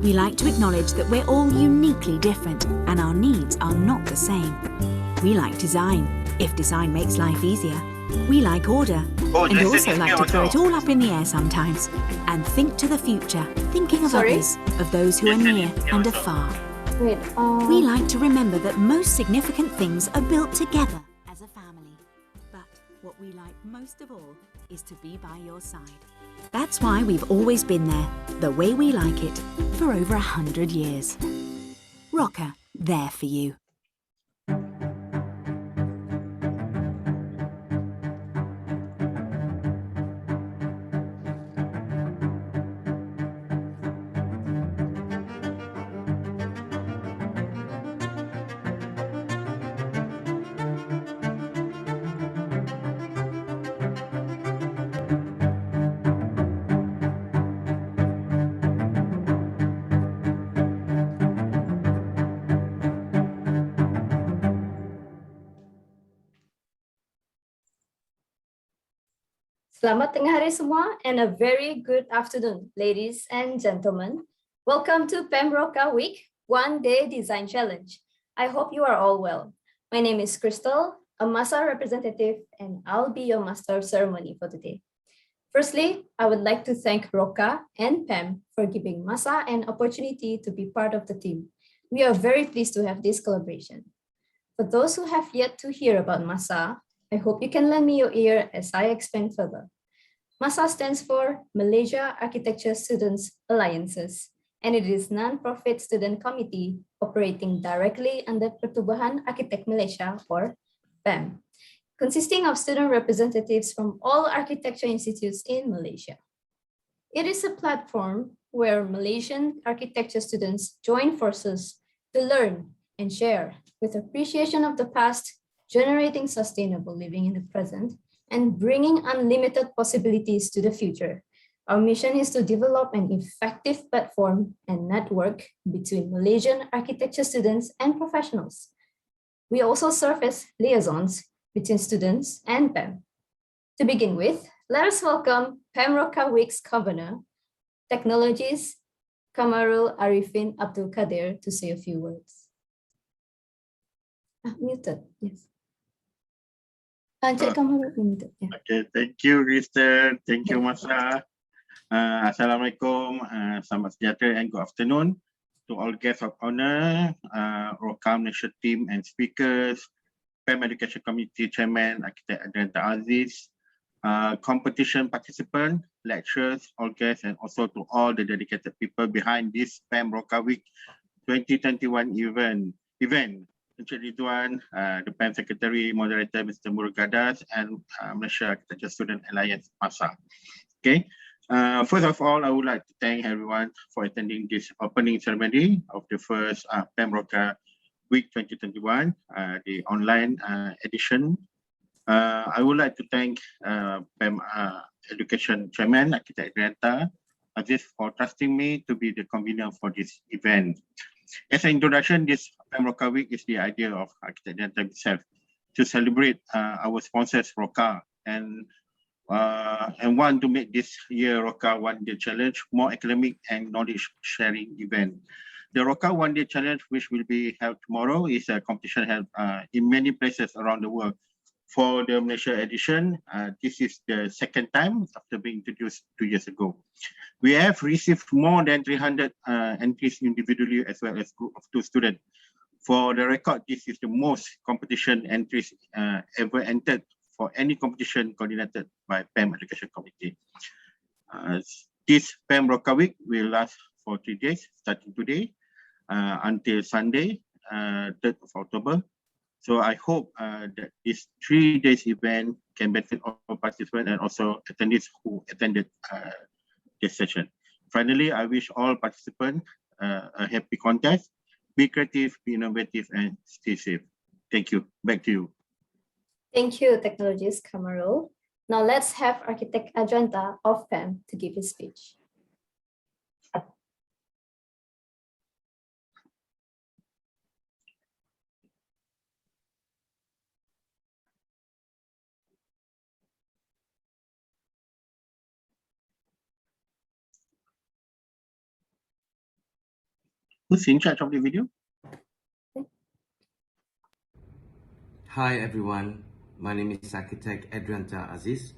We like to acknowledge that we're all uniquely different and our needs are not the same. We like design, if design makes life easier. We like order, and also like to throw it all up in the air sometimes. And think to the future, thinking of others, of those who are near and afar. We like to remember that most significant things are built together as a family. But what we like most of all is to be by your side. That's why we've always been there, the way we like it, for over 100 years. Rocca, there for you. Selamat tengah hari semua and a very good afternoon, ladies and gentlemen. Welcome to Rocca Week One Day Design Challenge. I hope you are all well. My name is Crystal, a MASA representative, and I'll be your master of ceremony for today. Firstly, I would like to thank Rocca and Pam for giving MASA an opportunity to be part of the team. We are very pleased to have this collaboration. For those who have yet to hear about MASA, I hope you can lend me your ear as I explain further. MASA stands for Malaysia Architecture Students Alliances, and it is a non-profit student committee operating directly under Pertubuhan Arsitek Malaysia, or PAM, consisting of student representatives from all architecture institutes in Malaysia. It is a platform where Malaysian architecture students join forces to learn and share with appreciation of the past, generating sustainable living in the present, and bringing unlimited possibilities to the future. Our mission is to develop an effective platform and network between Malaysian architecture students and professionals. We also serve as liaisons between students and PAM. To begin with, let us welcome PAM Rocca Week's Governor, Technologies, Kamarul Arifin Abdul Kadir, to say a few words. Muted, yes. Okay, thank you, Kristen. Thank you, Masa. Assalamualaikum, selamat sejahtera and good afternoon to all guests of honor, Rocca Malaysia team and speakers, PAM Education Committee Chairman, Architect Adrianta Aziz, competition participants, lecturers, all guests, and also to all the dedicated people behind this PAM Rocca Week 2021 event. Encik Ridwan, the PAM Secretary, Moderator Mr. Murugadas, and Malaysia Architecture Student Alliance MASA. Okay, first of all, I would like to thank everyone for attending this opening ceremony of the first PAM Rocca Week 2021, the online edition. I would like to thank PAM Education Chairman, Architect Adrianta Aziz, for trusting me to be the convener for this event. As an introduction, this PAM Rocca Week is the idea of Architect Adrianta himself to celebrate our sponsors Rocca and want to make this year Rocca One Day Challenge more academic and knowledge sharing event. The Rocca One Day Challenge, which will be held tomorrow, is a competition held in many places around the world. For the Malaysia edition, this is the second time after being introduced 2 years ago. We have received more than 300 entries individually as well as group of 2 students. For the record, this is the most competition entries ever entered for any competition coordinated by PAM Education Committee. This PAM Rocca Week will last for 3 days, starting today until Sunday, 3rd of October. So I hope that this 3 days event can benefit all participants and also attendees who attended this session. Finally, I wish all participants a happy contest. Be creative, be innovative, and stay safe. Thank you. Back to you. Thank you, Technologies Kamarul. Now let's have Architect Adrianta of PAM to give his speech. Who's in charge of the video? Hi everyone, my name is Architect Adrianta Aziz.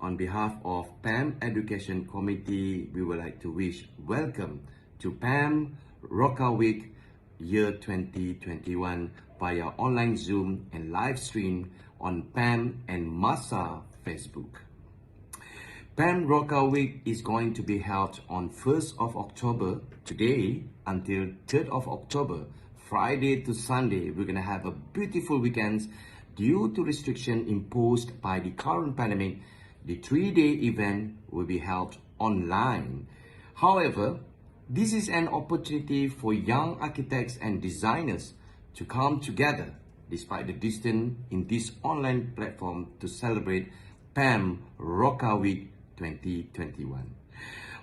On behalf of PAM Education Committee, we would like to wish welcome to PAM Rocca Week Year 2021 via online Zoom and live stream on PAM and Masa Facebook. PAM Rocca Week is going to be held on 1st of October, today, until 3rd of October, Friday to Sunday. We're going to have a beautiful weekend. Due to restriction imposed by the current pandemic, the 3-day event will be held online. However, this is an opportunity for young architects and designers to come together despite the distance in this online platform to celebrate PAM Rocca Week 2021.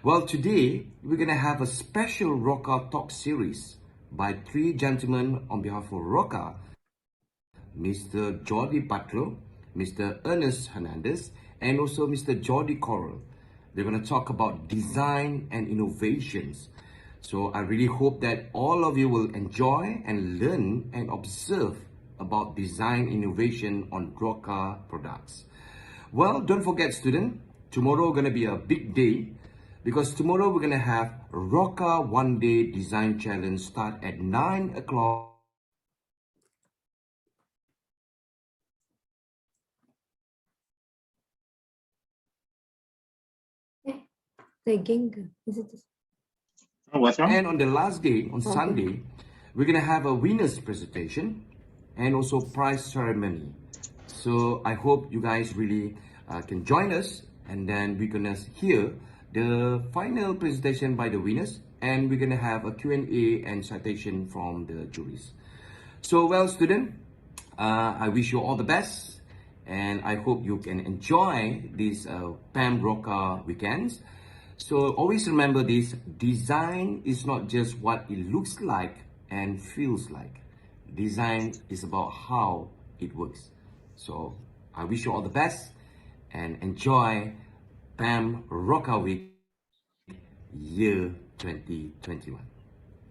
Well, today we're going to have a special Rocca talk series by 3 gentlemen on behalf of Rocca: Mr. Jordi Batllo, Mr. Ernest Hernandez, and also Mr. Jordi Corral. They're going to talk about design and innovations. So I really hope that all of you will enjoy and learn and observe about design innovation on Rocca products. Well, don't forget, student, tomorrow going to be a big day because tomorrow we're going to have Rocca One Day Design Challenge start at 9 o'clock. Is it this? Oh, what's wrong? And on the last day, on Sunday, we're going to have a winner's presentation and also prize ceremony. So I hope you guys really can join us, and then we're going to hear the final presentation by the winners, and we're going to have a Q&A and citation from the juries. So well, student, I wish you all the best, and I hope you can enjoy these PAM Rocca weekends. So always remember this: design is not just what it looks like and feels like. Design is about how it works. So I wish you all the best and enjoy PAM Rocca Week Year 2021.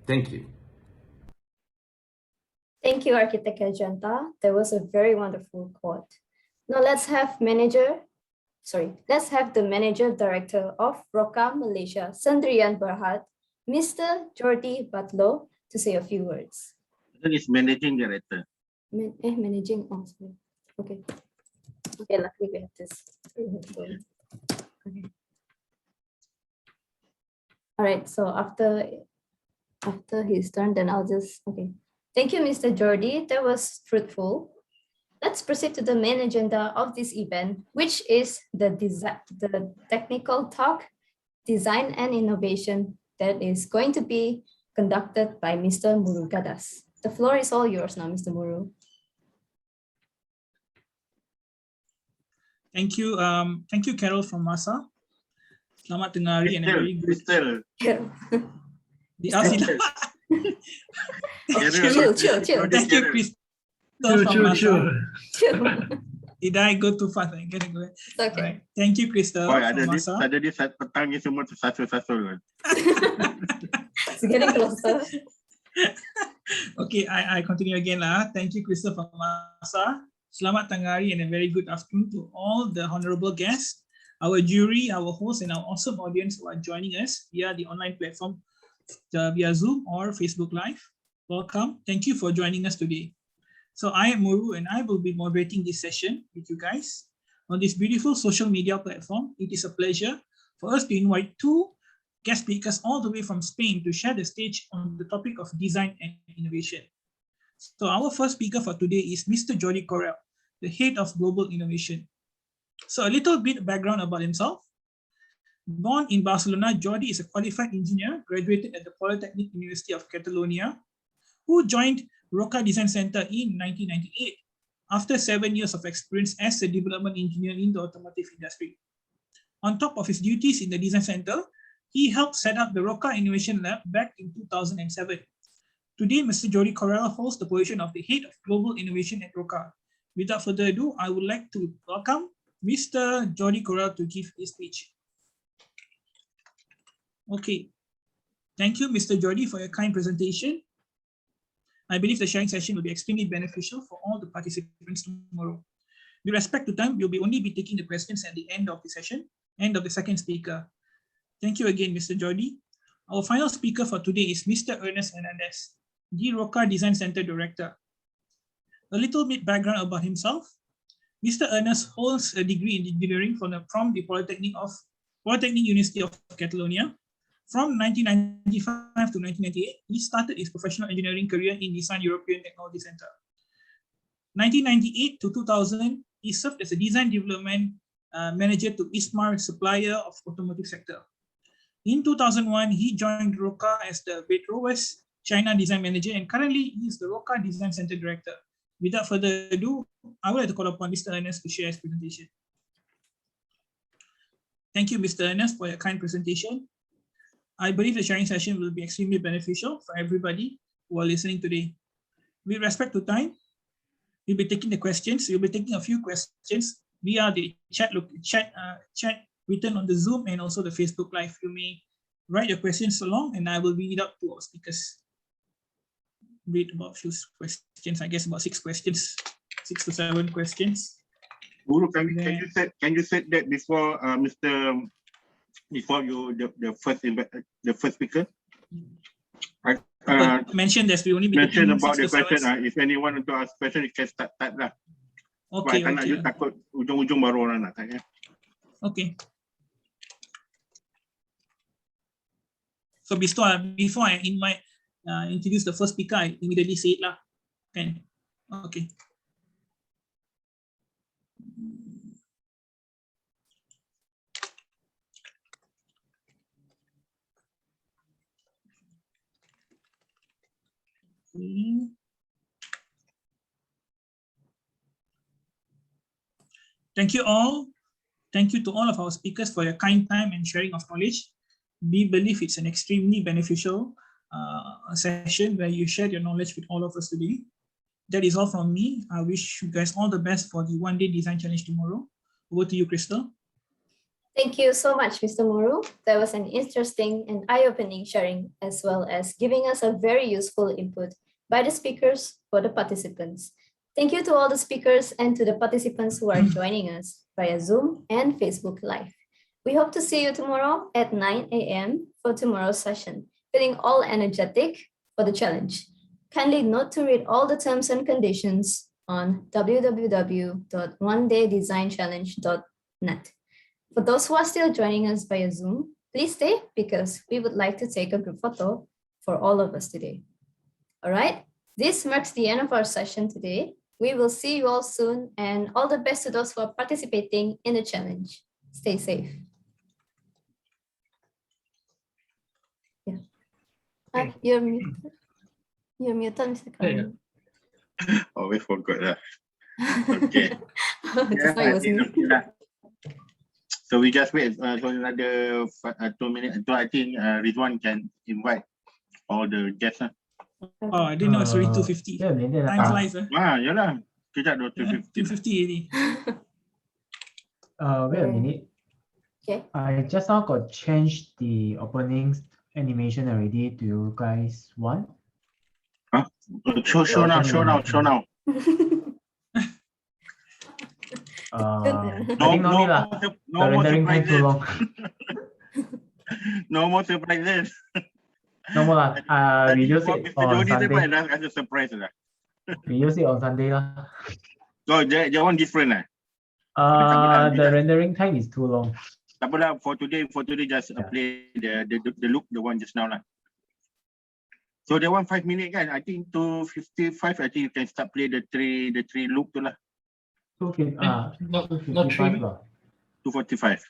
Thank you. Thank you, Architect Ajanta. That was a very wonderful quote. Now let's have the Manager Director of Rocca Malaysia, Sendirian Berhad, Mr. Jordi Batllo, to say a few words. That is Managing Director. Managing, oh, sorry. Okay. Okay, luckily we have this. Okay. All right, so after his turn, then I'll just, okay. Thank you, Mr. Jordi. That was fruitful. Let's proceed to the main agenda of this event, which is the technical talk, design and innovation that is going to be conducted by Mr. Muru Gadas. The floor is all yours now, Mr. Muru. Thank you, Carol from Masa. Selamat tengah hari and a very good. Crystal. Chill. Thank you, Crystal from Masa. Did I go too fast? I gotta go. Okay. Right. Thank you, Crystal from Masa. Ada di saat petang ni semua tersasul-sasul. It's getting closer. Okay, I continue again lah. Thank you, Crystal from Masa. Selamat tengah hari and a very good afternoon to all the honorable guests, our jury, our hosts, and our awesome audience who are joining us via the online platform, via Zoom or Facebook Live. Welcome. Thank you for joining us today. So I am Muru and I will be moderating this session with you guys on this beautiful social media platform. It is a pleasure for us to invite 2 guest speakers all the way from Spain to share the stage on the topic of design and innovation. So our first speaker for today is Mr. Jordi Corral, the head of global innovation. So a little bit background about himself. Born in Barcelona, Jordi is a qualified engineer, graduated at the Polytechnic University of Catalonia, who joined Rocca Design Center in 1998 after 7 years of experience as a development engineer in the automotive industry. On top of his duties in the design center, he helped set up the Rocca Innovation Lab back in 2007. Today, Mr. Jordi Corral holds the position of the head of global innovation at Rocca. Without further ado, I would like to welcome Mr. Jordi Corral to give his speech. Okay. Thank you, Mr. Jordi, for your kind presentation. I believe the sharing session will be extremely beneficial for all the participants tomorrow. With respect to time, we'll only be taking the questions at the end of the session, end of the second speaker. Thank you again, Mr. Jordi. Our final speaker for today is Mr. Ernest Hernandez, the Roca Design Center Director. A little bit background about himself. Mr. Ernest holds a degree in engineering from the Polytechnic University of Catalonia. From 1995 to 1998, he started his professional engineering career in Design European Technology Center. 1998 to 2000, he served as a design development manager to Ismar, supplier of automotive sector. In 2001, he joined Rocca as the West China design manager, and currently he is the Roca Design Center Director. Without further ado, I would like to call upon Mr. Ernest to share his presentation. Thank you, Mr. Ernest, for your kind presentation. I believe the sharing session will be extremely beneficial for everybody who are listening today. With respect to time, we'll be taking the questions. We'll be taking a few questions via the chat written on the Zoom and also the Facebook Live. You may write your questions along and I will read it out to our speakers. Read about a few questions, I guess about 6 questions, 6 to 7 questions. Guru, can you set that before before you the first speaker? Mention that we only be mention about the question. If anyone want to ask question, you can start lah. Okay. Karena you takut ujung-ujung baru orang nak tanya. Okay. So before I introduce the first speaker, I immediately say it lah. Okay. Thank you all. Thank you to all of our speakers for your kind time and sharing of knowledge. We believe it's an extremely beneficial session where you shared your knowledge with all of us today. That is all from me. I wish you guys all the best for the one-day design challenge tomorrow. Over to you, Crystal. Thank you so much, Mr. Muru. That was an interesting and eye-opening sharing, as well as giving us a very useful input by the speakers for the participants. Thank you to all the speakers and to the participants who are joining us via Zoom and Facebook Live. We hope to see you tomorrow at 9 a.m. for tomorrow's session, feeling all energetic for the challenge. Kindly note to read all the terms and conditions on www.onedaydesignchallenge.net. For those who are still joining us via Zoom, please stay because we would like to take a group photo for all of us today. All right, this marks the end of our session today. We will see you all soon, and all the best to those who are participating in the challenge. Stay safe. Yeah. You're muted. You're muted, Mr. Karan. Oh, we forgot that. Okay. So we just wait for another 2 minutes. So I think Rizwan can invite all the guests. Oh, I didn't know it's already 2:50. Time flies. Yalah. Kejap 2:50 already. Wait a minute. Okay. I just now got changed the opening animation already. Do you guys want? Huh? Show now. I think no need lah. The rendering time too long. No more surprises. No more lah. We use it on Sunday. As a surprise lah. We use it on Sunday lah. So that one different lah. The rendering time is too long. Tak apalah, for today just play the look, the one just now lah. So that one 5 minutes kan? I think 2:55. I think you can start play the three look tu lah. 2:55 lah. 2:45.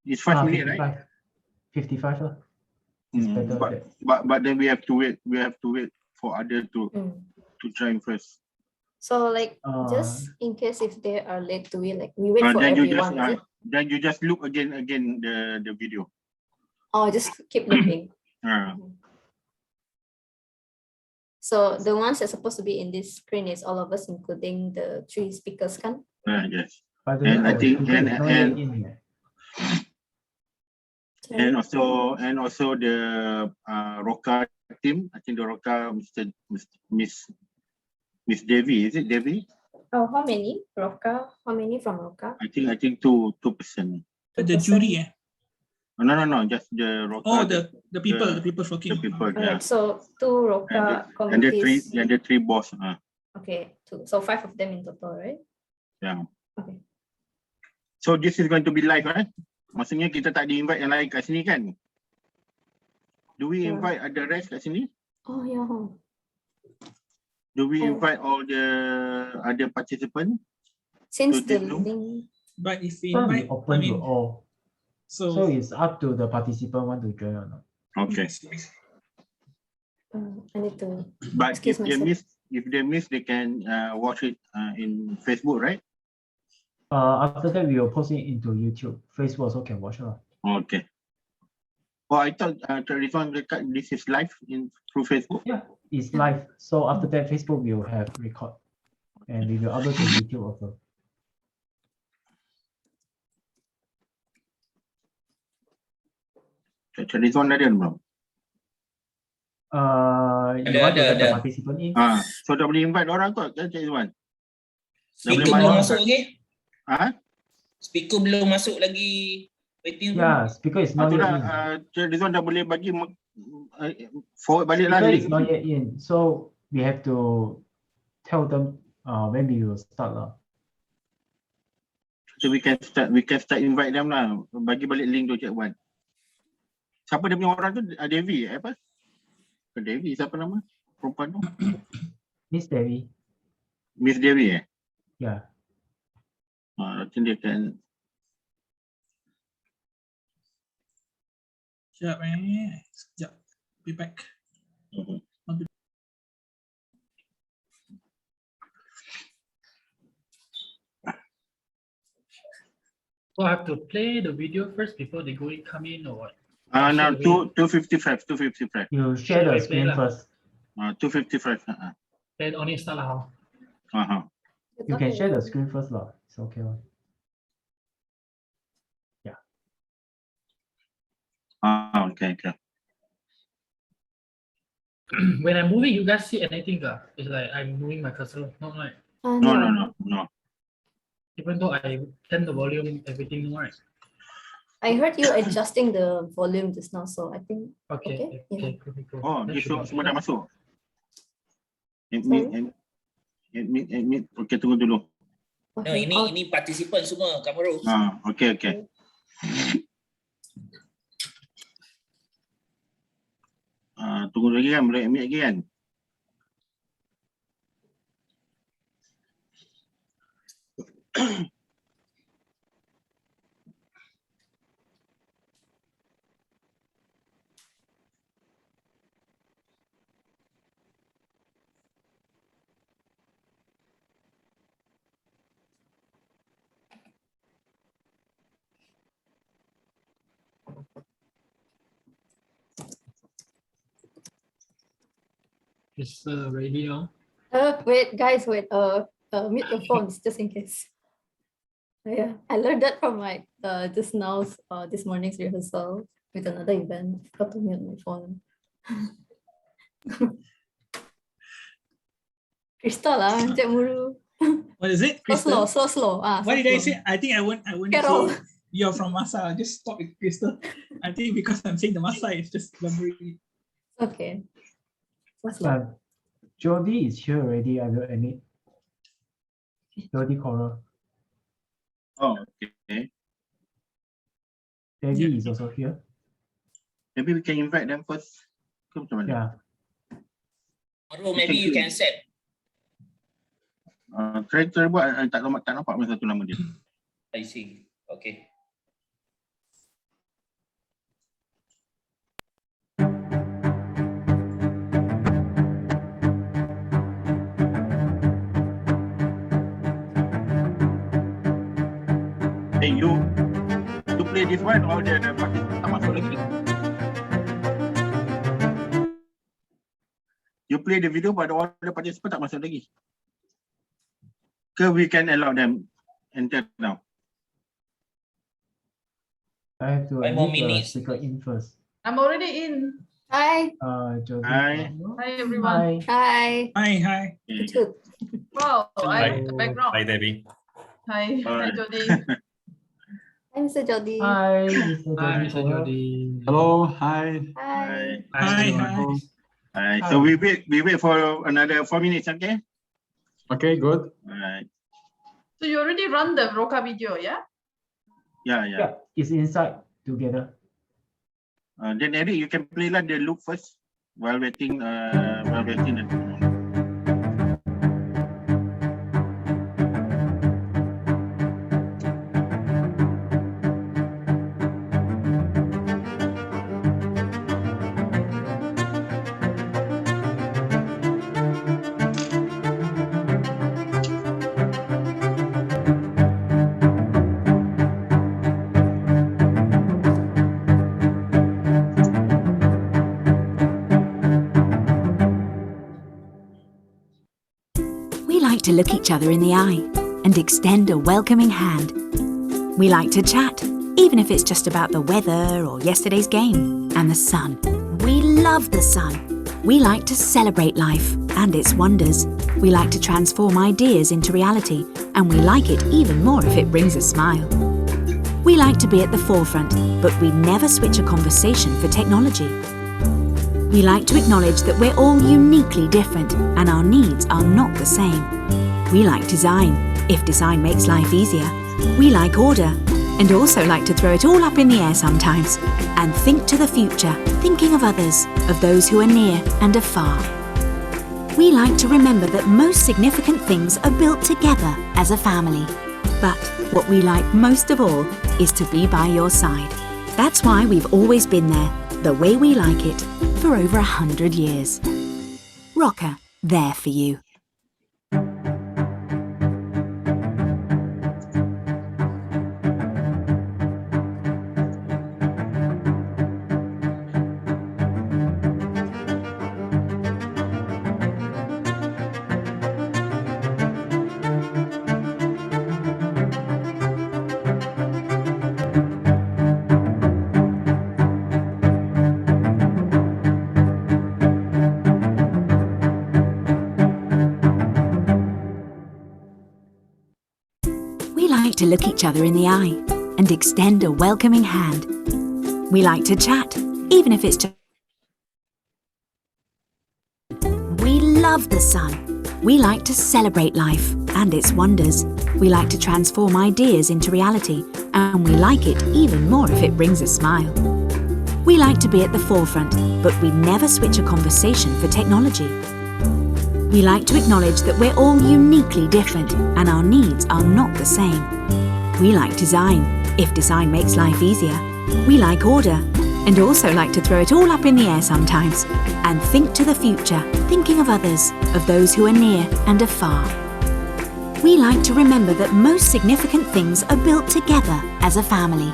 It's 5 minutes, right? 55 lah. It's better. But then we have to wait. We have to wait for others to join first. So like just in case if they are late to it, like we wait for everyone. Then you just look again the video. Oh, just keep looking. So the ones that's supposed to be in this screen is all of us, including the 3 speakers, kan? Yes. But And I think And also the Rocca team. I think the Rocca, Miss Devi. Is it Devi? Oh, how many? Rocca? How many from Rocca? I think two person. The jury, No, just the Rocca. Oh, the people working. The people, All right, so 2 Rocca and the committees. three boss. Okay, 2. So 5 of them in total, right? Yeah. Okay. So this is going to be live, right? Maksudnya kita tak di-invite yang lain kat sini kan? Do we invite the rest kat sini? Oh, yeah. Do we invite all the other participants? Since the Zoom? link. But if we So we invite, open to all. so So it's up to the participant want to join or not. Okay. I need to But excuse myself. if they miss, they can watch it in Facebook, right? After that, we will post it into YouTube. Facebook also can watch. Okay. Oh, I thought this is live through Facebook. Yeah, it's live. So after that, Facebook will have record. And we will upload to YouTube also. This one ada belum? You want to let the participant in? So dah boleh invite orang kot kan Cik Izwan? Speaker belum masuk lagi? Speaker belum masuk lagi waiting room? Yeah, speaker is not yet in. Cik Izwan dah boleh bagi forward balik lah. Speaker is not yet in. So we have to tell them when we will start lah. So we can start invite them lah. Bagi balik link tu Cik Wan. Siapa dia punya orang tu? Devi apa? Devi siapa nama? Perempuan tu? Miss Devi. Miss Devi Yeah. I think dia kan. Sekejap sekejap. Be back. So I have to play the video first before they come in or what? Now 255. You share the screen first. 255. Then only start lah. You can share the screen first lah. It's okay lah. Yeah. Okay. When I'm moving, you guys see anything? It's like I'm moving my cursor, not like. No. Even though I turn the volume, everything, right? I heard you adjusting the volume just now, so I think. Okay. Cool. Oh, dia semua dah masuk. Admit. Okay, tunggu dulu. No, ini participant semua, Kamaru. Okay. Tunggu lagi kan, boleh admit lagi kan? It's ready now. Wait, guys, mute your phones just in case. Yeah, I learned that from my just now this morning's rehearsal with another event. I forgot to mute my phone. Crystal Cik Muru. What is it? Slow. What did I say? I think I won't Carol. say you're from Masa. Just stop with Crystal. I think because I'm saying the Masa, it's just lumbering. Okay. Jordi is here already. I will admit. Jordi Corral. Oh, okay. Devi is also here. Maybe we can invite them first. Yeah. Kamaru, maybe you can set. Try buat tak nampak masa satu nama dia. I see. Okay. Hey, you play this one or the participant tak masuk lagi? You play the video but all the participant tak masuk lagi? We can allow them enter now. I have to 5 more leave the minutes. speaker in first. I'm already in. Hi. Jordi. Hi. Hi, everyone. Hi. Hi. Good. Wow, I Hello. the background. Hi, Debbie. Hi, Hi. Jordi. Hi, Mr. Jordi. Hi, Mr. Hi, Jordi. Mr. Jordi. Hello, hi. Hi. Hi. Hi. So we wait for another 4 minutes, okay? Okay, good. Alright. So you already run the Roca video, yeah? Yeah. Yeah, it's inside together. Then Eric, you can play like the loop first while waiting. We like to look each other in the eye and extend a welcoming hand. We like to chat, even if it's just about the weather or yesterday's game and the sun. We love the sun. We like to celebrate life and its wonders. We like to transform ideas into reality, and we like it even more if it brings a smile. We like to be at the forefront, but we never switch a conversation for technology. We like to acknowledge that we're all uniquely different and our needs are not the same. We like design, if design makes life easier. We like order, and also like to throw it all up in the air sometimes and think to the future, thinking of others, of those who are near and afar. We like to remember that most significant things are built together as a family. But what we like most of all is to be by your side. That's why we've always been there, the way we like it, for over 100 years. Rocca, there for you. We like to look each other in the eye and extend a welcoming hand. We like to chat, even if it's just... We love the sun. We like to celebrate life and its wonders. We like to transform ideas into reality, and we like it even more if it brings a smile. We like to be at the forefront, but we never switch a conversation for technology. We like to acknowledge that we're all uniquely different and our needs are not the same. We like design, if design makes life easier. We like order, and also like to throw it all up in the air sometimes and think to the future, thinking of others, of those who are near and afar. We like to remember that most significant things are built together as a family.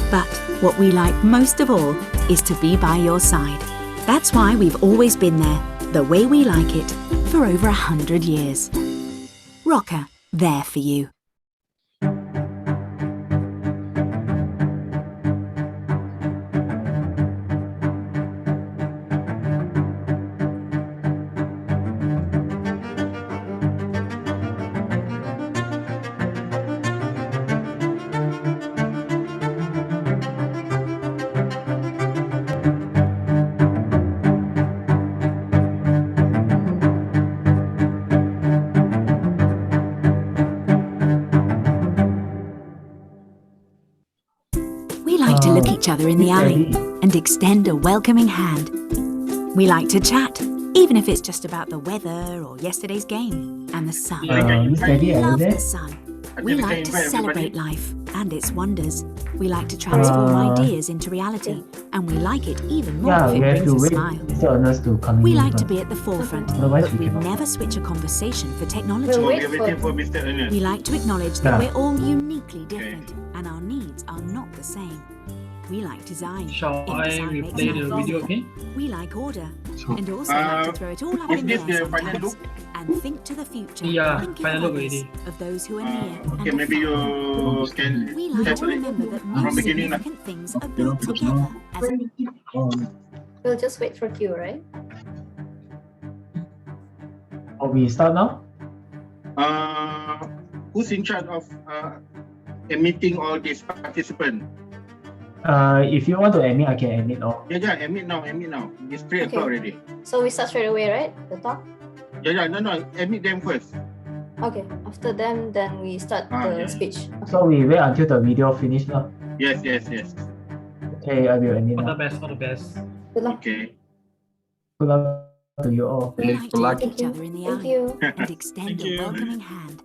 But what we like most of all is to be by your side. That's why we've always been there, the way we like it, for over 100 years. Rocca, there for you. We like to look each other in the eye and extend a welcoming hand. We like to chat, even if it's just about the weather or yesterday's game and the sun. We love the sun. We like to celebrate life and its wonders. We like to transform ideas into reality, and we like it even more if it brings a smile. We like to be at the forefront, but we never switch a conversation for technology. We like to acknowledge that we're all uniquely different and our needs are not the same. We like design. Shall If I design makes replay the life video easier. again? We like order. And also like to throw it all up is in the this air the final sometimes. look? And think to the future. Yeah, thinking final of look others, already. of those who are near Okay, and maybe afar. you can We like to separate remember that from most beginning lah. significant things are built together as a We'll just wait for Q, right? Oh, we start now? Who's in charge of admitting all these participants? If you want to admit, I can admit all. Yeah, admit now. It's 3 o'clock already. So we start straight away, right? The talk? Yeah, no, admit them first. Okay, after them, then we start the yeah. speech. So we wait until the video finish now. Yes. Okay, I will admit All the now. best, all the best. Good luck. Okay. Good luck to you all. We like to Good luck. look each other in the Thank eye you. and extend Thank a you. welcoming hand.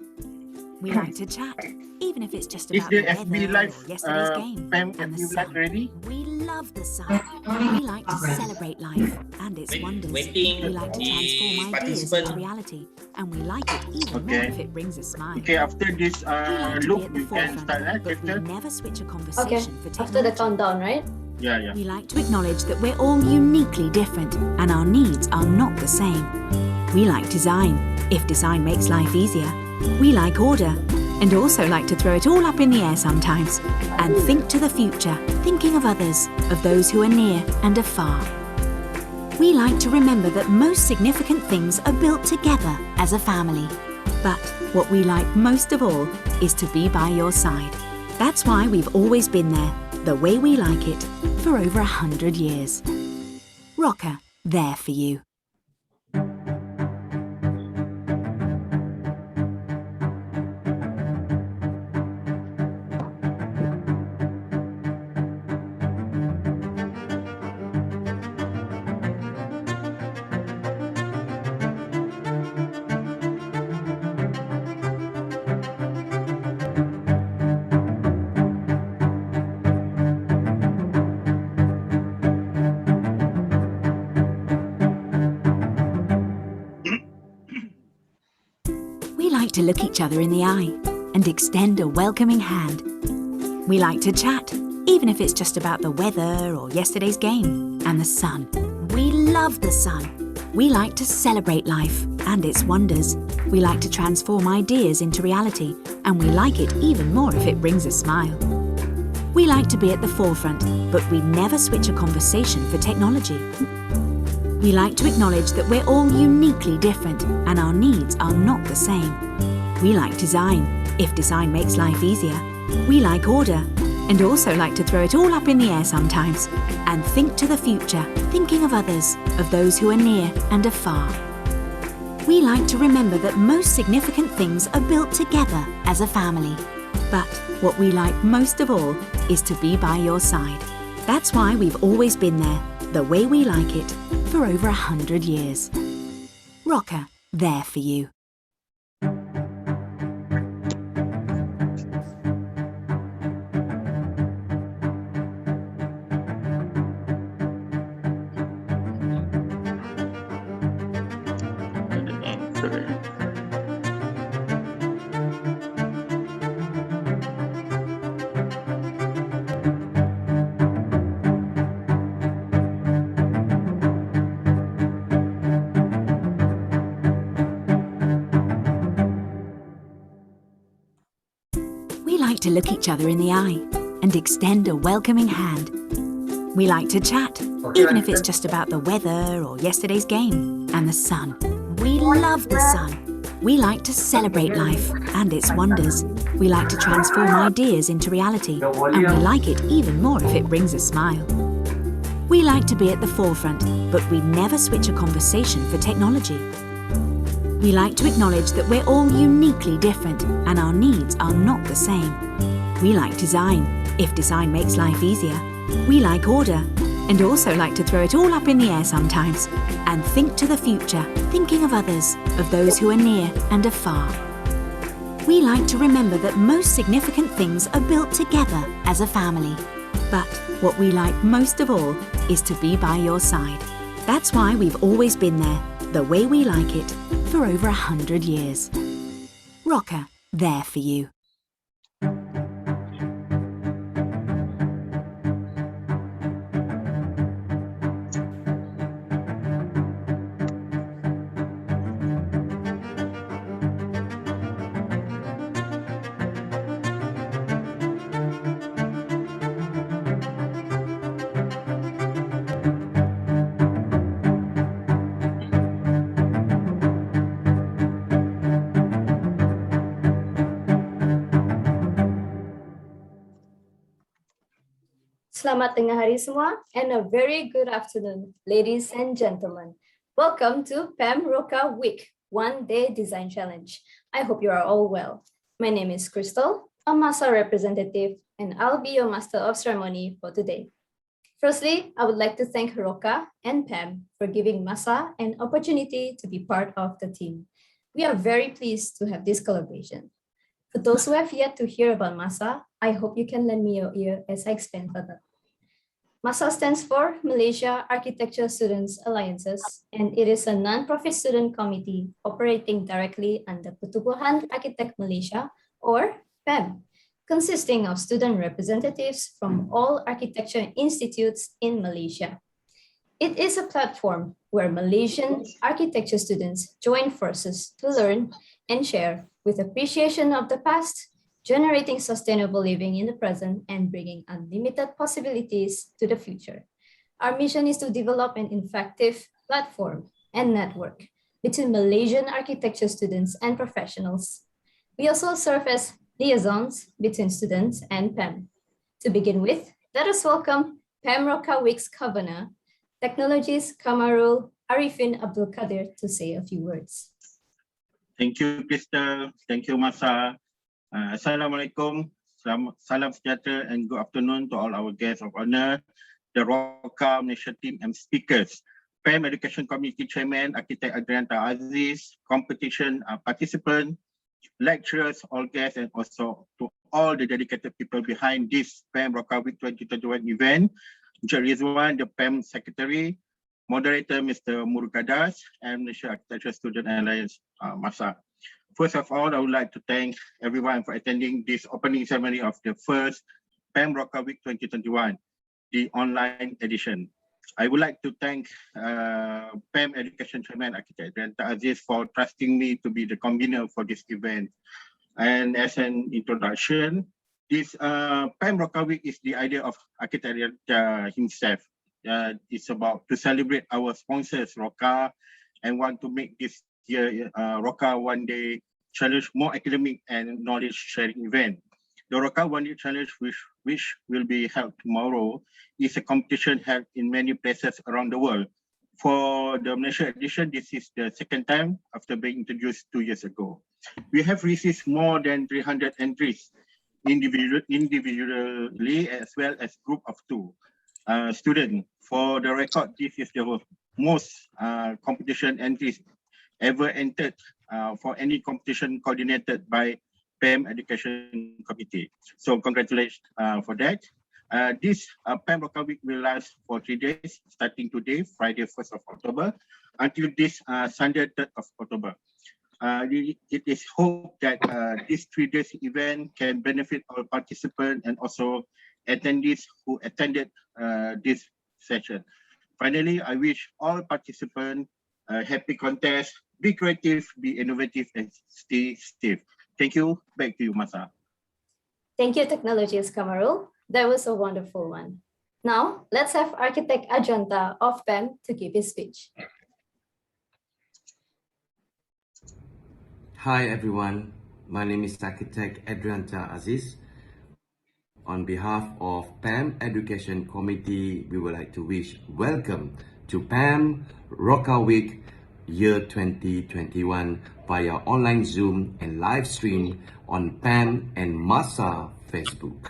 We like to chat, even if it's just Is about the the FB weather live or yesterday's game Pam and the FB live sun. ready? We love the sun. We like to celebrate life and its wonders. Waiting We like to the transform ideas participant. into reality, and we like it even more Okay. if it brings a smile. Okay, after this We like to look, be at the you can forefront, start, but we Kristen? never switch a Okay, conversation for after the technology. countdown, right? Yeah. We like to acknowledge that we're all uniquely different and our needs are not the same. We like design, if design makes life easier. We like order, and also like to throw it all up in the air sometimes. And think to the future, thinking of others, of those who are near and afar. We like to remember that most significant things are built together as a family. But what we like most of all is to be by your side. That's why we've always been there, the way we like it, for over 100 years. Rocca, there for you. We like to look each other in the eye and extend a welcoming hand. We like to chat, even if it's just about the weather or yesterday's game and the sun. We love the sun. We like to celebrate life and its wonders. We like to transform ideas into reality, and we like it even more if it brings a smile. We like to be at the forefront, but we never switch a conversation for technology. We like to acknowledge that we're all uniquely different and our needs are not the same. We like design, if design makes life easier. We like order, and also like to throw it all up in the air sometimes. And think to the future, thinking of others, of those who are near and afar. We like to remember that most significant things are built together as a family. But what we like most of all is to be by your side. That's why we've always been there, the way we like it, for over 100 years. Rocca, there for you. We like to look each other in the eye and extend a welcoming hand. We like to chat, even if it's just about the weather or yesterday's game and the sun. We love the sun. We like to celebrate life and its wonders. We like to transform ideas into reality, and we like it even more if it brings a smile. We like to be at the forefront, but we never switch a conversation for technology. We like to acknowledge that we're all uniquely different and our needs are not the same. We like design, if design makes life easier. We like order, and also like to throw it all up in the air sometimes. And think to the future, thinking of others, of those who are near and afar. We like to remember that most significant things are built together as a family. But what we like most of all is to be by your side. That's why we've always been there, the way we like it, for over 100 years. Rocca, there for you. Selamat tengah hari semua and a very good afternoon, ladies and gentlemen. Welcome to PAM Roca Week, One Day Design Challenge. I hope you are all well. My name is Crystal, a MASA representative, and I'll be your Master of Ceremony for today. Firstly, I would like to thank Rocca and PAM for giving MASA an opportunity to be part of the team. We are very pleased to have this collaboration. For those who have yet to hear about MASA, I hope you can lend me your ear as I explain further. MASA stands for Malaysia Architecture Students Alliances, and it is a non-profit student committee operating directly under Pertubuhan Architect Malaysia, or PAM, consisting of student representatives from all architecture institutes in Malaysia. It is a platform where Malaysian architecture students join forces to learn and share with appreciation of the past, generating sustainable living in the present and bringing unlimited possibilities to the future. Our mission is to develop an effective platform and network between Malaysian architecture students and professionals. We also serve as liaisons between students and PAM. To begin with, let us welcome PAM Roca Week's Governor, Technologies Kamarul Arifin Abdul Qadir, to say a few words. Thank you, Crystal. Thank you, Masa. Assalamualaikum. Salam sejahtera and good afternoon to all our guests of honor, the Rocca Malaysia team and speakers, PAM Education Community Chairman, Architect Adrianta Aziz, competition participants, lecturers, all guests, and also to all the dedicated people behind this PAM Rocca Week 2021 event, Encik Rizwan, the PAM Secretary, Moderator Mr. Murugadas, and Malaysia Architecture Student Alliance, Masa. First of all, I would like to thank everyone for attending this opening ceremony of the first PAM Rocca Week 2021, the online edition. I would like to thank PAM Education Chairman Architect Adrianta Aziz for trusting me to be the convener for this event. And as an introduction, this PAM Rocca Week is the idea of Architect Adrianta himself. It's about to celebrate our sponsors, Rocca, and want to make this year Rocca One Day Challenge more academic and knowledge sharing event. The Rocca One Day Challenge, which will be held tomorrow, is a competition held in many places around the world. For the Malaysia edition, this is the second time after being introduced 2 years ago. We have received more than 300 entries, individually as well as group of 2 students. For the record, this is the most competition entries ever entered for any competition coordinated by PAM Education Committee. So congratulations for that. This PAM Rocca Week will last for 3 days, starting today, Friday 1st of October, until this Sunday 3rd of October. It is hoped that this 3 days event can benefit all participants and also attendees who attended this session. Finally, I wish all participants a happy contest, be creative, be innovative, and stay safe. Thank you. Back to you, Masa. Thank you, Technologies Kamarul. That was a wonderful one. Now, let's have Architect Adrianta of PAM to give his speech. Hi everyone, my name is Architect Adrianta Aziz. On behalf of PAM Education Committee, we would like to wish welcome to PAM Rocca Week year 2021 via online Zoom and live stream on PAM and MASA Facebook.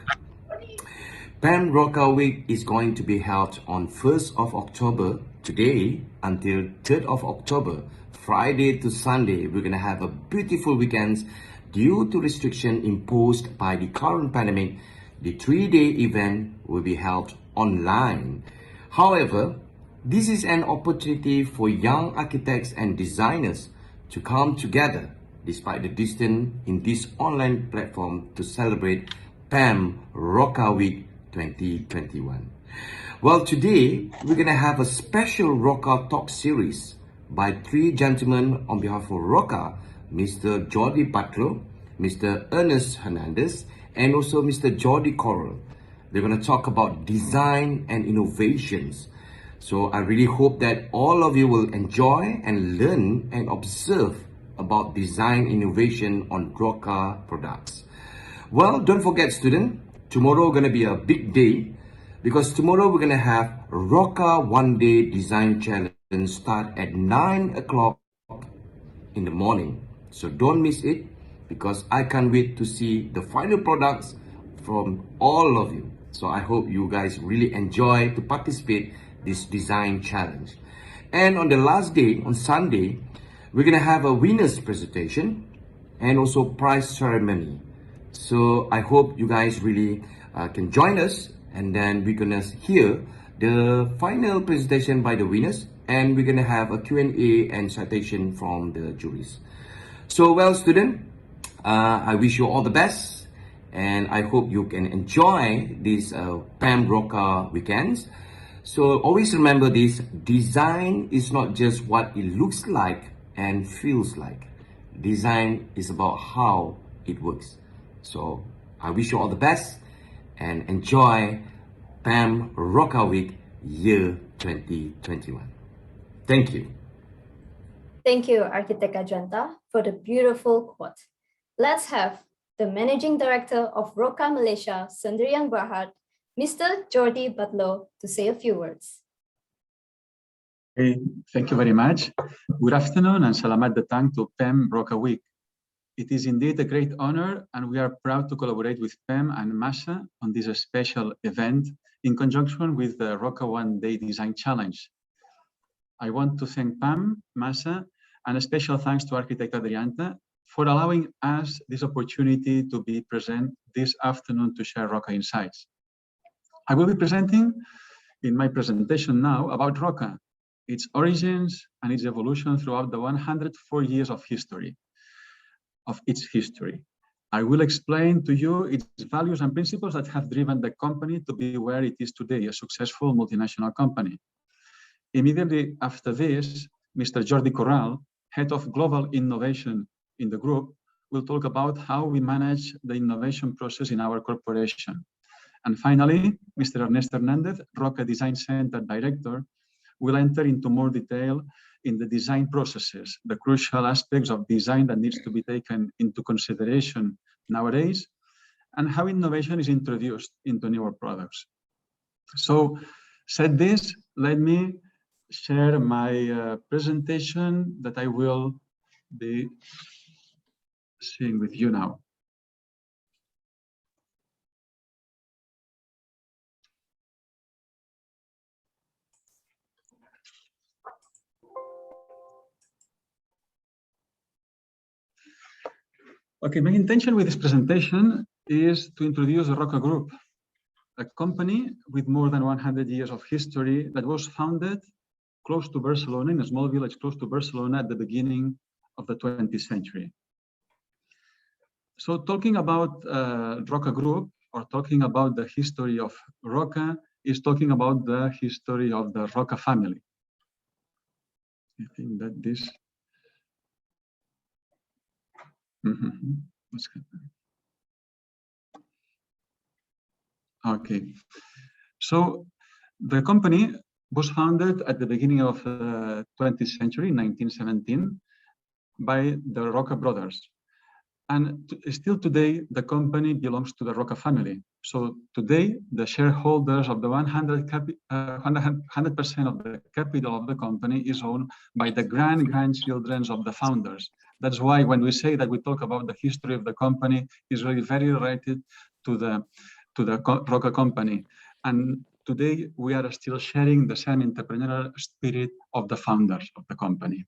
PAM Rocca Week is going to be held on 1st of October today until 3rd of October, Friday to Sunday. We're going to have a beautiful weekend due to restriction imposed by the current pandemic. The 3-day event will be held online. However, this is an opportunity for young architects and designers to come together despite the distance in this online platform to celebrate PAM Rocca Week 2021. Well, today we're going to have a special Rocca talk series by 3 gentlemen on behalf of Rocca, Mr. Jordi Batllo, Mr. Ernest Hernandez, and also Mr. Jordi Corral. They're going to talk about design and innovations. So I really hope that all of you will enjoy and learn and observe about design innovation on Rocca products. Well, don't forget, student, tomorrow going to be a big day. because tomorrow we're gonna have Rocca One Day Design Challenge start at 9 o'clock in the morning. So don't miss it, because I can't wait to see the final products from all of you. So I hope you guys really enjoy to participate this design challenge. And on the last day, on Sunday, we're gonna have a winners presentation and also prize ceremony. So I hope you guys really can join us, and then we're gonna hear the final presentation by the winners, and we're gonna have a Q&A and citation from the juries. So well, student, I wish you all the best, and I hope you can enjoy these PAM Rocca weekends. So always remember this: design is not just what it looks like and feels like. Design is about how it works. So I wish you all the best and enjoy PAM Rocca Week year 2021. Thank you. Thank you, Architect Adrianta, for the beautiful quote. Let's have the Managing Director of Rocca Malaysia, Sendirian Berhad, Mr. Jordi Batllo, to say a few words. Okay, thank you very much. Good afternoon and selamat datang to PAM Rocca Week. It is indeed a great honor, and we are proud to collaborate with PAM and MASA on this special event in conjunction with the Rocca One Day Design Challenge. I want to thank PAM, MASA, and a special thanks to Architect Adrianta for allowing us this opportunity to be present this afternoon to share Rocca insights. I will be presenting in my presentation now about Rocca, its origins and its evolution throughout the 104 years of its history. I will explain to you its values and principles that have driven the company to be where it is today, a successful multinational company. Immediately after this, Mr. Jordi Corral, Head of Global Innovation in the group, will talk about how we manage the innovation process in our corporation. And finally, Mr. Ernest Hernandez, Rocca Design Center Director, will enter into more detail in the design processes, the crucial aspects of design that needs to be taken into consideration nowadays, and how innovation is introduced into newer products. So, said this, let me share my presentation that I will be seeing with you now. Okay, my intention with this presentation is to introduce the Rocca Group, a company with more than 100 years of history that was founded close to Barcelona, in a small village close to Barcelona at the beginning of the 20th century. So talking about Rocca Group, or talking about the history of Rocca, is talking about the history of the Rocca family. I think that this... What's happening? Okay, so the company was founded at the beginning of the 20th century, 1917, by the Rocca brothers. And still today, the company belongs to the Rocca family. So today, the shareholders of the 100% of the capital of the company is owned by the grandchildren of the founders. That's why when we say that we talk about the history of the company, is really very related to the Rocca company. And today, we are still sharing the same entrepreneurial spirit of the founders of the company.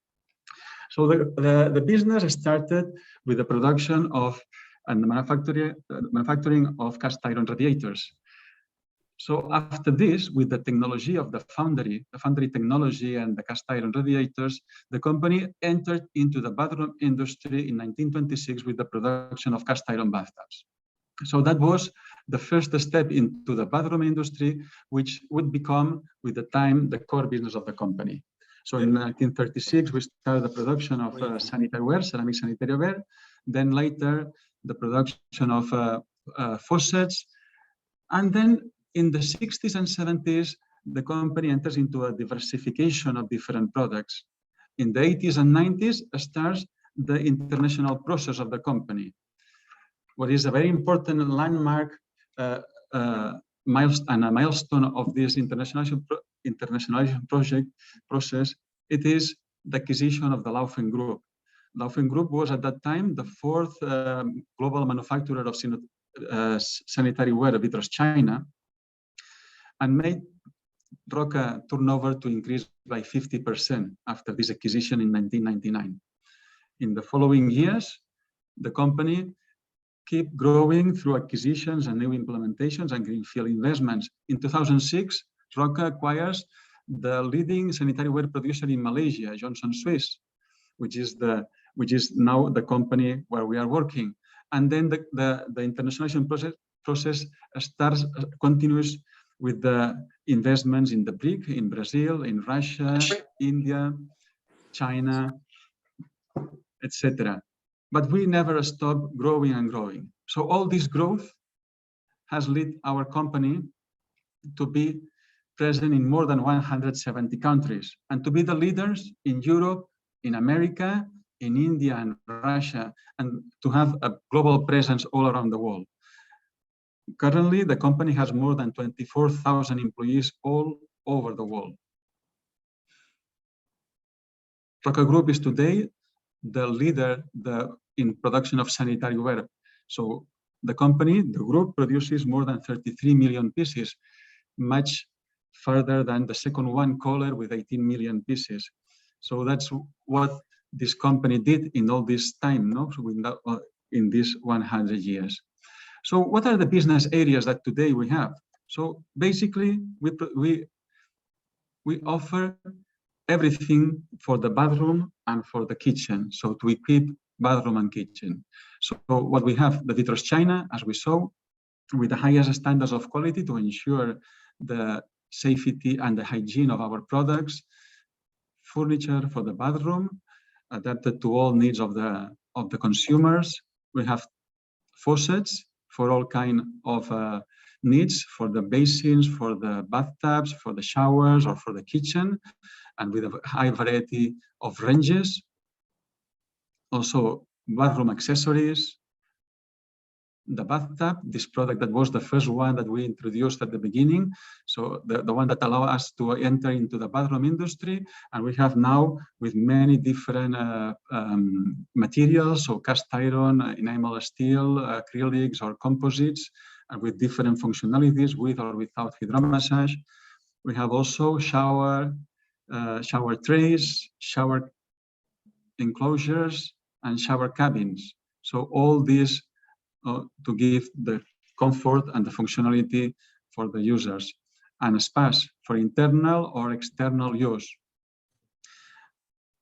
So the business started with the production of and manufacturing of cast iron radiators. So after this, with the technology of the foundry technology and the cast iron radiators, the company entered into the bathroom industry in 1926 with the production of cast iron bathtubs. So that was the first step into the bathroom industry, which would become, with the time, the core business of the company. So in 1936, we started the production of sanitary ware, ceramic sanitary ware. Then later, the production of faucets. And then in the 60s and 70s, the company enters into a diversification of different products. In the 80s and 90s, starts the international process of the company. What is a very important landmark milestone of this internationalization process, it is the acquisition of the Laufen Group. Laufen Group was at that time the fourth global manufacturer of sanitary ware across China, and made Rocca turnover to increase by 50% after this acquisition in 1999. In the following years, the company keep growing through acquisitions and new implementations and greenfield investments. In 2006, Rocca acquires the leading sanitary ware producer in Malaysia, Johnson Swiss, which is now the company where we are working. And then the internationalization process continues with the investments in the BRIC, in Brazil, in Russia, India, China, etc. But we never stop growing and growing. So all this growth has led our company to be present in more than 170 countries and to be the leaders in Europe, in America, in India and Russia, and to have a global presence all around the world. Currently, the company has more than 24,000 employees all over the world. Rocca Group is today the leader in production of sanitary ware. So the company, the group, produces more than 33 million pieces, much further than the second one, Kohler, with 18 million pieces. So that's what this company did in all this time, no? So in these 100 years. So what are the business areas that today we have? So basically, we offer everything for the bathroom and for the kitchen. So to equip bathroom and kitchen. So what we have, the Vitros China, as we saw, with the highest standards of quality to ensure the safety and the hygiene of our products, furniture for the bathroom, adapted to all needs of the consumers. We have faucets for all kind of needs, for the basins, for the bathtubs, for the showers, or for the kitchen, and with a high variety of ranges. Also, bathroom accessories. The bathtub, this product that was the first one that we introduced at the beginning. So the one that allowed us to enter into the bathroom industry. And we have now with many different materials, so cast iron, enamel steel, acrylics or composites, and with different functionalities with or without hydromassage. We have also shower trays, shower enclosures, and shower cabins. So all these to give the comfort and the functionality for the users, and spas for internal or external use.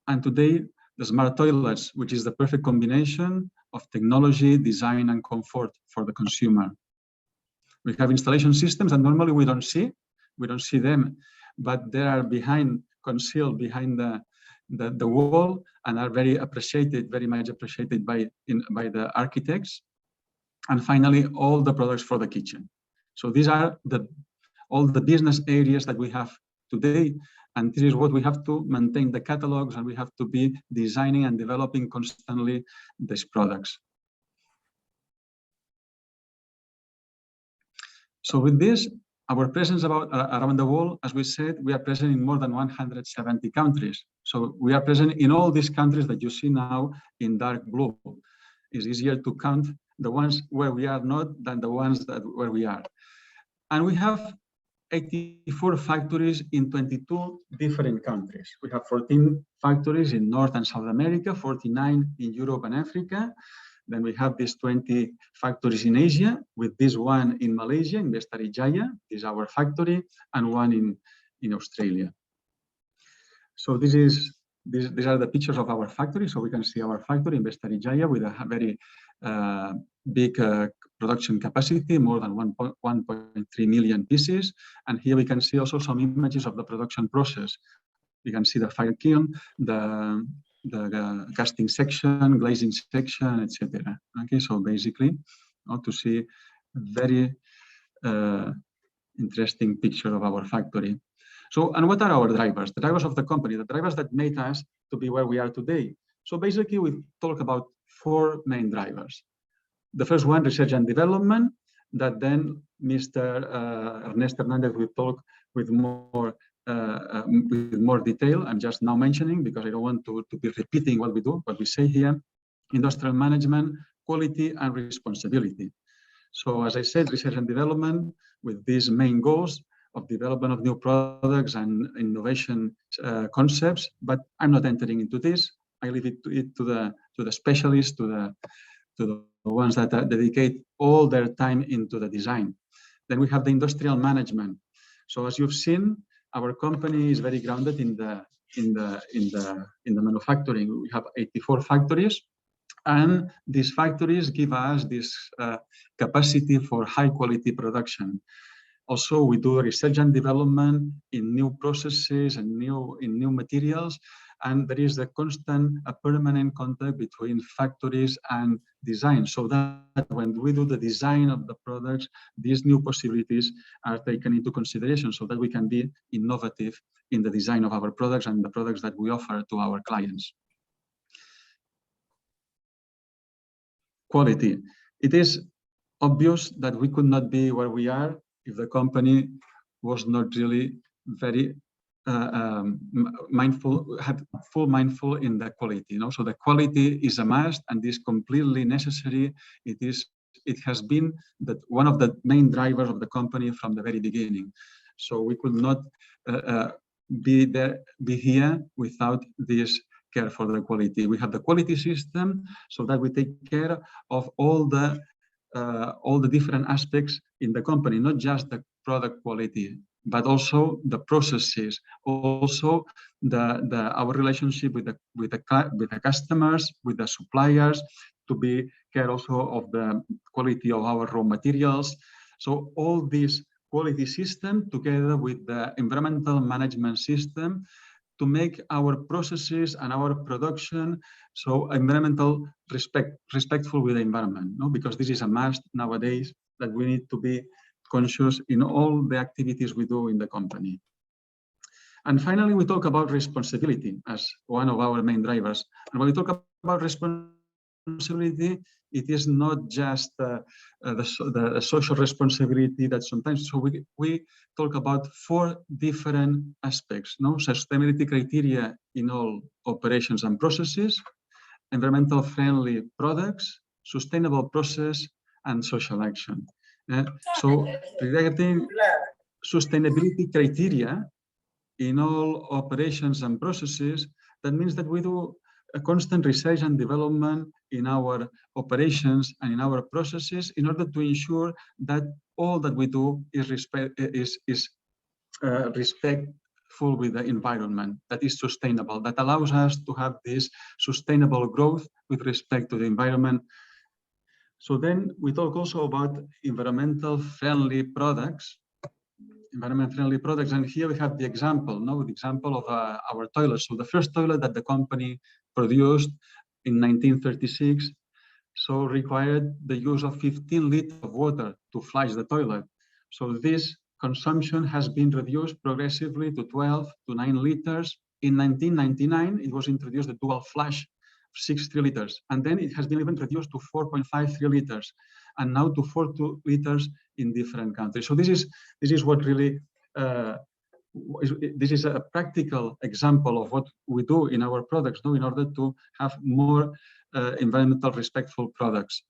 And today, the smart toilets, which is the perfect combination of technology, design, and comfort for the consumer. We have installation systems that normally we don't see them, but they are concealed behind the wall, and are very much appreciated by the architects. And finally, all the products for the kitchen. So these are all the business areas that we have today, and this is what we have to maintain the catalogs, and we have to be designing and developing constantly these products. So with this, our presence around the world, as we said, we are present in more than 170 countries. So we are present in all these countries that you see now in dark blue. It's easier to count the ones where we are not than the ones where we are. And we have 84 factories in 22 different countries. We have 14 factories in North and South America, 49 in Europe and Africa. Then we have these 20 factories in Asia, with this one in Malaysia, in Bestari Jaya, is our factory, and one in Australia. So these are the pictures of our factory. So we can see our factory in Bestari Jaya with a very big production capacity, more than 1.3 million pieces. And here we can see also some images of the production process. We can see the fire kiln, the casting section, glazing section, etc. Okay, so basically, to see a very interesting picture of our factory. So, and what are our drivers? The drivers of the company, the drivers that made us to be where we are today. So basically, we talk about 4 main drivers. The first one, research and development, that then Mr. Ernest Hernandez will talk with more detail. I'm just now mentioning because I don't want to be repeating what we do, what we say here. Industrial management, quality and responsibility. So as I said, research and development with these main goals of development of new products and innovation concepts, but I'm not entering into this. I leave it to the specialists, to the ones that dedicate all their time into the design. Then we have the industrial management. So as you've seen, our company is very grounded in the manufacturing. We have 84 factories, and these factories give us this capacity for high quality production. Also, we do research and development in new processes and new materials, and there is a constant, a permanent contact between factories and design, so that when we do the design of the products, these new possibilities are taken into consideration so that we can be innovative in the design of our products and the products that we offer to our clients. Quality. It is obvious that we could not be where we are if the company was not really very mindful, had full mindful in the quality. You know, so the quality is a must and is completely necessary. It has been one of the main drivers of the company from the very beginning. So we could not be here without this care for the quality. We have the quality system so that we take care of all the different aspects in the company, not just the product quality, but also the processes, also our relationship with the customers, with the suppliers, to be care also of the quality of our raw materials. So all this quality system together with the environmental management system to make our processes and our production so environmental respectful with the environment, no? Because this is a must nowadays that we need to be conscious in all the activities we do in the company. And finally, we talk about responsibility as one of our main drivers. And when we talk about responsibility, it is not just the social responsibility that sometimes, so we talk about 4 different aspects, no? Sustainability criteria in all operations and processes, environmental friendly products, sustainable process, and social action. So regarding sustainability criteria in all operations and processes, that means that we do a constant research and development in our operations and in our processes in order to ensure that all that we do is respectful with the environment, that is sustainable, that allows us to have this sustainable growth with respect to the environment. So then we talk also about environmental friendly products, and here we have the example, no? The example of our toilet. So the first toilet that the company produced in 1936, so required the use of 15 liters of water to flush the toilet. So this consumption has been reduced progressively to 12 to 9 liters. In 1999, it was introduced the dual flush, 6.3 liters, and then it has been even reduced to 4.53 liters, and now to 4.2 liters in different countries. So this is what really this is a practical example of what we do in our products, in order to have more environmental respectful products.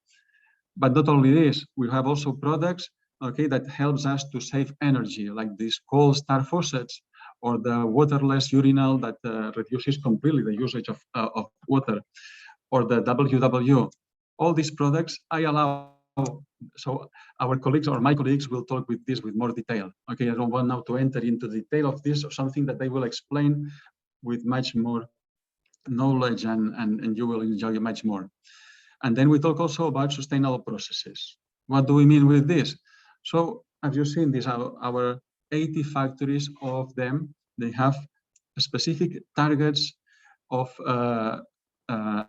But not only this, we have also products, okay, that helps us to save energy, like these cold start faucets or the waterless urinal that reduces completely the usage of water, or the WW. All these products I allow, so our colleagues or my colleagues will talk with this with more detail. Okay, I don't want now to enter into the detail of this, or something that they will explain with much more knowledge and you will enjoy it much more. And then we talk also about sustainable processes. What do we mean with this? So as you've seen, these are our 80 factories. Of them, they have specific targets of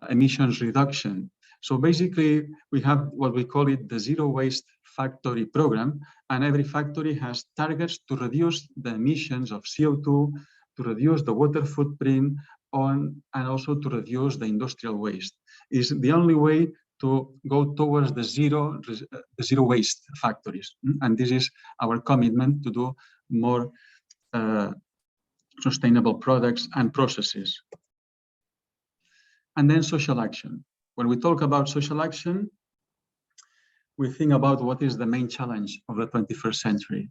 emissions reduction. So basically, we have what we call it the zero waste factory program, and every factory has targets to reduce the emissions of CO2, to reduce the water footprint, and also to reduce the industrial waste. Is the only way to go towards the zero waste factories. And this is our commitment to do more sustainable products and processes. And then social action. When we talk about social action, we think about what is the main challenge of the 21st century.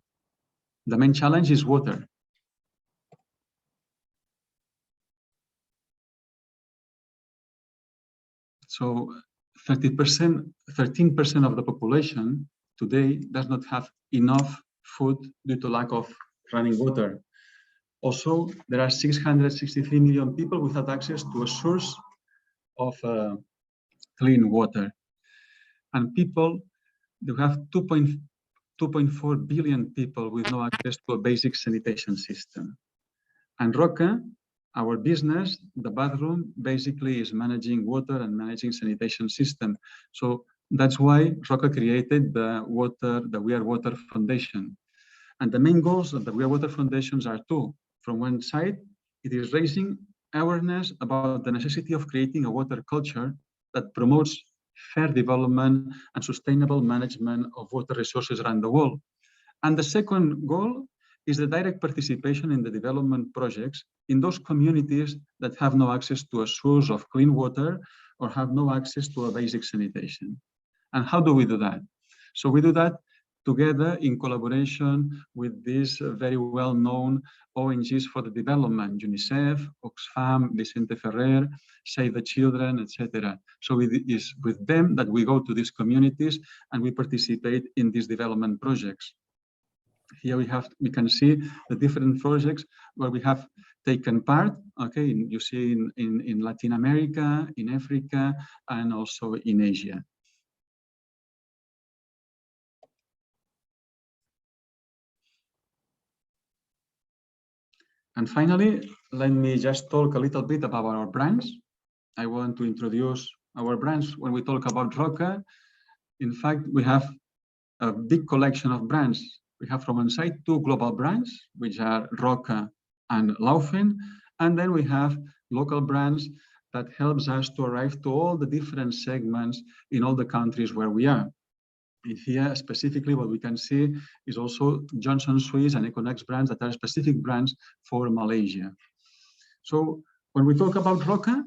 The main challenge is water. So 13% of the population today does not have enough food due to lack of running water. Also, there are 663 million people without access to a source of clean water. And people, you have 2.4 billion people with no access to a basic sanitation system. And Rocca, our business, the bathroom, basically is managing water and managing sanitation system. So that's why Rocca created the We Are Water Foundation. And the main goals of the We Are Water Foundations are two. From one side, it is raising awareness about the necessity of creating a water culture that promotes fair development and sustainable management of water resources around the world. And the second goal is the direct participation in the development projects in those communities that have no access to a source of clean water or have no access to a basic sanitation. And how do we do that? So we do that together in collaboration with these very well-known ONGs for the development, UNICEF, Oxfam, Vicente Ferrer, Save the Children, etc. So it is with them that we go to these communities and we participate in these development projects. Here we can see the different projects where we have taken part. Okay, you see in Latin America, in Africa, and also in Asia. And finally, let me just talk a little bit about our brands. I want to introduce our brands. When we talk about Rocca, in fact, we have a big collection of brands. We have from one side two global brands, which are Rocca and Laufen, and then we have local brands that helps us to arrive to all the different segments in all the countries where we are. And here, specifically, what we can see is also Johnson Swiss and Econex brands that are specific brands for Malaysia. So when we talk about Rocca,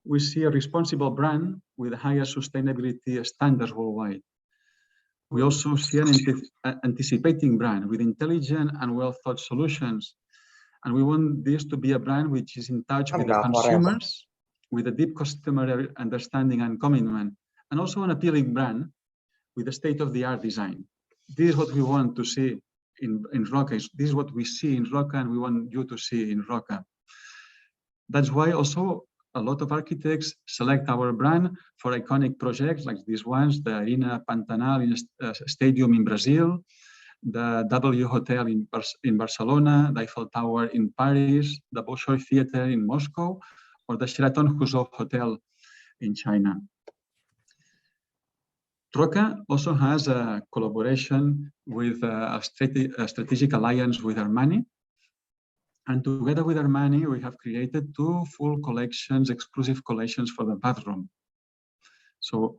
we see a responsible brand with higher sustainability standards worldwide. We also see an anticipating brand with intelligent and well-thought solutions. And we want this to be a brand which is in touch with the consumers, with a deep customer understanding and commitment, and also an appealing brand with a state-of-the-art design. This is what we want to see in Rocca. This is what we see in Rocca, and we want you to see in Rocca. That's why also a lot of architects select our brand for iconic projects like these ones, the Arena Pantanal Stadium in Brazil, the W Hotel in Barcelona, the Eiffel Tower in Paris, the Bolshoi Theater in Moscow, or the Sheraton Huzhou Hotel in China. Rocca also has a collaboration with a strategic alliance with Armani. And together with Armani, we have created two full collections, exclusive collections for the bathroom. So,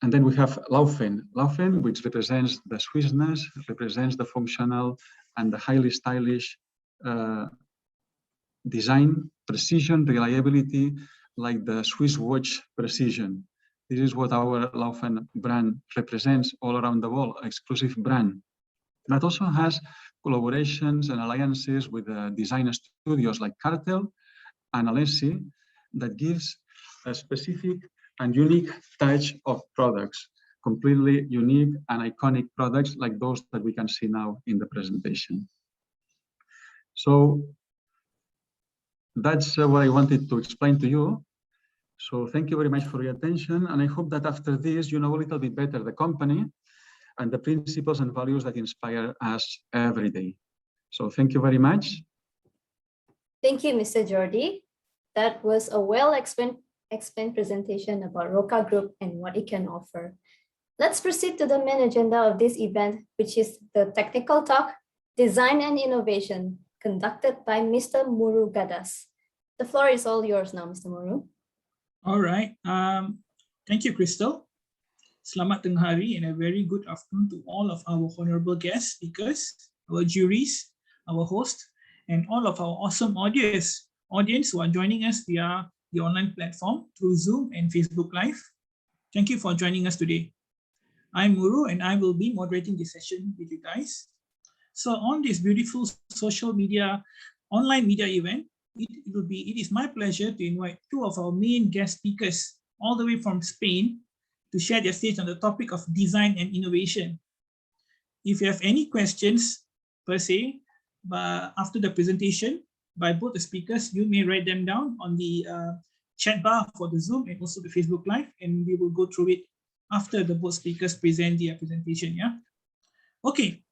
and then we have Laufen. Laufen, which represents the Swissness, represents the functional and the highly stylish design, precision, reliability, like the Swiss watch precision. This is what our Laufen brand represents all around the world, exclusive brand. That also has collaborations and alliances with design studios like Cartel and Alessi that gives a specific and unique touch of products, completely unique and iconic products like those that we can see now in the presentation. So that's what I wanted to explain to you. So thank you very much for your attention. And I hope that after this, you know a little bit better the company and the principles and values that inspire us every day. So thank you very much. Thank you, Mr. Jordi. That was a well-explained presentation about Rocca Group and what it can offer. Let's proceed to the main agenda of this event, which is the technical talk, design and innovation, conducted by Mr. Muru Gadas. The floor is all yours now, Mr. Muru. All right. Thank you, Crystal. Selamat tengah hari and a very good afternoon to all of our honorable guest speakers, our juries, our host, and all of our awesome audience who are joining us via the online platform through Zoom and Facebook Live. Thank you for joining us today. I'm Muru and I will be moderating this session with you guys. So on this beautiful social media, online media event, it is my pleasure to invite two of our main guest speakers all the way from Spain to share their stage on the topic of design and innovation. If you have any questions per se, after the presentation by both the speakers, you may write them down on the chat bar for the Zoom and also the Facebook Live, and we will go through it after the both speakers present their presentation. Yeah. Okay.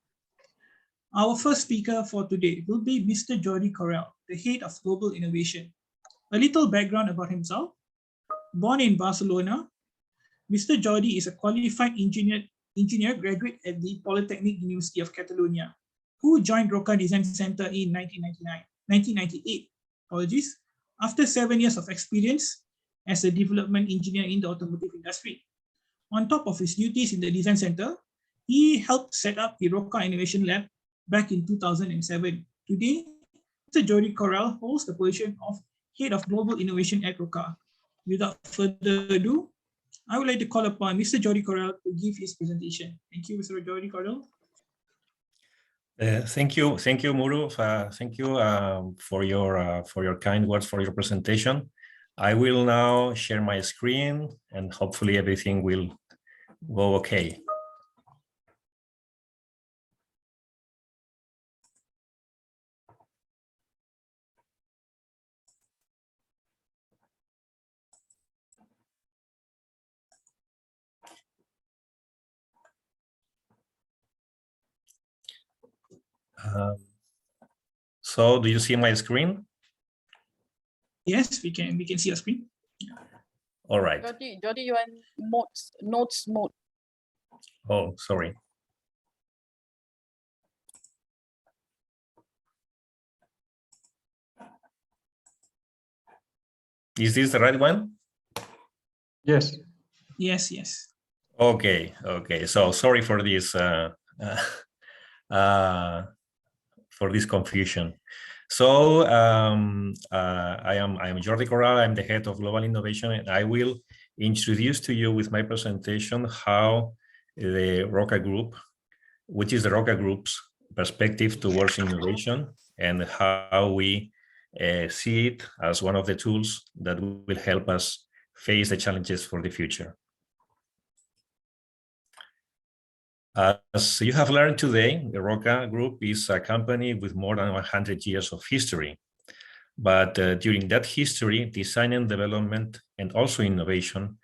Our first speaker for today will be Mr. Jordi Corral, the head of global innovation. A little background about himself. Born in Barcelona, Mr. Jordi is a qualified engineer graduate at the Polytechnic University of Catalonia, who joined Rocca Design Center in 1998. After 7 years of experience as a development engineer in the automotive industry. On top of his duties in the design center, he helped set up the Rocca Innovation Lab back in 2007. Today, Mr. Jordi Corral holds the position of Head of Global Innovation at Rocca. Without further ado, I would like to call upon Mr. Jordi Corral to give his presentation. Thank you, Mr. Jordi Corral. Thank you, Muru. Thank you for your kind words for your presentation. I will now share my screen, and hopefully everything will go okay. So do you see my screen? Yes, we can see your screen. All right. Jordi, you are in notes mode. Oh, sorry. Is this the right one? Yes. Yes. Okay. So sorry for this confusion. So I am Jordi Corral. I'm the head of global innovation, and I will introduce to you with my presentation how the Rocca Group, which is the Rocca Group's perspective towards innovation, and how we see it as one of the tools that will help us face the challenges for the future. As you have learned today, the Rocca Group is a company with more than 100 years of history. But during that history, design and development and also innovation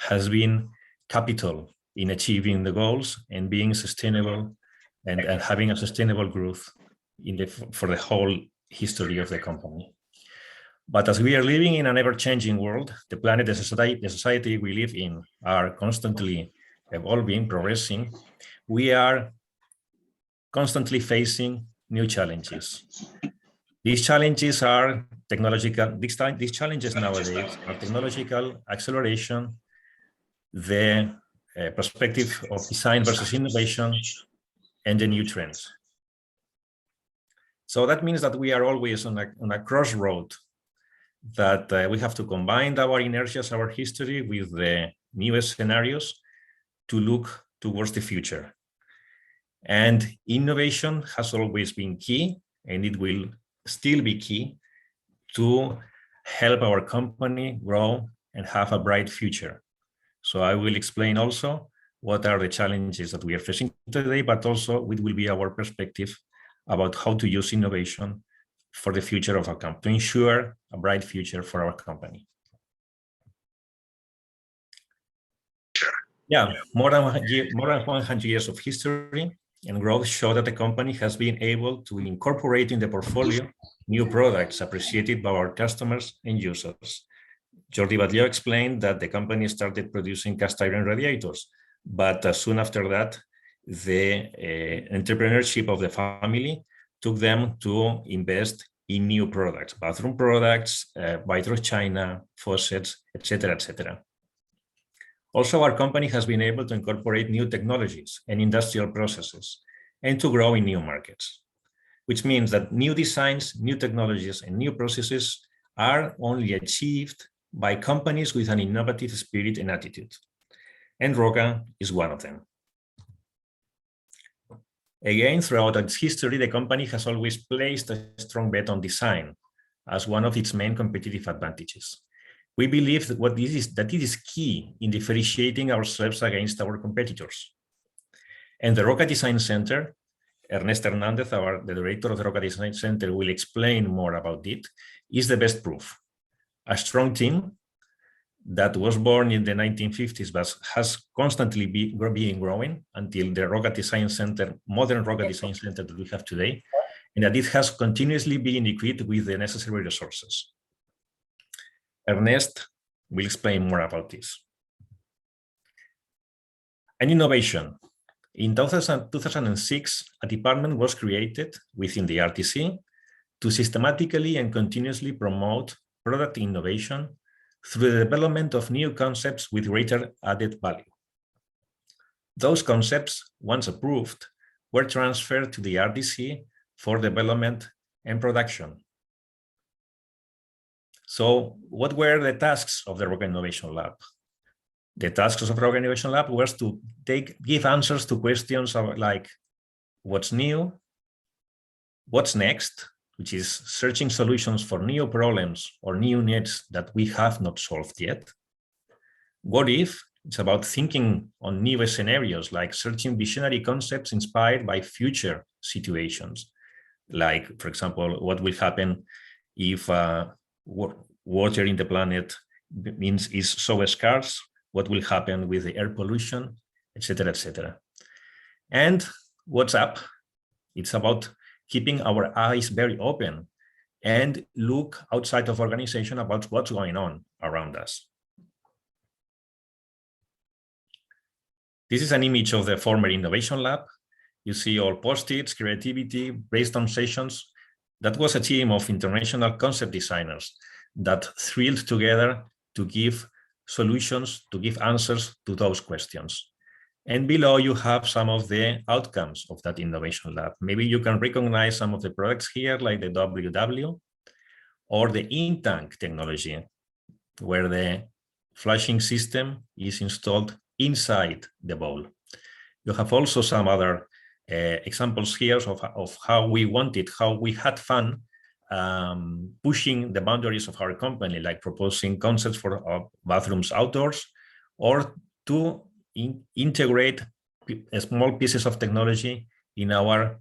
has been capital in achieving the goals and being sustainable and having a sustainable growth for the whole history of the company. But as we are living in an ever-changing world, the planet, the society we live in are constantly evolving, progressing. We are constantly facing new challenges. These challenges are technological. These challenges nowadays are technological acceleration, the perspective of design versus innovation, and the new trends. So that means that we are always on a crossroad, that we have to combine our inertias, our history, with the newest scenarios to look towards the future. And innovation has always been key, and it will still be key to help our company grow and have a bright future. So I will explain also what are the challenges that we are facing today, but also what will be our perspective about how to use innovation for the future of our company, to ensure a bright future for our company. Yeah, more than 100 years of history and growth show that the company has been able to incorporate in the portfolio new products appreciated by our customers and users. Jordi Batllo explained that the company started producing cast iron radiators, but soon after that, the entrepreneurship of the family took them to invest in new products, bathroom products, Batllo China, faucets, etc., etc. Also, our company has been able to incorporate new technologies and industrial processes and to grow in new markets, which means that new designs, new technologies, and new processes are only achieved by companies with an innovative spirit and attitude. And Rocca is one of them. Again, throughout its history, the company has always placed a strong bet on design as one of its main competitive advantages. We believe that it is key in differentiating ourselves against our competitors. And the Rocca Design Center, Ernest Hernandez, the director of the Rocca Design Center, will explain more about it, is the best proof. A strong team that was born in the 1950s but has constantly been growing until the Rocca Design Center, modern Rocca Design Center that we have today, and that it has continuously been equipped with the necessary resources. Ernest will explain more about this. And innovation. In 2006, a department was created within the RTC to systematically and continuously promote product innovation through the development of new concepts with greater added value. Those concepts, once approved, were transferred to the RDC for development and production. So what were the tasks of the Rocca Innovation Lab? The tasks of the Rocca Innovation Lab was to give answers to questions like what's new, what's next, which is searching solutions for new problems or new needs that we have not solved yet. What if? It's about thinking on new scenarios, like searching visionary concepts inspired by future situations. Like, for example, what will happen if water in the planet is so scarce? What will happen with the air pollution, etc., etc. And what's up? It's about keeping our eyes very open and look outside of organization about what's going on around us. This is an image of the former Innovation Lab. You see all post-its, creativity, brainstorm sessions. That was a team of international concept designers that thrilled together to give solutions, to give answers to those questions. And below you have some of the outcomes of that Innovation Lab. Maybe you can recognize some of the products here, like the WW or the in-tank technology, where the flushing system is installed inside the bowl. You have also some other examples here of how we had fun pushing the boundaries of our company, like proposing concepts for bathrooms outdoors, or to integrate small pieces of technology in our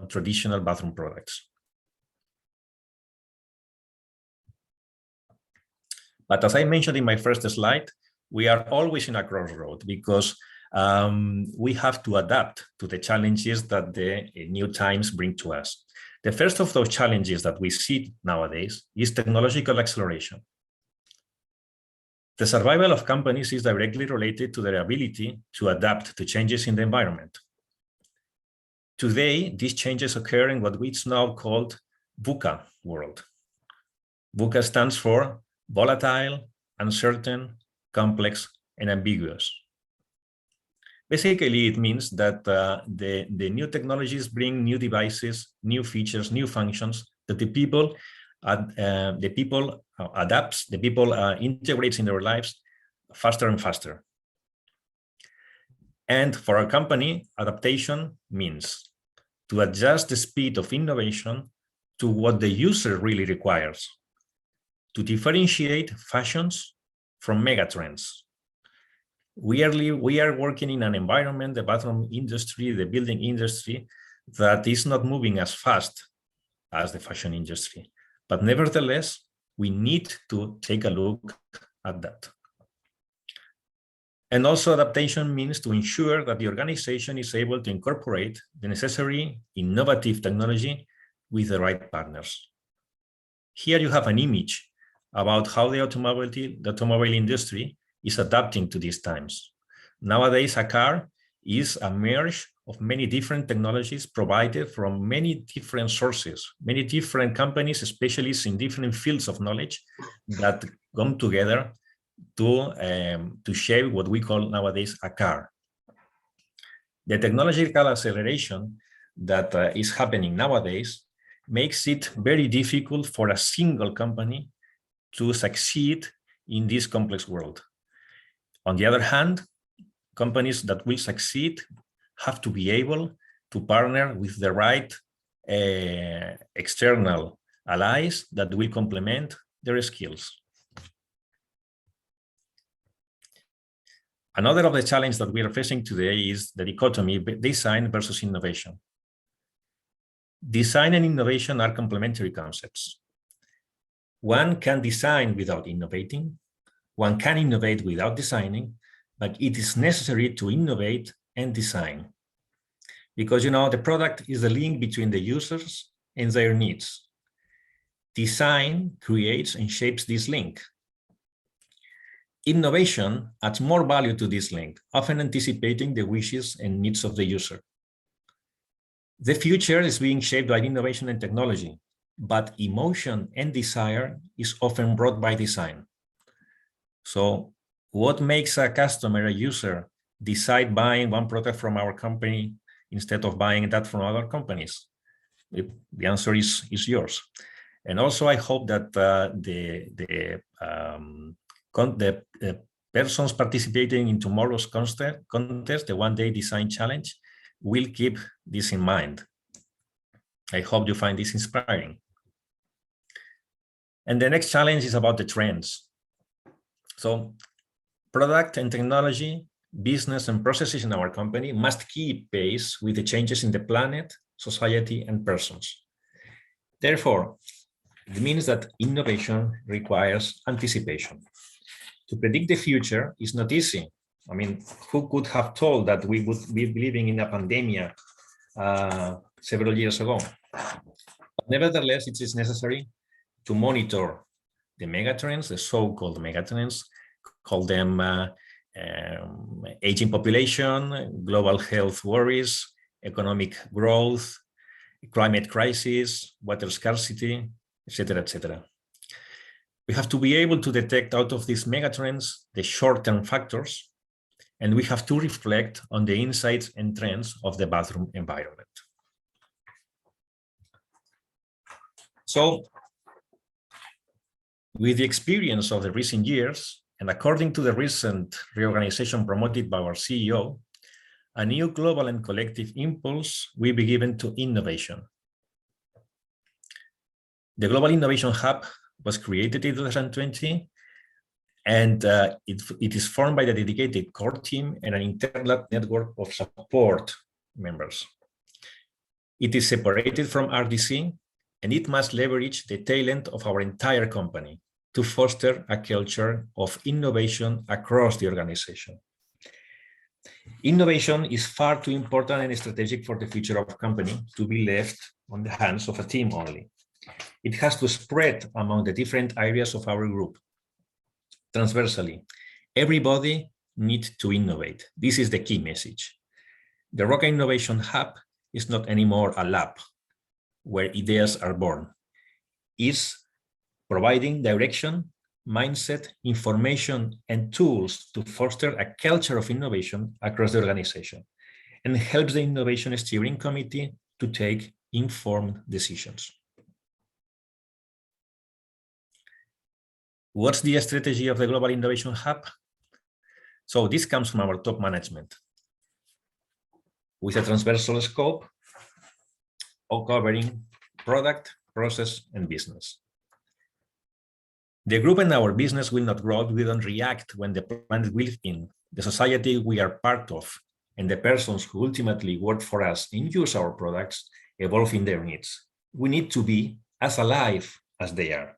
traditional bathroom products. But as I mentioned in my first slide, we are always in a crossroad because we have to adapt to the challenges that the new times bring to us. The first of those challenges that we see nowadays is technological acceleration. The survival of companies is directly related to their ability to adapt to changes in the environment. Today, these changes occur in what is now called VUCA world. VUCA stands for volatile, uncertain, complex, and ambiguous. Basically, it means that the new technologies bring new devices, new features, new functions that the people adapts, the people integrates in their lives faster and faster. And for our company, adaptation means to adjust the speed of innovation to what the user really requires, to differentiate fashions from megatrends. We are working in an environment, the bathroom industry, the building industry, that is not moving as fast as the fashion industry. But nevertheless, we need to take a look at that. And also adaptation means to ensure that the organization is able to incorporate the necessary innovative technology with the right partners. Here you have an image about how the automobile industry is adapting to these times. Nowadays, a car is a merge of many different technologies provided from many different sources, many different companies, specialists in different fields of knowledge that come together to shape what we call nowadays a car. The technological acceleration that is happening nowadays makes it very difficult for a single company to succeed in this complex world. On the other hand, companies that will succeed have to be able to partner with the right external allies that will complement their skills. Another of the challenges that we are facing today is the dichotomy design versus innovation. Design and innovation are complementary concepts. One can design without innovating. One can innovate without designing, but it is necessary to innovate and design. Because, you know, the product is the link between the users and their needs. Design creates and shapes this link. Innovation adds more value to this link, often anticipating the wishes and needs of the user. The future is being shaped by innovation and technology, but emotion and desire is often brought by design. So what makes a customer, a user, decide buying one product from our company instead of buying that from other companies? The answer is yours. And also, I hope that the persons participating in tomorrow's contest, the one-day design challenge, will keep this in mind. I hope you find this inspiring. And the next challenge is about the trends. So product and technology, business and processes in our company must keep pace with the changes in the planet, society, and persons. Therefore, it means that innovation requires anticipation. To predict the future is not easy. I mean, who could have told that we would be living in a pandemic several years ago? But nevertheless, it is necessary to monitor the megatrends, the so-called megatrends, call them aging population, global health worries, economic growth, climate crisis, water scarcity, etc., etc. We have to be able to detect out of these megatrends the short-term factors, and we have to reflect on the insights and trends of the bathroom environment. So, with the experience of the recent years, and according to the recent reorganization promoted by our CEO, a new global and collective impulse will be given to innovation. The Global Innovation Hub was created in 2020, and it is formed by the dedicated core team and an internal network of support members. It is separated from RDC, and it must leverage the talent of our entire company to foster a culture of innovation across the organization. Innovation is far too important and strategic for the future of a company to be left on the hands of a team only. It has to spread among the different areas of our group. Transversally, everybody needs to innovate. This is the key message. The Rocca Innovation Hub is not anymore a lab where ideas are born. It's providing direction, mindset, information, and tools to foster a culture of innovation across the organization, and helps the Innovation Steering Committee to take informed decisions. What's the strategy of the Global Innovation Hub? So this comes from our top management with a transversal scope of covering product, process, and business. The group and our business will not grow, we don't react when the planet we live in, the society we are part of, and the persons who ultimately work for us and use our products evolve in their needs. We need to be as alive as they are.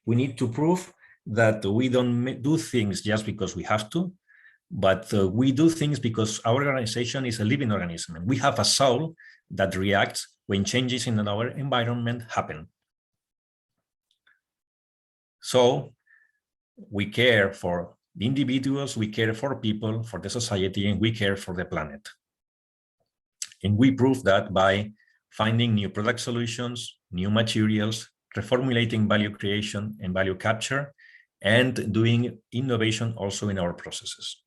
We need to prove that we don't do things just because we have to, but we do things because our organization is a living organism. And we have a soul that reacts when changes in our environment happen. So we care for the individuals, we care for people, for the society, and we care for the planet. And we prove that by finding new product solutions, new materials, reformulating value creation and value capture, and doing innovation also in our processes.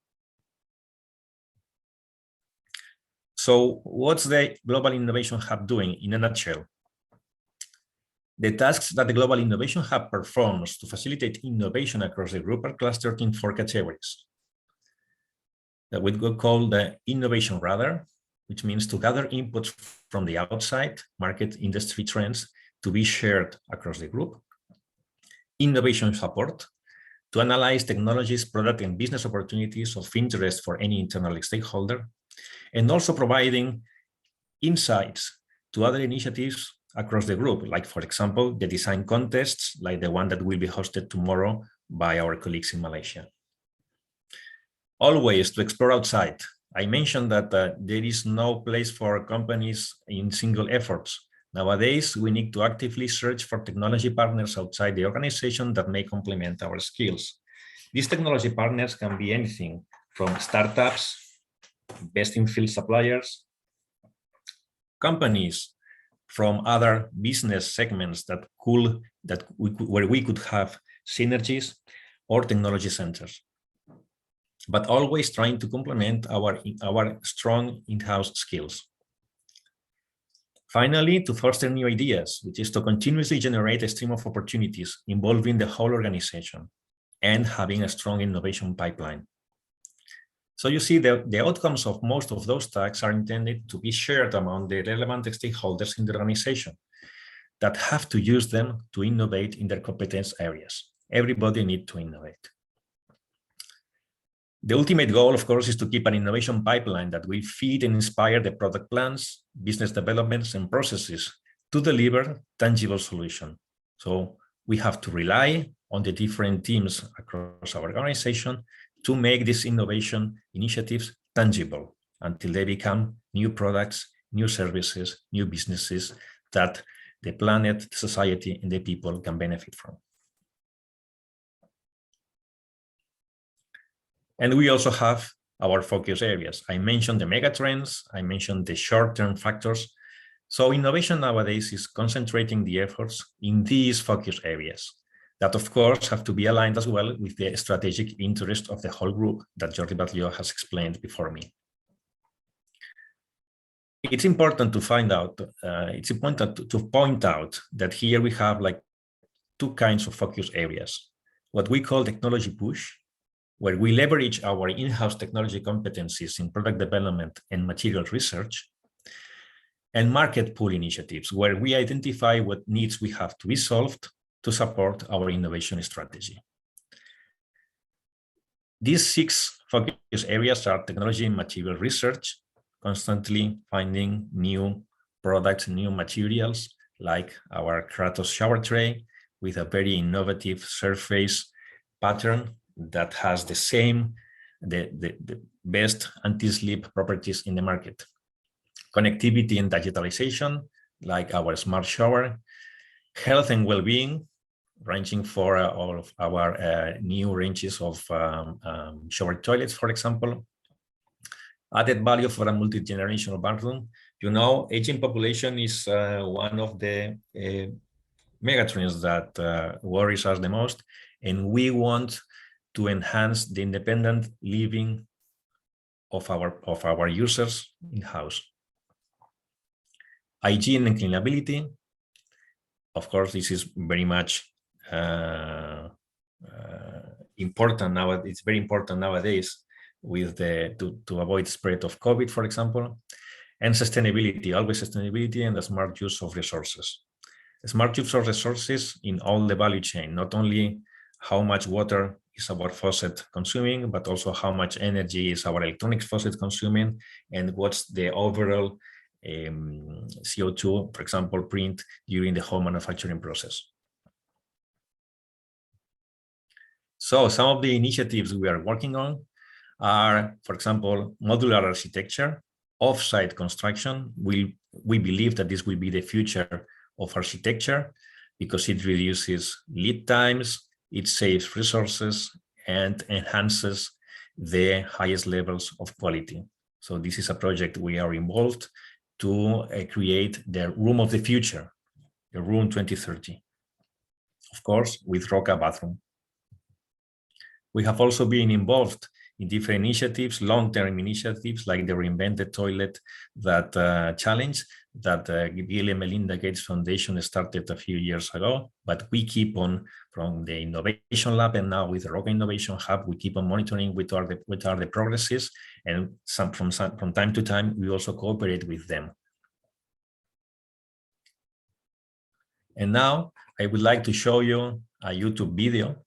So what's the Global Innovation Hub doing in a nutshell? The tasks that the Global Innovation Hub performs to facilitate innovation across the group are clustered in 4 categories that we could call the innovation radar, which means to gather inputs from the outside, market industry trends, to be shared across the group. Innovation support, to analyze technologies, product, and business opportunities of interest for any internal stakeholder, and also providing insights to other initiatives across the group, like, for example, the design contests, like the one that will be hosted tomorrow by our colleagues in Malaysia. Always to explore outside. I mentioned that there is no place for companies in single efforts. Nowadays, we need to actively search for technology partners outside the organization that may complement our skills. These technology partners can be anything from startups, best-in-field suppliers, companies from other business segments where we could have synergies, or technology centers, but always trying to complement our strong in-house skills. Finally, to foster new ideas, which is to continuously generate a stream of opportunities involving the whole organization and having a strong innovation pipeline. So you see the outcomes of most of those tasks are intended to be shared among the relevant stakeholders in the organization that have to use them to innovate in their competence areas. Everybody needs to innovate. The ultimate goal, of course, is to keep an innovation pipeline that will feed and inspire the product plans, business developments, and processes to deliver tangible solutions. So we have to rely on the different teams across our organization to make these innovation initiatives tangible until they become new products, new services, new businesses that the planet, society, and the people can benefit from. And we also have our focus areas. I mentioned the megatrends, I mentioned the short-term factors. So innovation nowadays is concentrating the efforts in these focus areas that, of course, have to be aligned as well with the strategic interest of the whole group that Jordi Batllo has explained before me. It's important to find out, it's important to point out that here we have like 2 kinds of focus areas. What we call technology push, where we leverage our in-house technology competencies in product development and material research, and market pull initiatives, where we identify what needs we have to be solved to support our innovation strategy. These 6 focus areas are technology and material research, constantly finding new products, new materials, like our Kratos shower tray with a very innovative surface pattern that has the best anti-slip properties in the market. Connectivity and digitalization, like our smart shower. Health and well-being, ranging for all of our new ranges of shower toilets, for example. Added value for a multi-generational bathroom. You know, aging population is one of the megatrends that worries us the most, and we want to enhance the independent living of our users in-house. Hygiene and cleanability. Of course, this is very much important now. It's very important nowadays with to avoid spread of COVID, for example. And sustainability, always sustainability and the smart use of resources. Smart use of resources in all the value chain, not only how much water is our faucet consuming, but also how much energy is our electronics faucet consuming, and what's the overall CO2, for example, print during the whole manufacturing process. So some of the initiatives we are working on are, for example, modular architecture, off-site construction. We believe that this will be the future of architecture because it reduces lead times, it saves resources, and enhances the highest levels of quality. So this is a project we are involved to create the room of the future, the room 2030, of course, with Rocca bathroom. We have also been involved in different initiatives, long-term initiatives like the Reinvent the Toilet that challenge that Bill and Melinda Gates Foundation started a few years ago. But we keep on, from the Innovation Lab and now with the Rocca Innovation Hub, we keep on monitoring what are the progresses, and from time to time we also cooperate with them. And now I would like to show you a YouTube video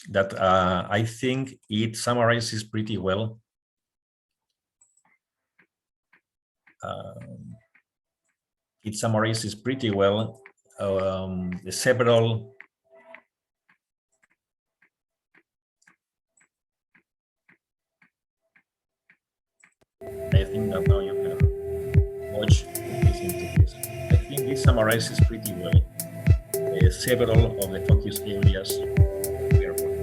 that I think it summarizes pretty well the several I think that now you can watch this into this. I think it summarizes pretty well several of the focus areas we are working.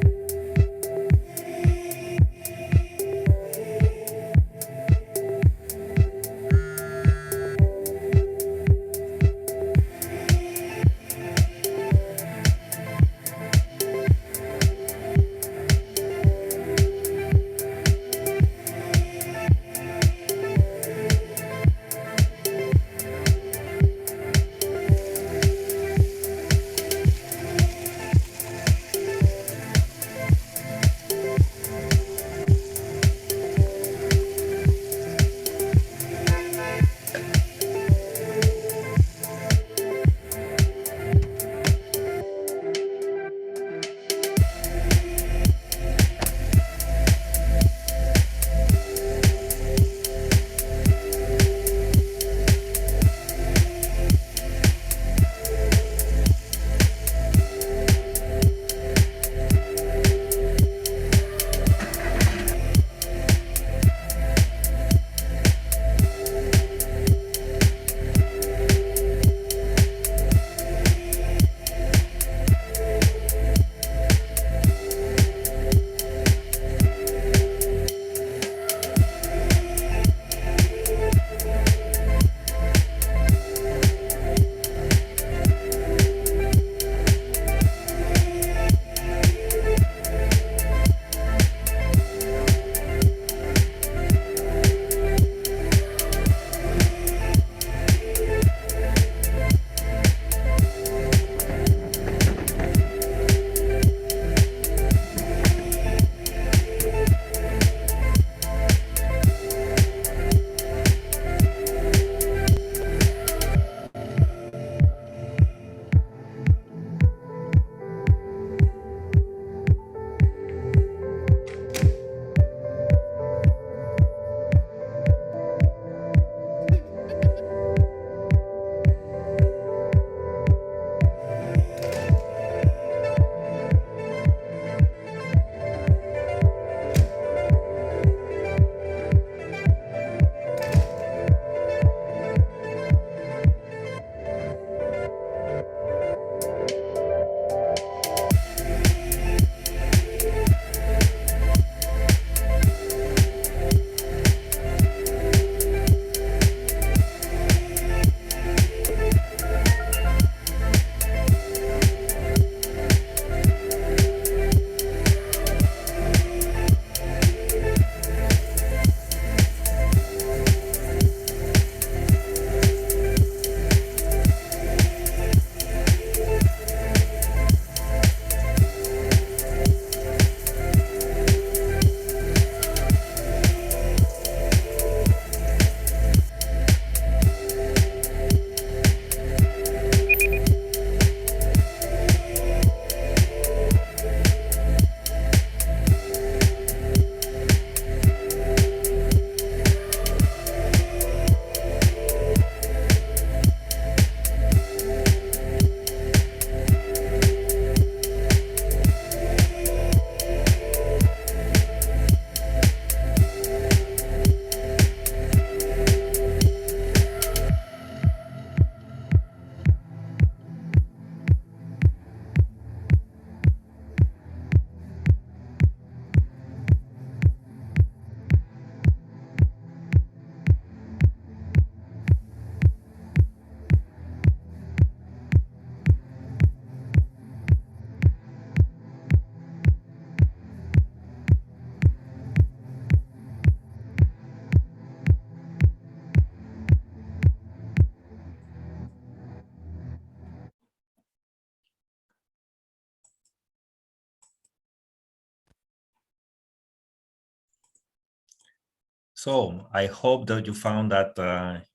So I hope that you found that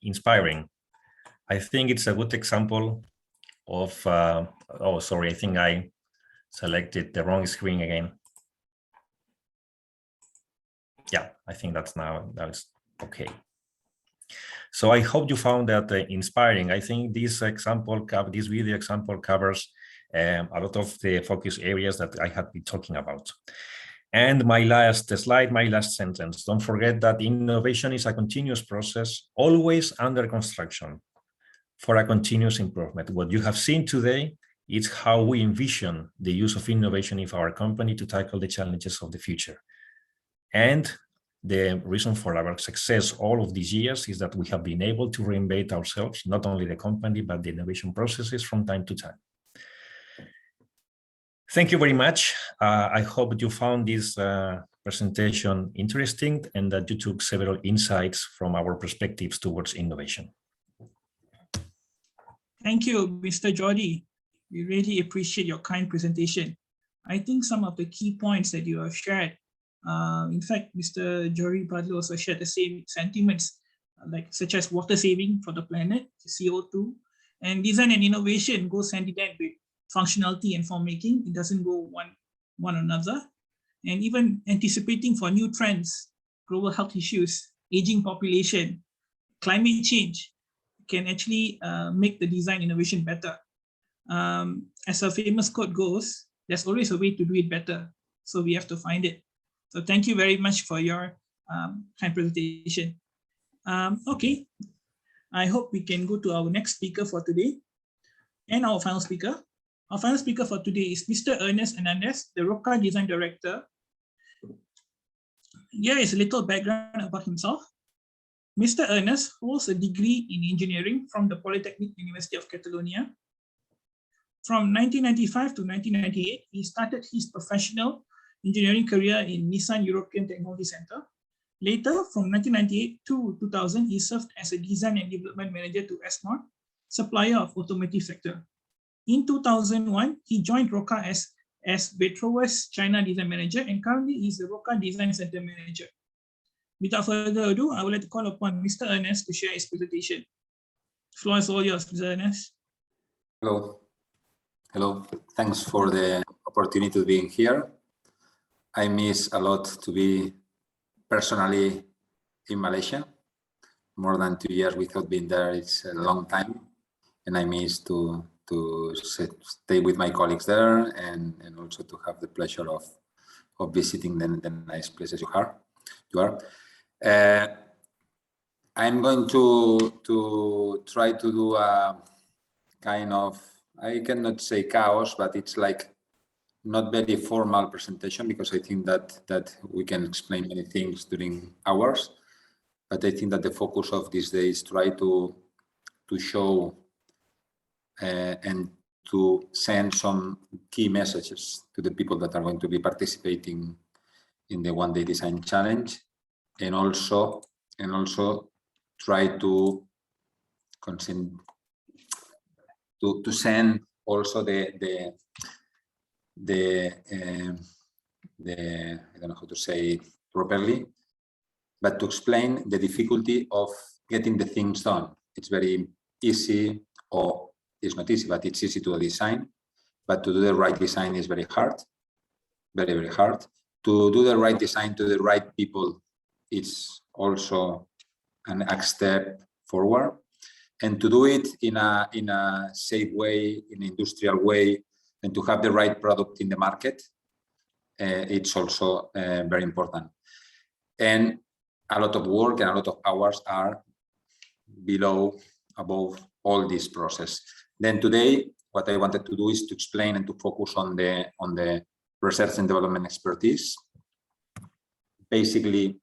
inspiring. I think it's a good example of, oh, sorry, I think I selected the wrong screen again. Yeah, I think that's okay. So I hope you found that inspiring. I think this video example covers a lot of the focus areas that I have been talking about. And my last slide, my last sentence, don't forget that innovation is a continuous process, always under construction for a continuous improvement. What you have seen today is how we envision the use of innovation in our company to tackle the challenges of the future. And the reason for our success all of these years is that we have been able to reinvent ourselves, not only the company, but the innovation processes from time to time. Thank you very much. I hope you found this presentation interesting and that you took several insights from our perspectives towards innovation. Thank you, Mr. Jordi. We really appreciate your kind presentation. I think some of the key points that you have shared, in fact, Mr. Jordi Batllo also shared the same sentiments, such as water saving for the planet, CO2, and design and innovation goes hand in hand with functionality and form making. It doesn't go one another. And even anticipating for new trends, global health issues, aging population, climate change can actually make the design innovation better. As a famous quote goes, there's always a way to do it better. So we have to find it. So thank you very much for your kind presentation. Okay, I hope we can go to our next speaker for today and our final speaker. Our final speaker for today is Mr. Ernest Hernandez, the Rocca Design Director. Here is a little background about himself. Mr. Ernest holds a degree in engineering from the Polytechnic University of Catalonia. From 1995 to 1998, he started his professional engineering career in Nissan European Technology Center. Later, from 1998 to 2000, he served as a design and development manager to SMART, supplier of automotive sector. In 2001, he joined Rocca as Batllo's China design manager, and currently he is the Rocca Design Center manager. Without further ado, I would like to call upon Mr. Ernest to share his presentation. The floor is all yours, Mr. Ernest. Hello. Hello. Thanks for the opportunity to be here. I miss a lot to be personally in Malaysia. More than 2 years without being there. It's a long time, and I miss to stay with my colleagues there and also to have the pleasure of visiting the nice places you are. I'm going to try to do a kind of, I cannot say chaos, but it's like not very formal presentation, because I think that we can explain many things during hours. But I think that the focus of this day is try to show and to send some key messages to the people that are going to be participating in the One Day Design Challenge, and also try to send also the I don't know how to say it properly, but to explain the difficulty of getting the things done. It's very easy, or it's not easy, but it's easy to design. But to do the right design is very hard, very, very hard. To do the right design to the right people, it's also an next step forward. And to do it in a safe way, in an industrial way, and to have the right product in the market, it's also very important. And a lot of work and a lot of hours are above all this process. Then today, what I wanted to do is to explain and to focus on the research and development expertise. Basically,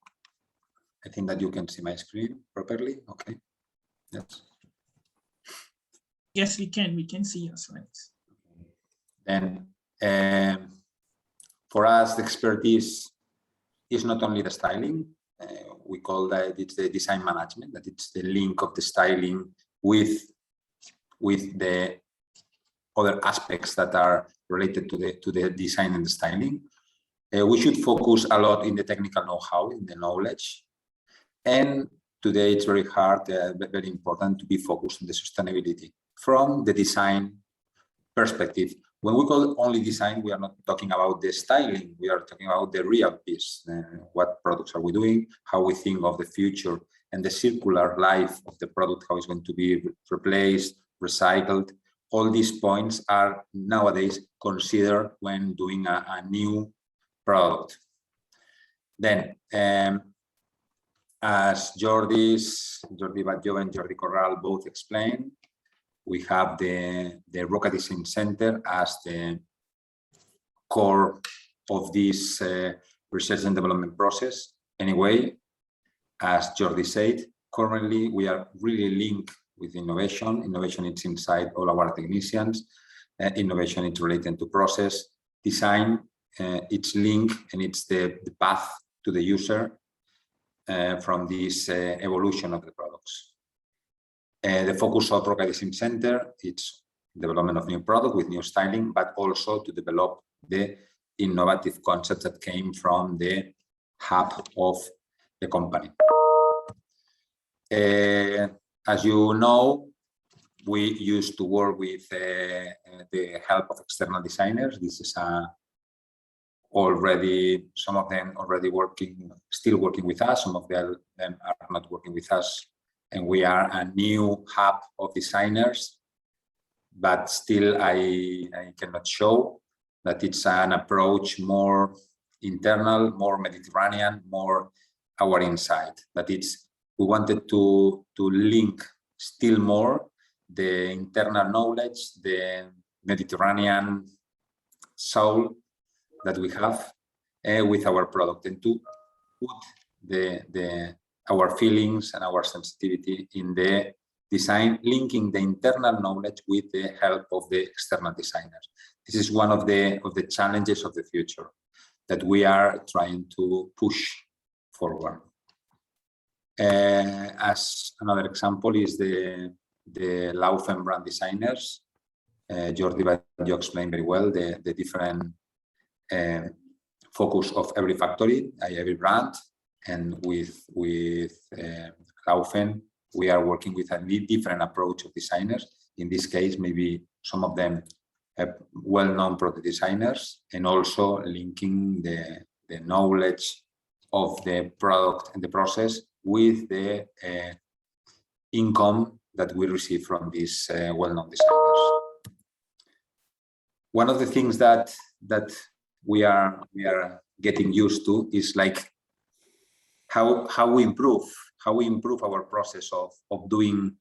I think that you can see my screen properly. Okay. Yes. Yes, we can see your slides. And for us, the expertise is not only the styling. We call that it's the design management, that it's the link of the styling with the other aspects that are related to the design and the styling. We should focus a lot in the technical know-how, in the knowledge, And today it's very hard, but very important to be focused on the sustainability from the design perspective. When we call only design, we are not talking about the styling. We are talking about the real piece. What products are we doing? How we think of the future and the circular life of the product, how it's going to be replaced, recycled. All these points are nowadays considered when doing a new product. Then, as Jordi Batllo and Jordi Corral both explained, we have the Rocca Design Center as the core of this research and development process. Anyway, as Jordi said, currently we are really linked with innovation. Innovation is inside all our technicians. Innovation is related to process design. It's linked and it's the path to the user from this evolution of the products. The focus of Rocca Design Center is development of new product with new styling, but also to develop the innovative concepts that came from the hub of the company. As you know, we used to work with the help of external designers. This is already, some of them already still working with us, some of them are not working with us. And we are a new hub of designers, but still I cannot show that it's an approach more internal, more Mediterranean, more our inside. That it's, we wanted to link still more the internal knowledge, the Mediterranean soul that we have with our product, and to put our feelings and our sensitivity in the design, linking the internal knowledge with the help of the external designers. This is one of the challenges of the future that we are trying to push forward. As another example is the Laufen brand designers. Jordi Batllo explained very well the different focus of every factory, every brand. And with Laufen, we are working with a different approach of designers. In this case, maybe some of them have well-known product designers, and also linking the knowledge of the product and the process with the income that we receive from these well-known designers. One of the things that we are getting used to is like how we improve our process of doing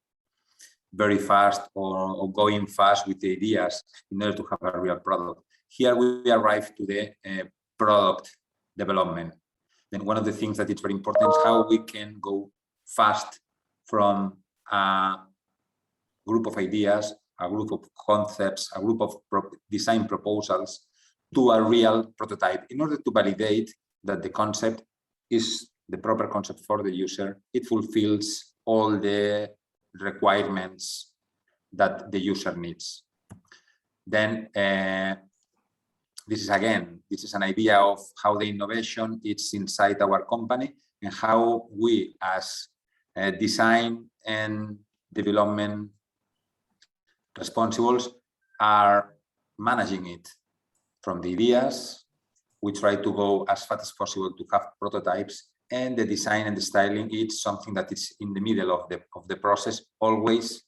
very fast or going fast with the ideas in order to have a real product. Here we arrive to the product development. Then one of the things that is very important is how we can go fast from a group of ideas, a group of concepts, a group of design proposals to a real prototype in order to validate that the concept is the proper concept for the user. It fulfills all the requirements that the user needs. Then this is an idea of how the innovation is inside our company and how we as design and development responsibles are managing it. From the ideas, we try to go as fast as possible to have prototypes, and the design and the styling is something that is in the middle of the process, always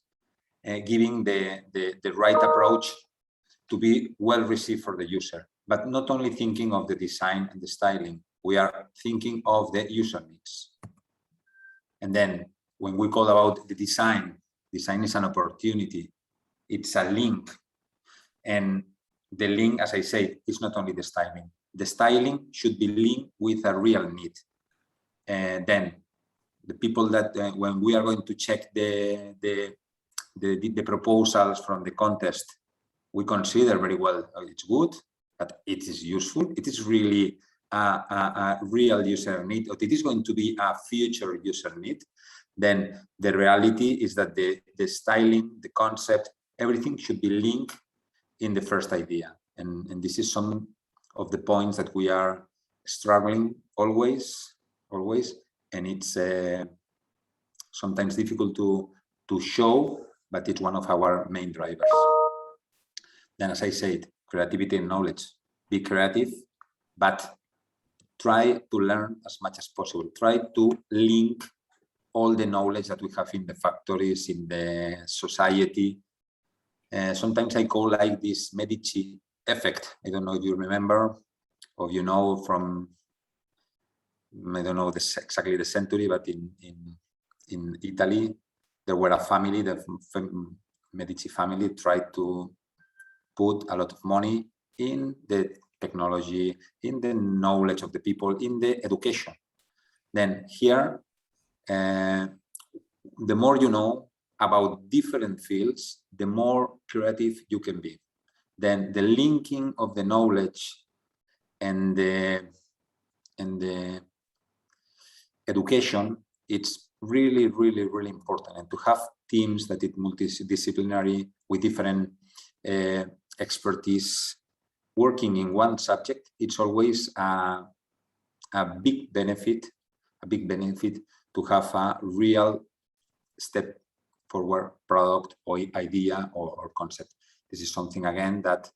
giving the right approach to be well received for the user. But not only thinking of the design and the styling, we are thinking of the user needs. And then when we call about the design is an opportunity. It's a link. And the link, as I say, is not only the styling. The styling should be linked with a real need. And then the people that when we are going to check the proposals from the contest, we consider very well it's good, but it is useful. It is really a real user need, or it is going to be a future user need. Then the reality is that the styling, the concept, everything should be linked in the first idea. And this is some of the points that we are struggling always and it's sometimes difficult to show, but it's one of our main drivers. Then, as I said, creativity and knowledge. Be creative, but try to learn as much as possible. Try to link all the knowledge that we have in the factories, in the society. Sometimes I call like this Medici effect. I don't know if you remember or you know from, I don't know exactly the century, but in Italy, there were a family, the Medici family tried to put a lot of money in the technology, in the knowledge of the people, in the education. Then here, the more you know about different fields, the more creative you can be. Then the linking of the knowledge and the education, it's really, really, really important. And to have teams that is multidisciplinary with different expertise working in one subject, it's always a big benefit to have a real step forward product or idea or concept. This is something, again, that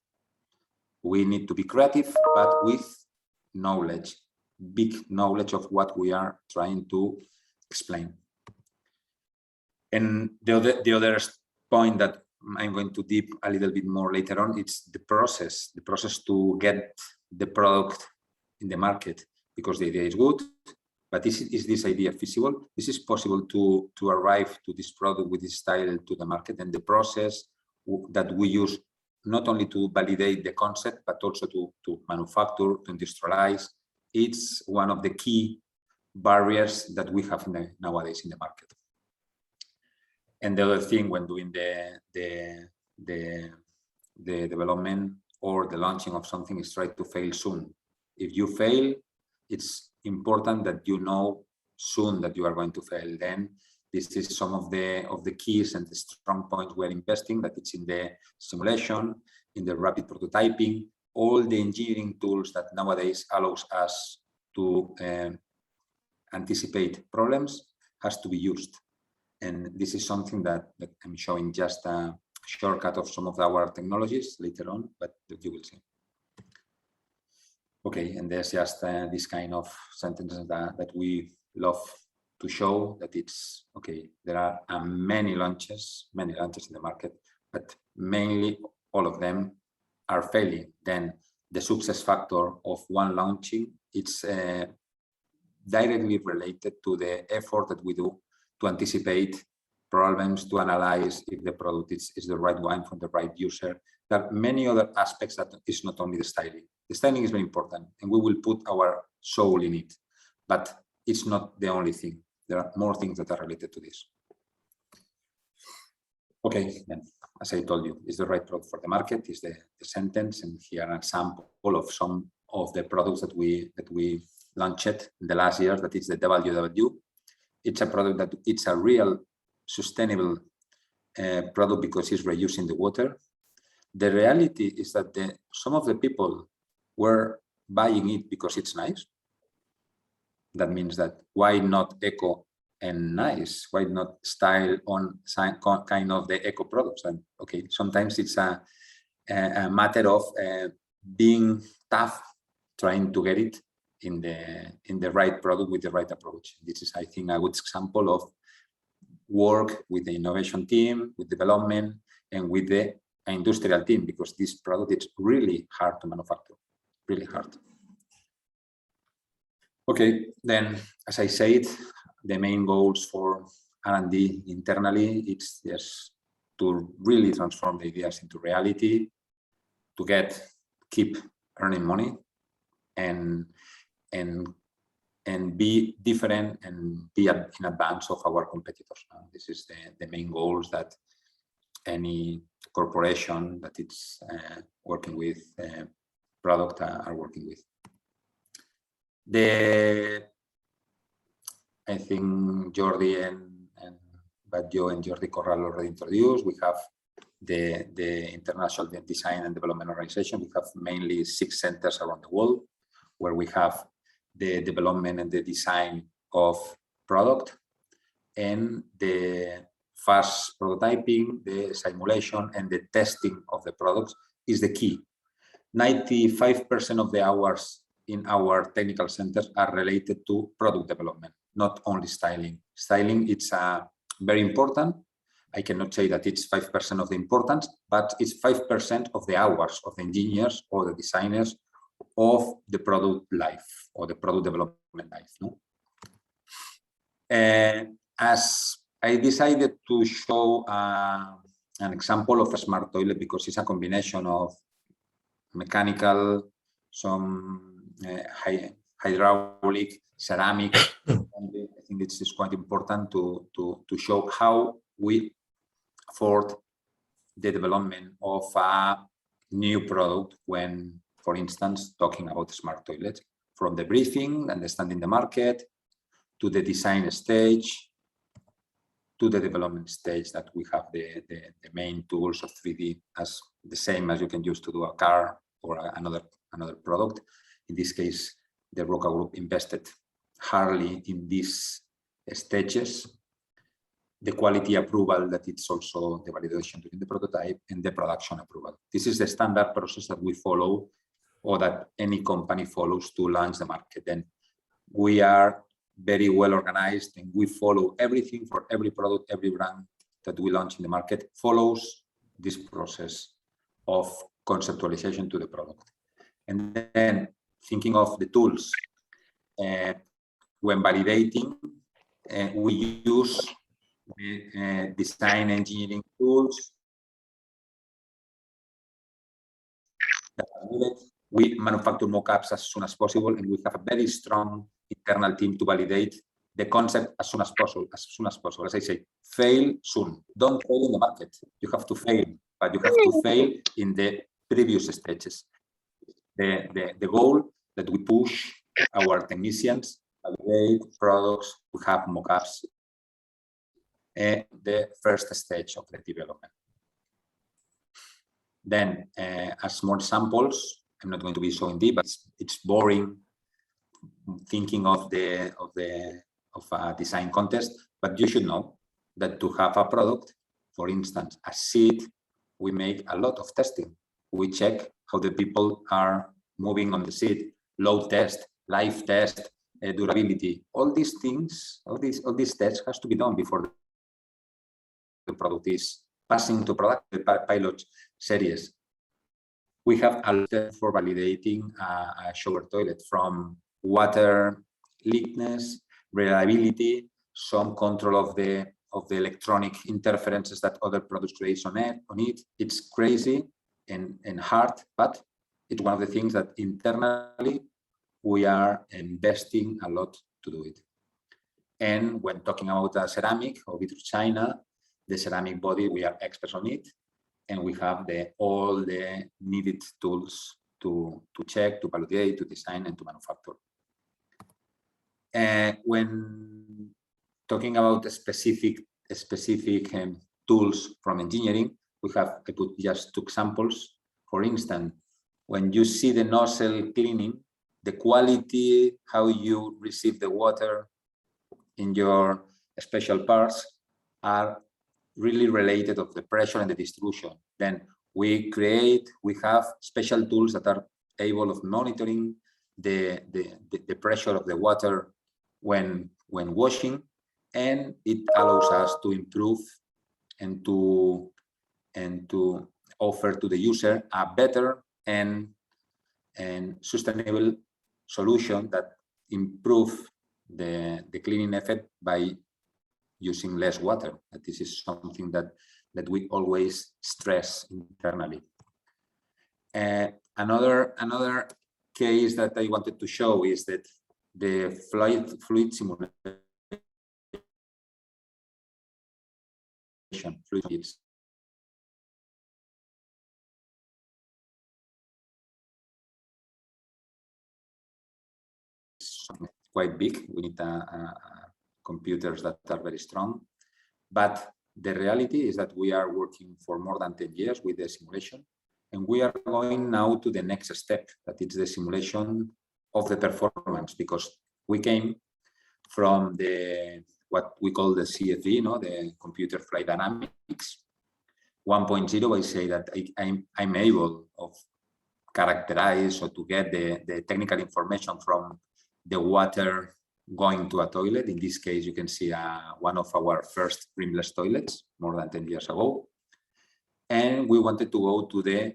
we need to be creative, but with knowledge, big knowledge of what we are trying to explain. And the other point that I'm going to deep a little bit more later on, it's the process to get the product in the market, because the idea is good, but is this idea feasible? This is possible to arrive to this product with this style to the market, and the process that we use not only to validate the concept, but also to manufacture, to industrialize. It's one of the key barriers that we have nowadays in the market. And the other thing when doing the development or the launching of something is try to fail soon. If you fail, it's important that you know soon that you are going to fail. Then this is some of the keys and the strong points we're investing, that it's in the simulation, in the rapid prototyping, all the engineering tools that nowadays allows us to anticipate problems has to be used. And this is something that I'm showing just a shortcut of some of our technologies later on, but you will see. Okay, and there's just this kind of sentences that we love to show, that it's okay. There are many launches in the market, but mainly all of them are failing. Then the success factor of one launching, it's directly related to the effort that we do to anticipate problems, to analyze if the product is the right one for the right user. There are many other aspects that is not only the styling. The styling is very important, and we will put our soul in it, but it's not the only thing. There are more things that are related to this. Okay, then, as I told you, is the right product for the market, is the sentence, and here an example of some of the products that we launched in the last years, that is the WW. It's a product that it's a real sustainable product because it's reusing the water. The reality is that some of the people were buying it because it's nice. That means that why not eco and nice? Why not style on kind of the eco products? And okay, sometimes it's a matter of being tough, trying to get it in the right product with the right approach. This is, I think, a good example of work with the innovation team, with development, and with the industrial team, because this product is really hard to manufacture, really hard. Okay, then, as I said, the main goals for R&D internally, it's just to really transform the ideas into reality, to keep earning money, and be different and be in advance of our competitors. This is the main goals that any corporation that it's working with product are working with. I think Jordi and Batllo and Jordi Corral already introduced. We have the International Design and Development Organization. We have mainly 6 centers around the world where we have the development and the design of product, and the fast prototyping, the simulation, and the testing of the products is the key. 95% of the hours in our technical centers are related to product development, not only styling. Styling, it's very important. I cannot say that it's 5% of the importance, but it's 5% of the hours of the engineers or the designers of the product life or the product development life. No? As I decided to show an example of a smart toilet because it's a combination of mechanical, some hydraulic, ceramic. And I think it's quite important to show how we afford the development of a new product when, for instance, talking about smart toilets, from the briefing, understanding the market, to the design stage, to the development stage that we have the main tools of 3D as the same as you can use to do a car or another product. In this case, the Rocca group invested hardly in these stages. The quality approval, that it's also the validation during the prototype, and the production approval. This is the standard process that we follow or that any company follows to launch the market. Then we are very well organized and we follow everything for every product, every brand that we launch in the market follows this process of conceptualization to the product. And then thinking of the tools, when validating, we use design engineering tools. We manufacture mockups as soon as possible, and we have a very strong internal team to validate the concept as soon as possible. As I say, fail soon. Don't fail in the market. You have to fail, but you have to fail in the previous stages. The goal that we push our technicians, validate products, we have mockups, the first stage of the development. Then, as more samples, I'm not going to be so in deep, but it's boring thinking of a design contest. But you should know that to have a product, for instance, a seat, we make a lot of testing. We check how the people are moving on the seat, load test, life test, durability. All these things, all these tests has to be done before the product is passing to product pilot series. We have a lot for validating a shower toilet, from water leakness, reliability, some control of the electronic interferences that other products create on it. It's crazy and hard, but it's one of the things that internally we are investing a lot to do it. And when talking about a ceramic or Vitro China, the ceramic body, we are experts on it, and we have all the needed tools to check, to validate, to design, and to manufacture. When talking about specific tools from engineering, I put just 2 examples. For instance, when you see the nozzle cleaning, the quality, how you receive the water in your special parts are really related of the pressure and the distribution. Then we have special tools that are able of monitoring the pressure of the water when washing, and it allows us to improve and to offer to the user a better and sustainable solution that improve the cleaning effect by using less water. This is something that we always stress internally. Another case that I wanted to show is that the fluid simulation. Fluids. Quite big. We need computers that are very strong. But the reality is that we are working for more than 10 years with the simulation, and we are going now to the next step, that is the simulation of the performance, because we came from what we call the CFD, the computer fluid dynamics. 1.0, I say that I'm able of characterize or to get the technical information from the water going to a toilet. In this case, you can see one of our first rimless toilets more than 10 years ago. And we wanted to go to the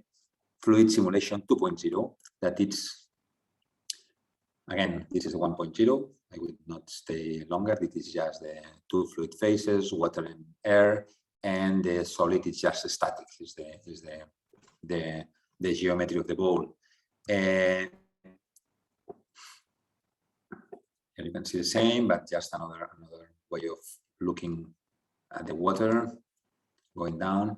fluid simulation 2.0, that it's, again, this is 1.0. I will not stay longer. It is just the two fluid phases, water and air, and the solid is just static, is the geometry of the bowl. And here you can see the same, but just another way of looking at the water going down.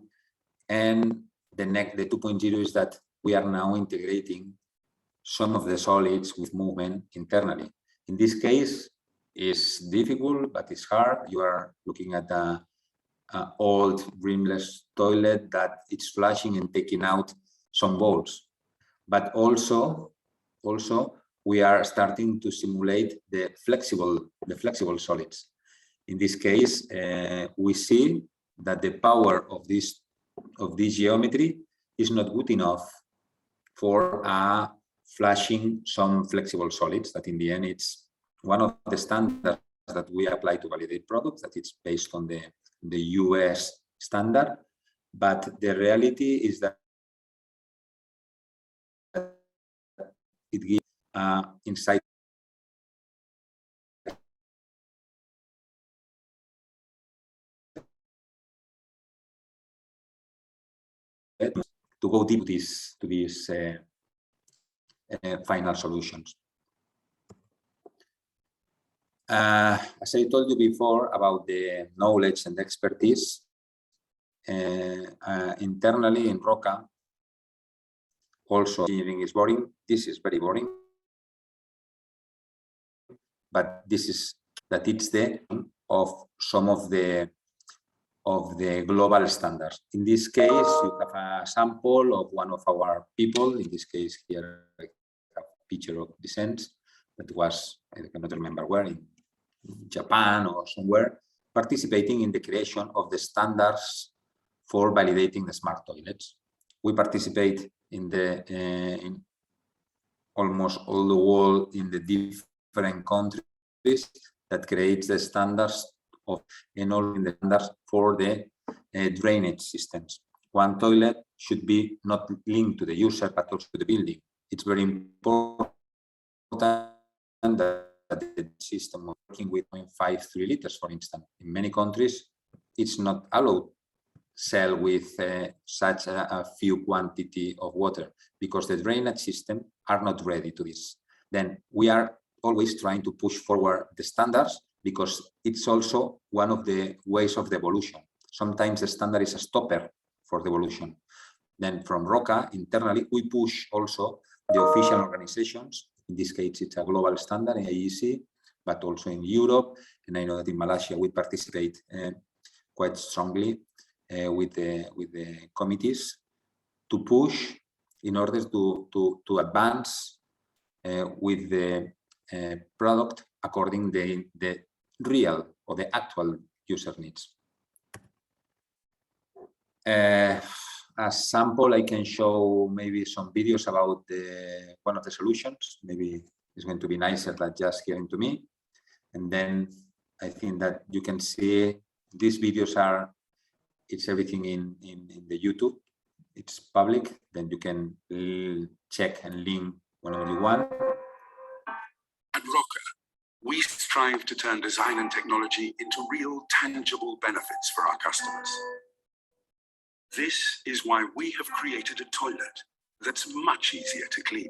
And the 2.0 is that we are now integrating some of the solids with movement internally. In this case, it's difficult, but it's hard. You are looking at an old rimless toilet that it's flushing and taking out some bowls. But also we are starting to simulate the flexible solids. In this case, we see that the power of this geometry is not good enough for flushing some flexible solids. That in the end, it's one of the standards that we apply to validate products, that it's based on the US standard. But the reality is that it gives insight to go deep to these final solutions. As I told you before about the knowledge and expertise, internally in Rocca, also engineering is boring. This is very boring, but this is that it's the of some of the global standards. In this case, you have a sample of one of our people. In this case, here I have a picture of descent that was, I cannot remember where, in Japan or somewhere, participating in the creation of the standards for validating the smart toilets. We participate in almost all the world in the different countries that creates the standards and all in the standards for the drainage systems. One toilet should be not linked to the user, but also to the building. It's very important that the system working with 0.53 liters, for instance. In many countries, it's not allowed sell with such a few quantity of water because the drainage system are not ready to this. Then we are always trying to push forward the standards because it's also one of the ways of the evolution. Sometimes the standard is a stopper for the evolution. Then from Rocca, internally, we push also the official organizations. In this case, it's a global standard in AEC, but also in Europe. And I know that in Malaysia, we participate quite strongly with the committees to push in order to advance with the product according to the real or the actual user needs. As sample, I can show maybe some videos about one of the solutions. Maybe it's going to be nicer than just hearing to me. And then I think that you can see these videos it's everything in the YouTube. It's public. Then you can check and link whenever you want. At Rocca, we strive to turn design and technology into real, tangible benefits for our customers. This is why we have created a toilet that's much easier to clean.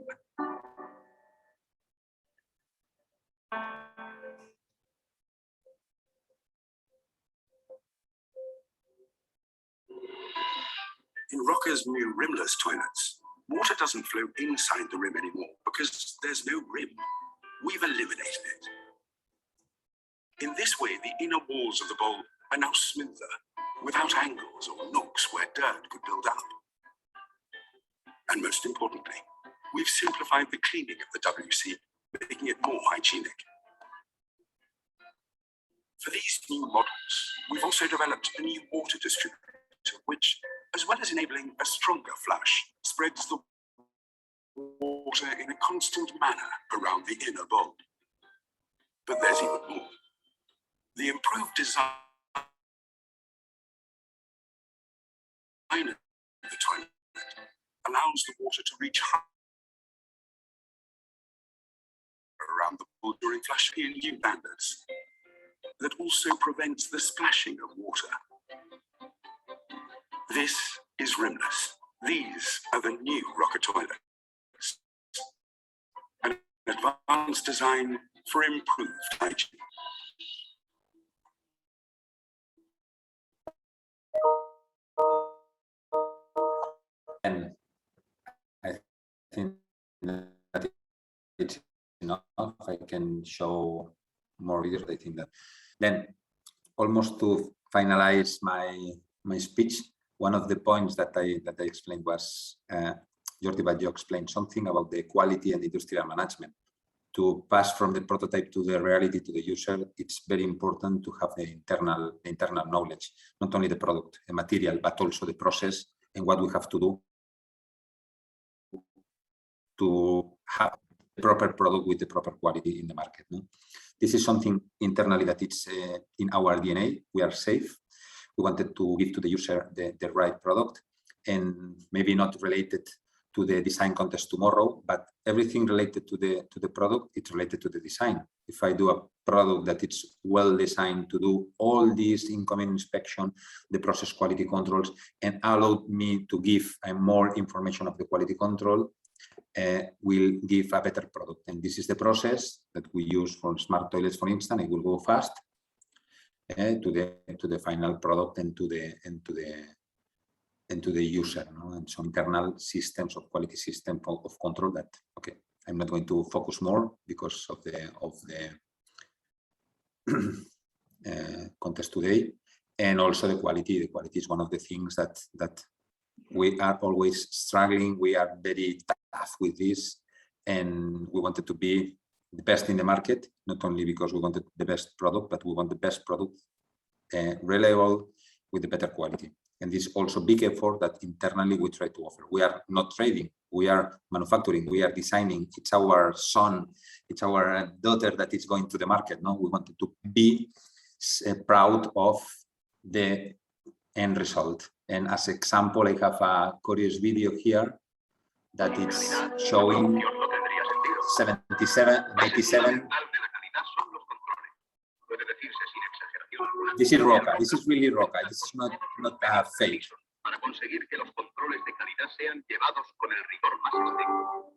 In Rocca's new rimless toilets, water doesn't flow inside the rim anymore because there's no rim. We've eliminated it. In this way, the inner walls of the bowl are now smoother, without angles or nooks where dirt could build up. And most importantly, we've simplified the cleaning of the WC, making it more hygienic. For these new models, we've also developed a new water distributor, which, as well as enabling a stronger flush, spreads the water in a constant manner around the inner bowl. But there's even more. The improved design of the toilet allows the water to reach higher around the bowl during flushing in new standards that also prevents the splashing of water. This is rimless. These are the new Rocca toilets. An advanced design for improved hygiene. And I think that it's enough. I can show more videos. I think that then almost to finalize my speech, one of the points that I explained was Jordi Batllo explained something about the quality and industrial management. To pass from the prototype to the reality to the user, it's very important to have the internal knowledge, not only the product, the material, but also the process and what we have to do to have the proper product with the proper quality in the market. No? This is something internally that it's in our DNA. We are safe. We wanted to give to the user the right product, and maybe not related to the design contest tomorrow, but everything related to the product, it's related to the design. If I do a product that it's well designed to do all these incoming inspection, the process quality controls, and allow me to give more information of the quality control, will give a better product. And this is the process that we use for smart toilets, for instance. It will go fast to the final product and to the user, no? And some internal systems of quality system of control that, okay, I'm not going to focus more because of the contest today. And also the quality. The quality is one of the things that we are always struggling. We are very tough with this, and we wanted to be the best in the market, not only because we wanted the best product, but we want the best product, reliable, with the better quality. And this also big effort that internally we try to offer. We are not trading, we are manufacturing, we are designing. It's our son, it's our daughter that is going to the market. No, we wanted to be proud of the end result. And as example, I have a curious video here that it's showing 77, 97. This is Rocca. This is really Rocca. This is not fake. Para conseguir que los controles de calidad sean llevados con el rigor más estricto.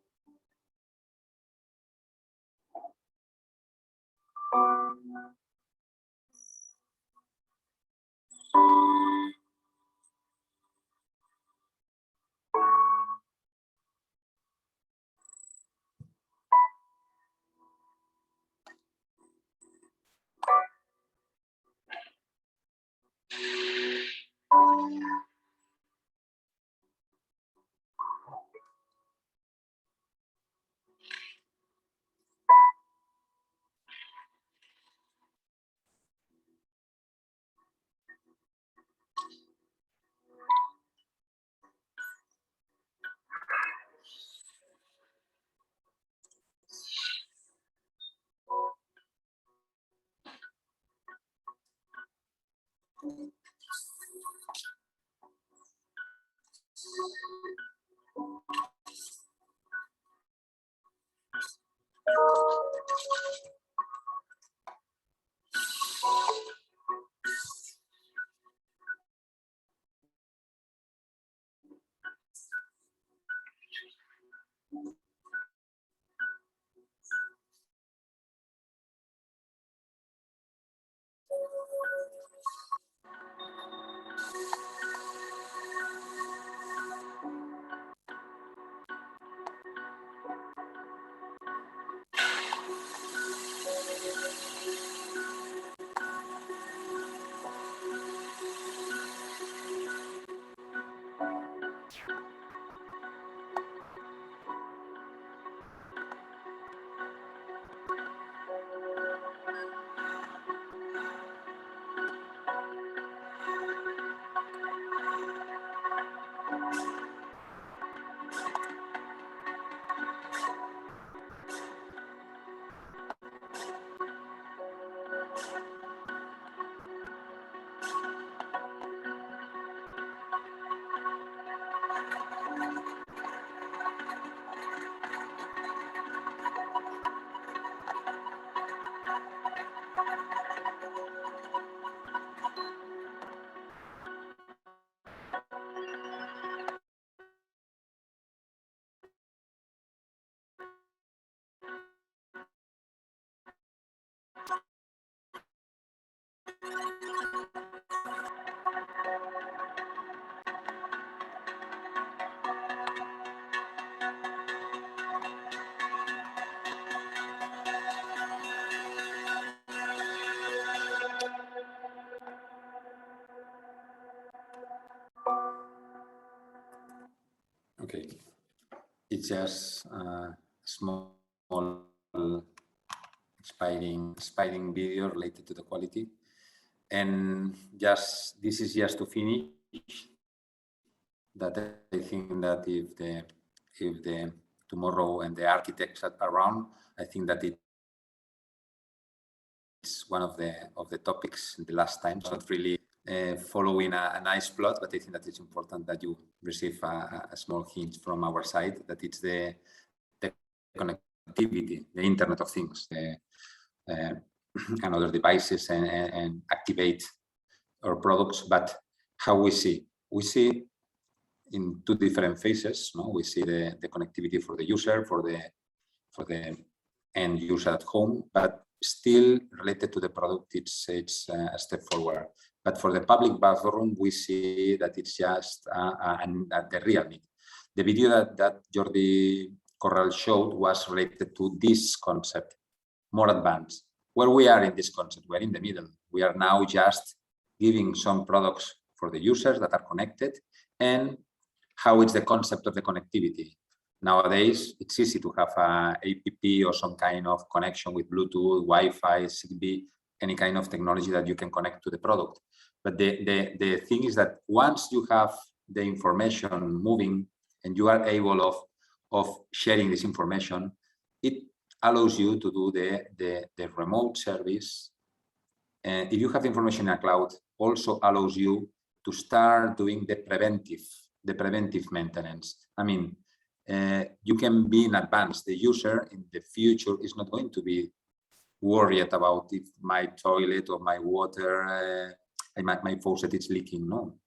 Okay, it's just a small inspiring video related to the quality, and just this is just to finish. That I think that if the tomorrow and the architects are around, I think that it's one of the topics in the last time. So not really following a nice plot, but I think that it's important that you receive a small hint from our side that it's the connectivity, the Internet of Things, and other devices and activate our products. But how we see in two different phases. No, we see the connectivity for the user, for the end user at home, but still related to the product, it's a step forward. But for the public bathroom, we see that it's just the real need. The video that Jordi Corral showed was related to this concept, more advanced. Where we are in this concept, we're in the middle. We are now just giving some products for the users that are connected, and how is the concept of the connectivity. Nowadays, it's easy to have a APP or some kind of connection with Bluetooth, Wi-Fi, Zigbee, any kind of technology that you can connect to the product. But the thing is that once you have the information moving and you are able of sharing this information, it allows you to do the remote service. And if you have information in a cloud, also allows you to start doing the preventive maintenance. I mean, you can be in advance. The user in the future is not going to be worried about if my toilet or my water, my faucet is leaking. No,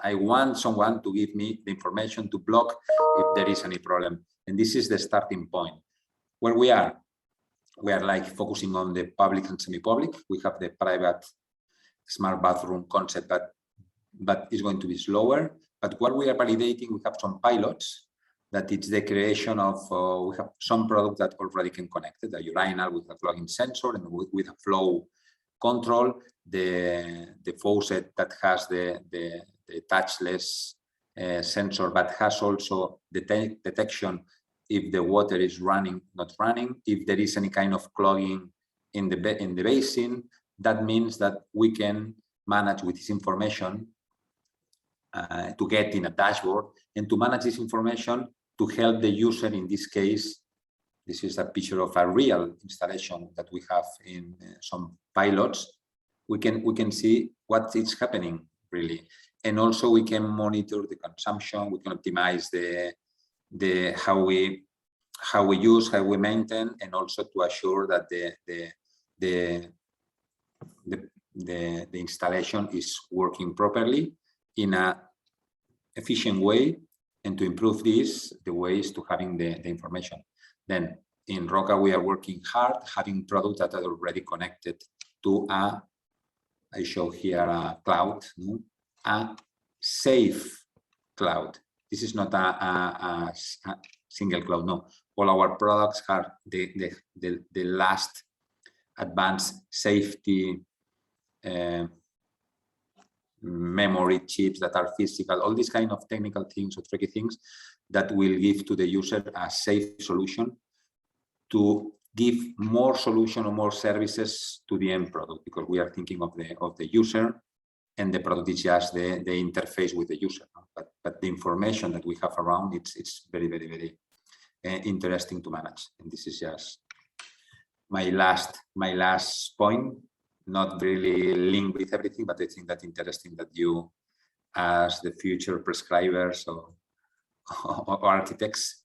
I want someone to give me the information to block if there is any problem. And this is the starting point. Where we are like focusing on the public and semi-public. We have the private smart bathroom concept, but it's going to be slower. But what we are validating, we have some pilots that it's the creation of, we have some products that already can connect it, the urinal with a plug-in sensor and with a flow control, the faucet that has the touchless sensor, but has also the detection if the water is running, not running, if there is any kind of clogging in the basin. That means that we can manage with this information to get in a dashboard and to manage this information to help the user. In this case, this is a picture of a real installation that we have in some pilots. We can see what is happening really, and also we can monitor the consumption. We can optimize the how we use, how we maintain, and also to assure that the installation is working properly in a efficient way. And to improve this, the way is to having the information. Then in Rocca, we are working hard, having products that are already connected to I show here a cloud, a safe cloud. This is not a single cloud, no. All our products have the last advanced safety memory chips that are physical, all these kind of technical things or tricky things that will give to the user a safe solution to give more solution or more services to the end product, because we are thinking of the user, and the product is just the interface with the user. But the information that we have around, it's very, very, very interesting to manage. And this is just my last point. Not really linked with everything, but I think that's interesting that you, as the future prescribers or architects,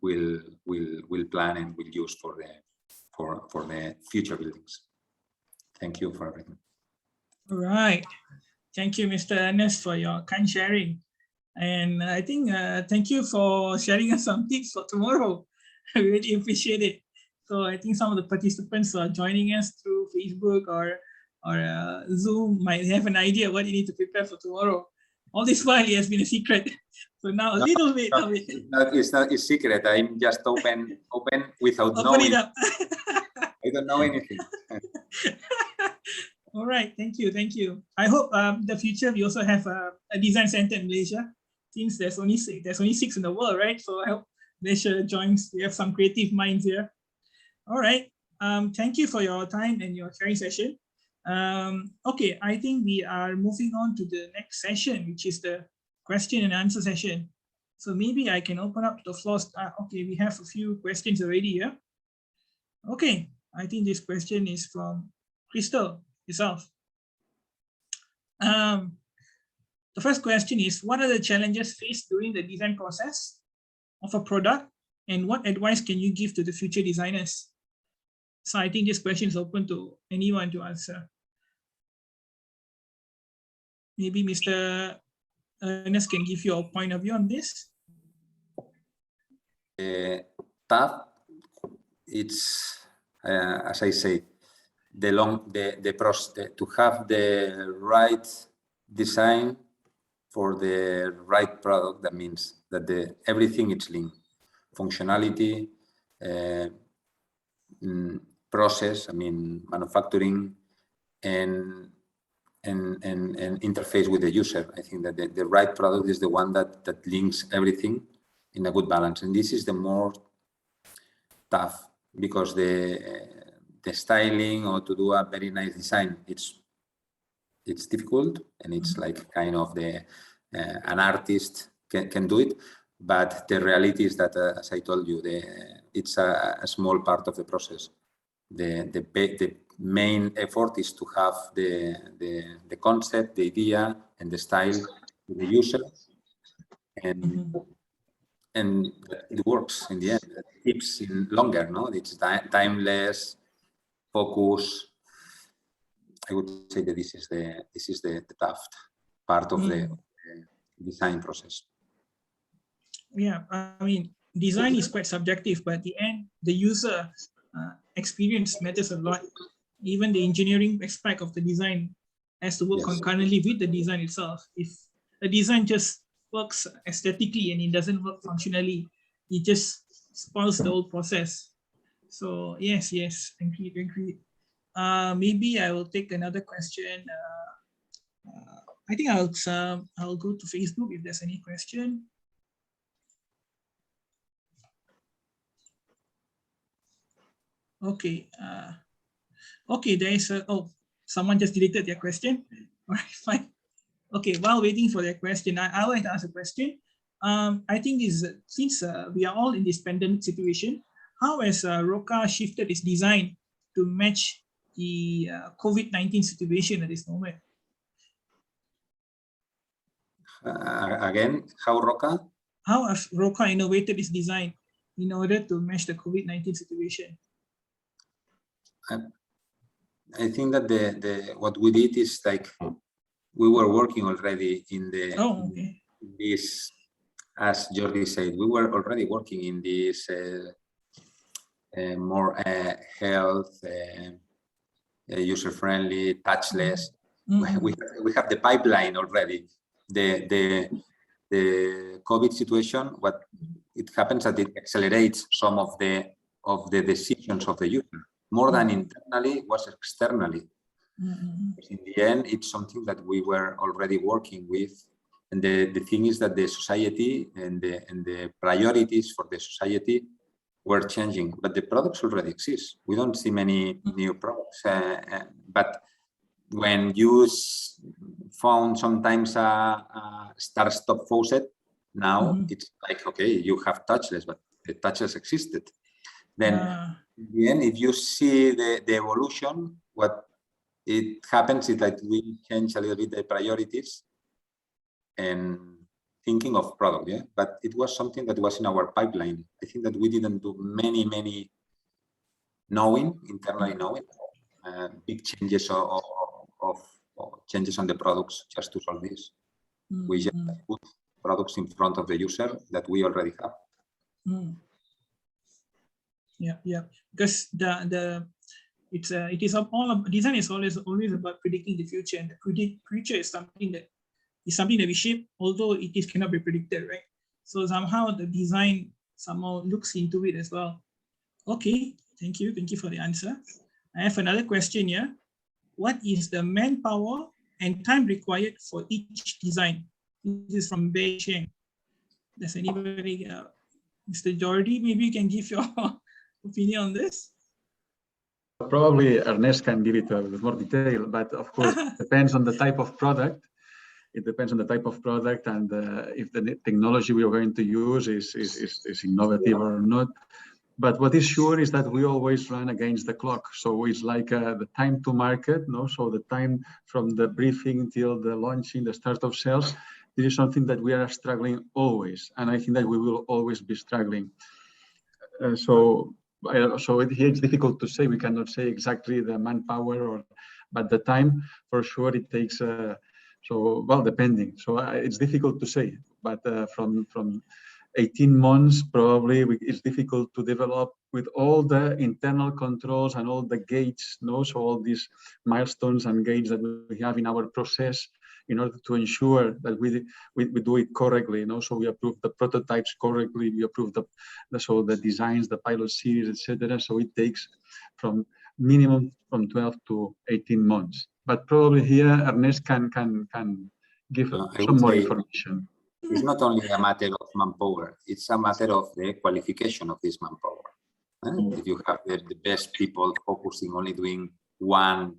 will plan and will use for the future buildings. Thank you for everything. All right, thank you, Mr. Ernest, for your kind sharing, and I think thank you for sharing us some tips for tomorrow. I really appreciate it. So I think some of the participants who are joining us through Facebook or Zoom might have an idea what you need to prepare for tomorrow. All this while it has been a secret. So now a little bit of it. It's not a secret. I'm just open without knowing. It up. I don't know anything. All right, thank you. I hope the future we also have a design center in Malaysia since there's only 6 in the world, right? So I hope Malaysia joins. We have some creative minds here. All right. Thank you for your time and your sharing session. Okay, I think we are moving on to the next session, which is the question and answer session. So maybe I can open up the floor. Okay, we have a few questions already here. Okay, I think this question is from Crystal herself. The first question is, what are the challenges faced during the design process of a product, and what advice can you give to the future designers? So I think this question is open to anyone to answer. Maybe Mr. Ernest can give you a point of view on this. Tough. It's as I say, the process to have the right design for the right product. That means that everything is linked, functionality, process. I mean manufacturing and interface with the user. I think that the right product is the one that links everything in a good balance, and this is the more tough, because the styling or to do a very nice design, it's difficult, and it's like kind of an artist can do it, but the reality is that as I told you, it's a small part of the process. The main effort is to have the concept, the idea, and the style to the user, and it works in the end. It keeps in longer, no? It's timeless, focus. I would say that this is the tough part of the design process. Yeah, I mean, design is quite subjective, but at the end, the user experience matters a lot. Even the engineering aspect of the design has to work concurrently with the design itself. If a design just works aesthetically and it doesn't work functionally, it just spoils the whole process. So yes, agreed. Maybe I will take another question. I think I'll go to Facebook if there's any question. Okay. Okay, there is someone just deleted their question. All right, fine. Okay, while waiting for their question, I like to ask a question. I think since we are all in this pandemic situation, how has Rocca shifted its design to match the COVID-19 situation at this moment? Again, how Rocca? How has Rocca innovated its design in order to match the COVID-19 situation? I think that what we did is like we were working already in this, as Jordi said, we were already working in this more health, user-friendly, touchless. We have the pipeline already. The COVID situation, what it happens that it accelerates some of the decisions of the user. More than internally, was externally. In the end, it's something that we were already working with. And the thing is that the society and the priorities for the society were changing, but the products already exist. We don't see many new products. But when you found sometimes a start-stop faucet, now it's like, okay, you have touchless, but the touchless existed. Then in the end, if you see the evolution, what it happens is that we change a little bit the priorities and thinking of product, but it was something that was in our pipeline. I think that we didn't do many internally knowing big changes of changes on the products just to solve this. We just put products in front of the user that we already have. Yeah, because design is always about predicting the future, and the future is something that we shape, although it cannot be predicted, right? So somehow the design somehow looks into it as well. Okay, thank you for the answer. I have another question here. What is the manpower and time required for each design? This is from Beijing. Does anybody, Mr. Jordi, maybe you can give your opinion on this? Probably Ernest can give it with more detail, but of course, depends on the type of product. It depends on the type of product and if the technology we are going to use is innovative or not. But what is sure is that we always run against the clock. So it's like the time to market, no? So the time from the briefing till the launching, the start of sales, this is something that we are struggling always. And I think that we will always be struggling. So it's difficult to say. We cannot say exactly the manpower, but the time for sure it takes. Depending. So it's difficult to say. But from 18 months, probably it's difficult to develop with all the internal controls and all the gates. No, so all these milestones and gates that we have in our process, in order to ensure that we do it correctly. So we approve the prototypes correctly, we approve the designs, the pilot series, etc. So it takes from minimum from 12 to 18 months. But probably here Ernest can give some more information. It's not only a matter of manpower; it's a matter of the qualification of this manpower. If you have the best people focusing only doing one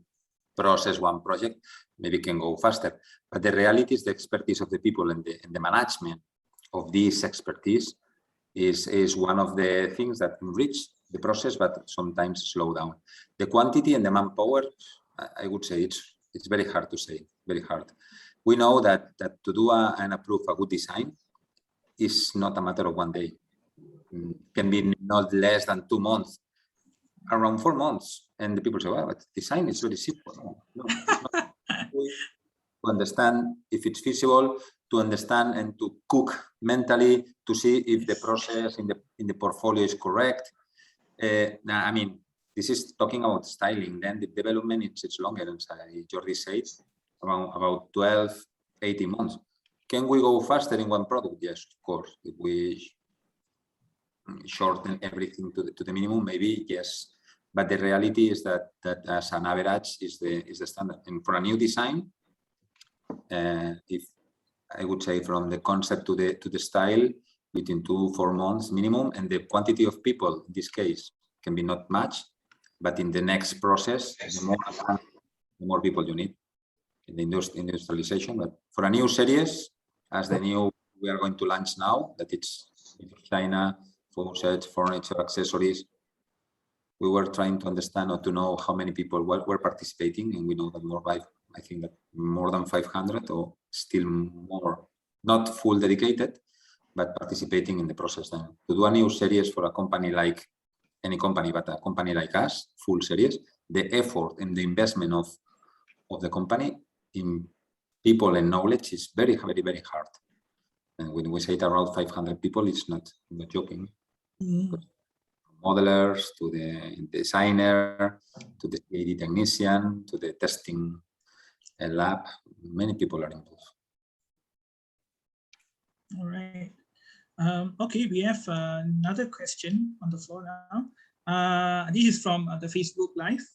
process, one project, maybe can go faster. But the reality is the expertise of the people and the management of this expertise is one of the things that enrich the process, but sometimes slow down. The quantity and the manpower, I would say it's very hard to say, very hard. We know that to do and approve a good design is not a matter of one day. It can be not less than 2 months, around 4 months. And the people say, well, but design is very simple. No, it's not. To understand if it's feasible, to understand and to cook mentally, to see if the process in the portfolio is correct. I mean, this is talking about styling. Then the development, it's longer, as Jordi said, about 12, 18 months. Can we go faster in one product? Yes, of course. If we shorten everything to the minimum, maybe yes. But the reality is that as an average is the standard. And for a new design, if I would say from the concept to the style, between 2 to 4 months minimum, and the quantity of people in this case can be not much, but in the next process, the more people you need in the industrialization. But for a new series, as the new we are going to launch now, that it's China, faucets, furniture, accessories, we were trying to understand or to know how many people were participating, and we know that I think that more than 500 or still more, not full dedicated, but participating in the process. Then to do a new series for a company like any company, but a company like us, full series, the effort and the investment of the company in people and knowledge is very, very, very hard. And when we say it around 500 people, it's not joking. Modelers to the designer, to the AD technician, to the testing lab, many people are involved. All right. Okay, we have another question on the floor now. This is from the Facebook Live.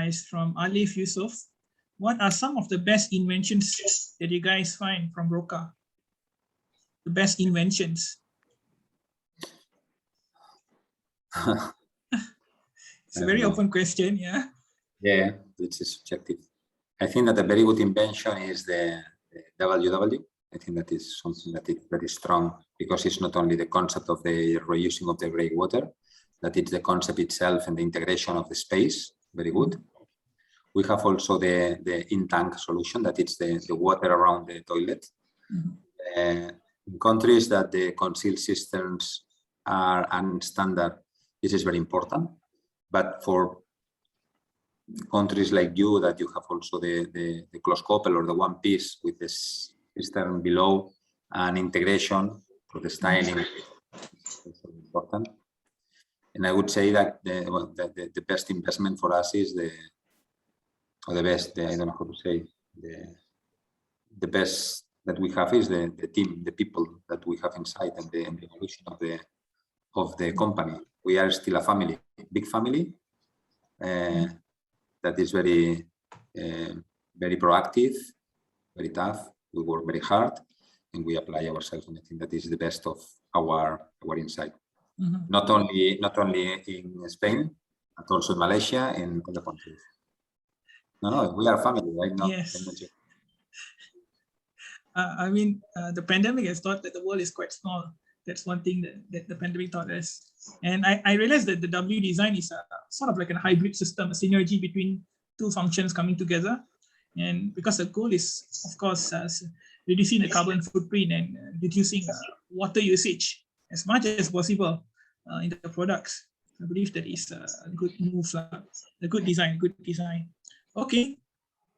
It's from Alif Yusuf. What are some of the best inventions that you guys find from Rocca? The best inventions. It's a very open question, yeah. Yeah, it's subjective. I think that a very good invention is the WW. I think that is something that is very strong, because it's not only the concept of the reusing of the grey water, that it's the concept itself and the integration of the space, very good. We have also the in-tank solution, that it's the water around the toilet. In countries that the concealed cisterns are unstandard, this is very important. But for countries like you, that you have also the closed couple or the one piece with the cistern below and integration for the styling is important. And I would say that the best investment for us is I don't know how to say, the best that we have is the team, the people that we have inside, and the evolution of the company. We are still a family, big family, that is very, very proactive, very tough. We work very hard, and we apply ourselves. And I think that this is the best of our insight. Mhm. Not only in Spain, but also in Malaysia and other countries. No, we are family, right? No, Yes. I mean, the pandemic has taught that the world is quite small. That's one thing that the pandemic taught us. And I realized that the W design is sort of like a hybrid system, a synergy between two functions coming together. And because the goal is, of course, reducing the carbon footprint and reducing water usage as much as possible in the products. I believe that is a good move, a good design. Okay,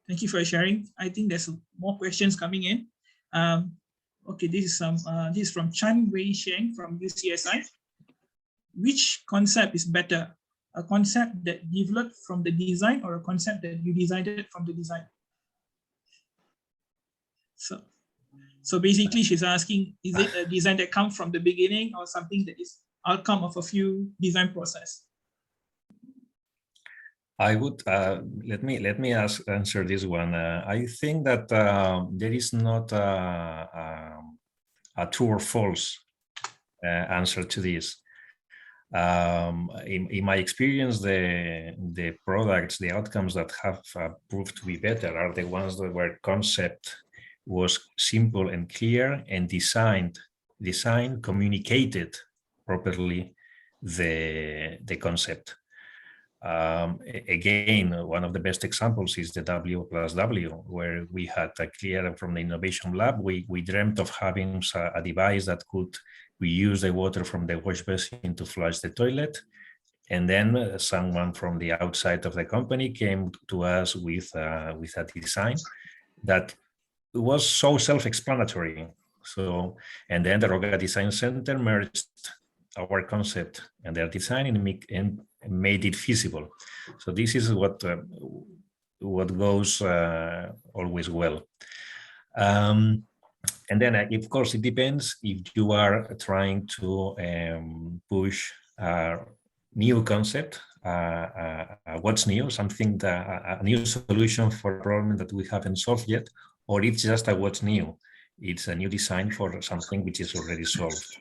thank you for sharing. I think there's more questions coming in. Okay, this is from Chan Wei Sheng from UCSI. Which concept is better? A concept that developed from the design or a concept that you designed it from the design? So basically she's asking, is it a design that comes from the beginning or something that is outcome of a few design process? I would let me answer this one. I think that there is not a true or false answer to this. In my experience, the products, the outcomes that have proved to be better are the ones that where concept was simple and clear, and design communicated properly the concept. Again, one of the best examples is the W+W, where we had a clear from the innovation lab. We dreamt of having a device that could reuse the water from the wash basin to flush the toilet. And then someone from the outside of the company came to us with a design that was so self-explanatory. So, and then the Rocca Design Center merged our concept and their design and made it feasible. So this is what goes always well. And then, of course, it depends if you are trying to push a new concept, what's new, something that a new solution for a problem that we haven't solved yet, or it's just a what's new. It's a new design for something which is already solved.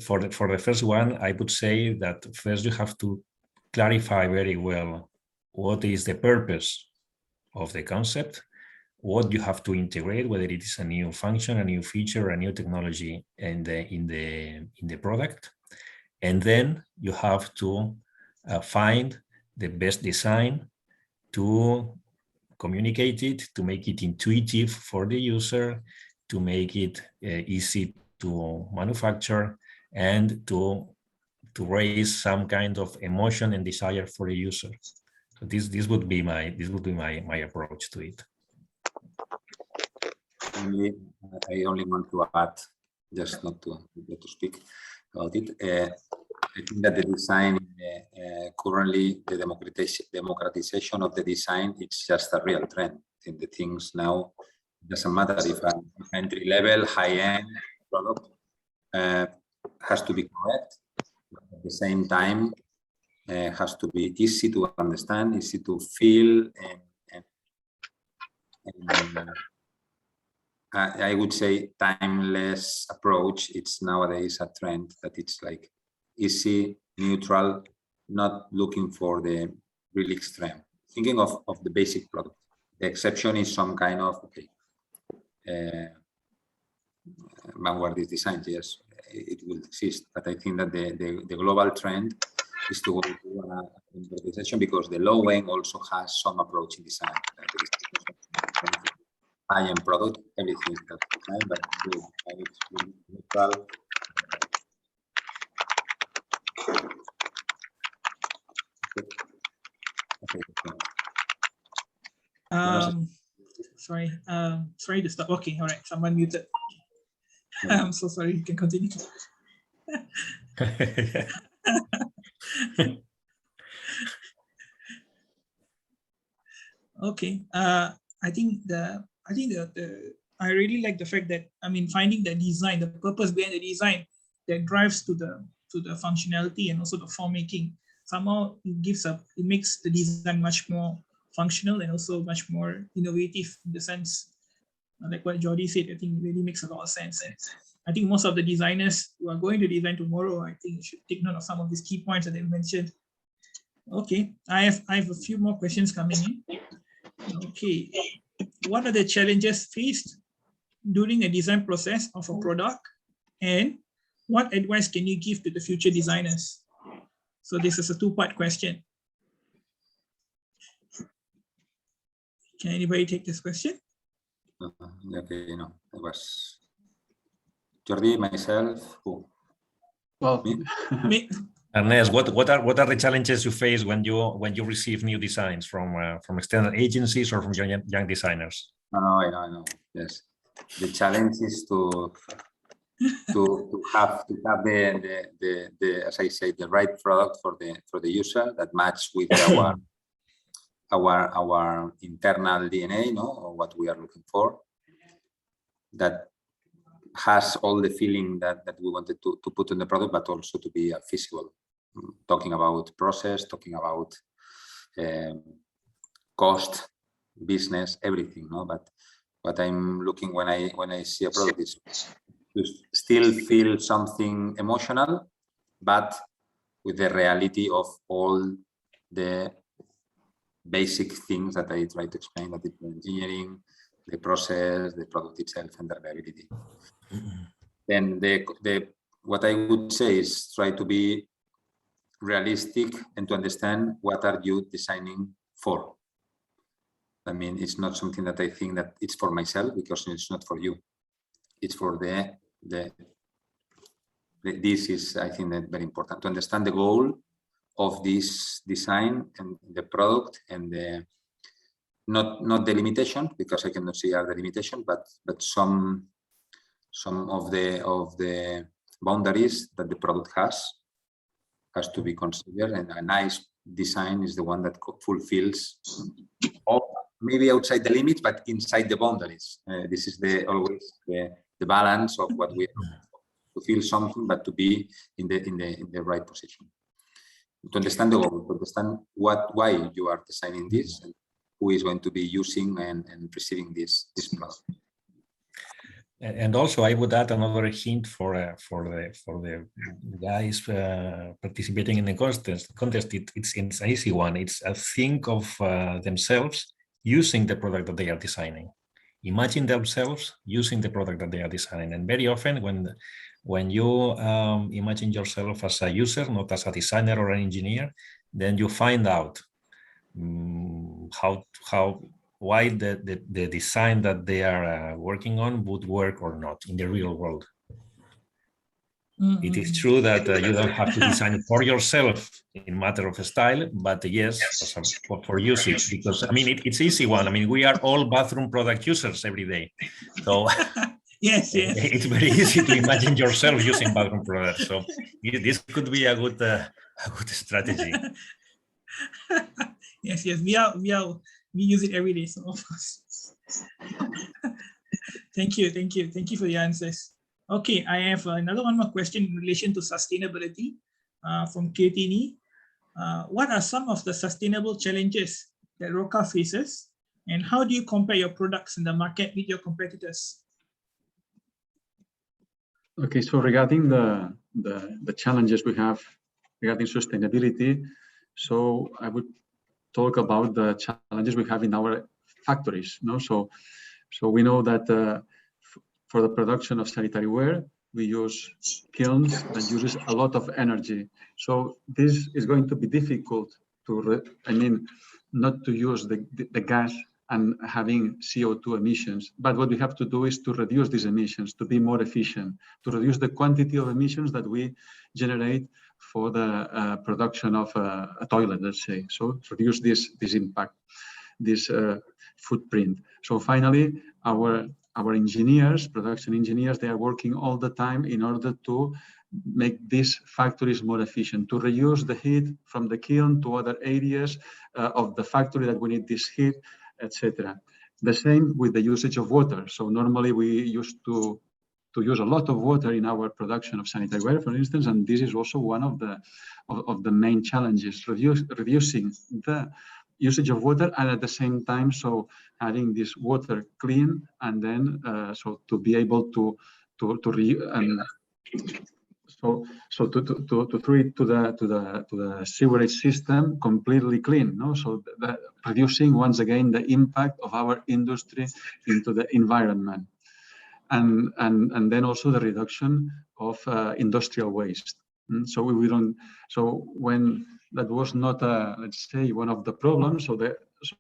For the first one, I would say that first you have to clarify very well what is the purpose of the concept, what you have to integrate, whether it is a new function, a new feature, a new technology in the product, and then you have to find the best design to communicate it, to make it intuitive for the user, to make it easy to manufacture, and to raise some kind of emotion and desire for the user. So this would be my approach to it. I only want to add, just not to speak about it. I think that the design currently, the democratization of the design, it's just a real trend. I think the things now, doesn't matter if an entry level, high-end product has to be correct, but at the same time has to be easy to understand, easy to feel, and I would say timeless approach. It's nowadays a trend that it's like easy, neutral, not looking for the really extreme. Thinking of the basic product. The exception is some kind of vanguardist design. Yes, it will exist, but I think that the global trend is to go to interpretation, because the low end also has some approach in design. High-end product, everything is that design, but it's really neutral. Sorry to stop. Okay, all right, someone muted. I'm so sorry, you can continue. Okay, I really like the fact that, finding the design, the purpose behind the design that drives to the functionality and also the form making. Somehow it makes the design much more functional and also much more innovative, in the sense Like what Jordi said, I think really makes a lot of sense. And I think most of the designers who are going to design tomorrow, I think should take note of some of these key points that they mentioned. Okay, I have a few more questions coming in. Okay, what are the challenges faced during a design process of a product, and what advice can you give to the future designers? So this is a two-part question. Can anybody take this question? Okay, it was Jordi, myself, who? Well, me? Ernest, what are the challenges you face when you receive new designs from external agencies or from young designers? I know. Yes, the challenge is to have the as I say, the right product for the user that match with our internal DNA, or what we are looking for, that has all the feeling that we wanted to put in the product, but also to be feasible. Talking about process, talking about cost, business, everything. But what I'm looking when I see a product is to still feel something emotional, but with the reality of all the basic things that I try to explain, that is the engineering, the process, the product itself, and the reliability. Then what I would say is try to be realistic and to understand what are you designing for. I mean, it's not something that I think that it's for myself, because it's not for you. It's for this is, I think, that very important to understand the goal of this design and the product, and not the limitation, because I cannot see the limitation, but some of the boundaries that the product has to be considered, and a nice design is the one that fulfills maybe outside the limits, but inside the boundaries. This is always the balance of what we are to feel something, but to be in the right position. To understand the goal, to understand why you are designing this, and who is going to be using and receiving this product. And also, I would add another hint for the guys participating in the contest. It's an easy one. It's a think of themselves using the product that they are designing. Imagine themselves using the product that they are designing. And very often, when you imagine yourself as a user, not as a designer or an engineer, then you find out why the design that they are working on would work or not in the real world. It is true that you don't have to design for yourself in matter of style, but yes, for usage, because I mean, it's easy one. I mean, we are all bathroom product users every day. So yes. It's very easy to imagine yourself using bathroom products. So this could be a good strategy. Yes, we use it every day, so of course. Thank you for the answers. Okay, I have another one more question in relation to sustainability from Kirtini. What are some of the sustainable challenges that Rocca faces, and how do you compare your products in the market with your competitors? Okay, so regarding the challenges we have regarding sustainability, so I would talk about the challenges we have in our factories. So we know that for the production of sanitary ware, we use kilns that uses a lot of energy. So this is going to be difficult not to use the gas and having CO2 emissions. But what we have to do is to reduce these emissions, to be more efficient, to reduce the quantity of emissions that we generate for the production of a toilet, let's say. So reduce this impact, this footprint. So finally, our engineers, production engineers, they are working all the time in order to make these factories more efficient, to reuse the heat from the kiln to other areas of the factory that we need this heat, etc. The same with the usage of water. So normally we used to use a lot of water in our production of sanitary ware, for instance, and this is also one of the main challenges, reducing the usage of water, and at the same time, so having this water clean, and then so to be able to throw it to the sewerage system completely clean, no? So that reducing once again the impact of our industry into the environment, and then also the reduction of industrial waste. So we don't. So when that was not, let's say, one of the problems. So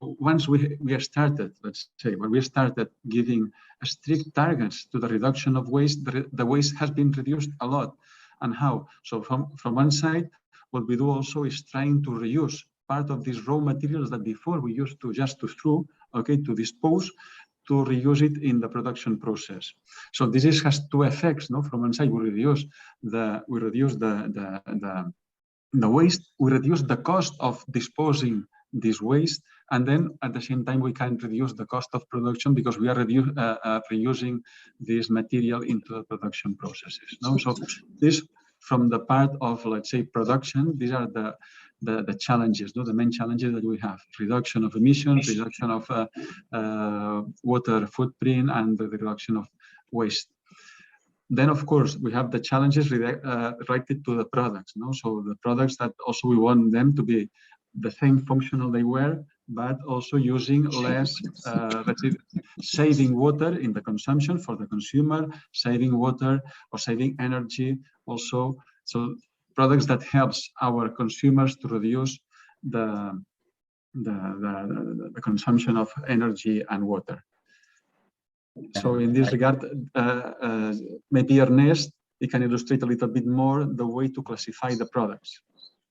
once we started, let's say, when we started giving strict targets to the reduction of waste, the waste has been reduced a lot. And how? So from one side, what we do also is trying to reuse part of these raw materials that before we used to just to throw, okay, to dispose, to reuse it in the production process. So this has two effects. No, from one side we reduce the waste, we reduce the cost of disposing this waste, and then at the same time we can reduce the cost of production because we are reusing this material into the production processes. No, so this from the part of, let's say, production, these are the challenges, no? The main challenges that we have: reduction of emissions, reduction of water footprint, and the reduction of waste. Then, of course, we have the challenges related to the products. No? So the products that also we want them to be the same functional they were, but also using less, let's say, saving water in the consumption for the consumer, saving water or saving energy also. So products that helps our consumers to reduce the consumption of energy and water. So in this regard, maybe Ernest, he can illustrate a little bit more the way to classify the products.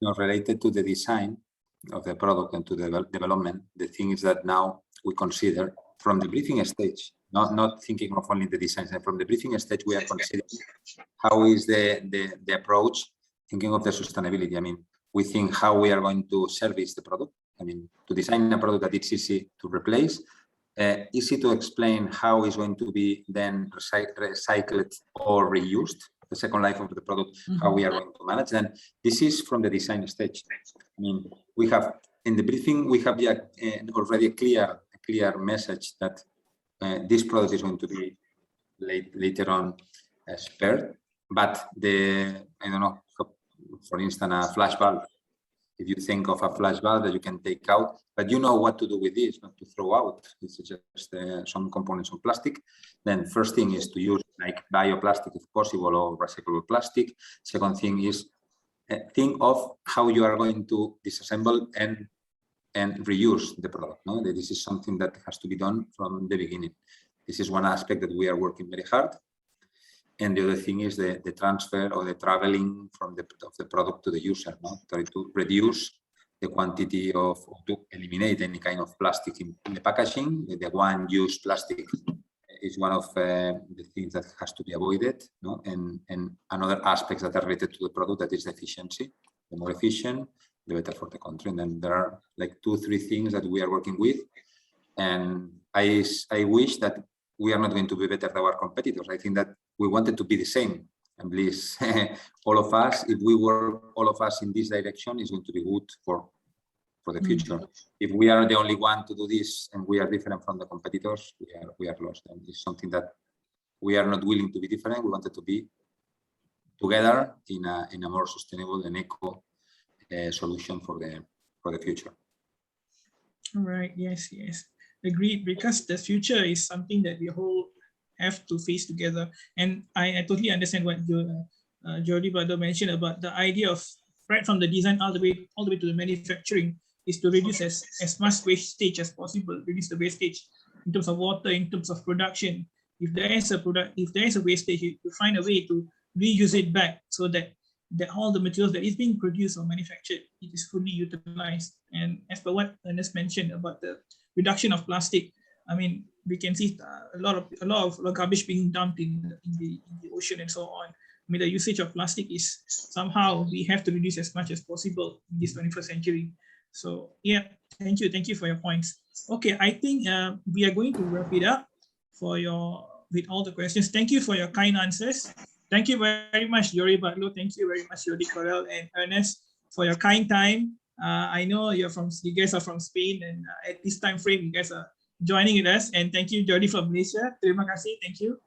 Related to the design of the product and to the development, the thing is that now we consider from the briefing stage, not thinking of only the design, from the briefing stage, we are considering how is the approach, thinking of the sustainability. I mean, we think how we are going to service the product. I mean, to design a product that it's easy to replace, easy to explain how it's going to be then recycled or reused, the second life of the product, how we are going to manage. Then this is from the design stage. I mean, we have in the briefing, we have already a clear message that this product is going to be later on spared. But I don't know, for instance, a flash bulb. If you think of a flash bulb that you can take out, but you know what to do with this, not to throw out. It's just some components of plastic. Then first thing is to use like bioplastic if possible or recyclable plastic. Second thing is think of how you are going to disassemble and reuse the product. No, this is something that has to be done from the beginning. This is one aspect that we are working very hard. And the other thing is the transfer or the traveling of the product to the user, no? Try to reduce the quantity to eliminate any kind of plastic in the packaging. The one-use plastic is one of the things that has to be avoided, no? And another aspects that are related to the product, that is the efficiency. The more efficient, the better for the country. And then there are like 2-3 things that we are working with. And I wish that we are not going to be better than our competitors. I think that we wanted to be the same. And please, all of us, if we work all of us in this direction, is going to be good for the future. If we are the only one to do this and we are different from the competitors, we are lost. And it's something that we are not willing to be different. We wanted to be together in a more sustainable and eco solution for the future. All right. Yes. Agreed, because the future is something that we all have to face together. And I totally understand what Jordi Batllo mentioned about the idea of right from the design all the way to the manufacturing is to reduce as much wastage as possible, reduce the wastage in terms of water, in terms of production. If there is a wastage, you find a way to reuse it back so that all the materials that is being produced or manufactured, it is fully utilized. And as per what Ernest mentioned about the reduction of plastic, I mean, we can see a lot of garbage being dumped in the ocean and so on. I mean, the usage of plastic is somehow we have to reduce as much as possible in this 21st century. So yeah, thank you for your points. Okay, I think we are going to wrap it up with all the questions. Thank you for your kind answers. Thank you very much, Jordi Batllo. Thank you very much, Jordi, Corral, and Ernest, for your kind time I know you guys are from Spain, and at this time frame, you guys are joining with us. And thank you, Jordi from Malaysia. Terima kasih, thank you.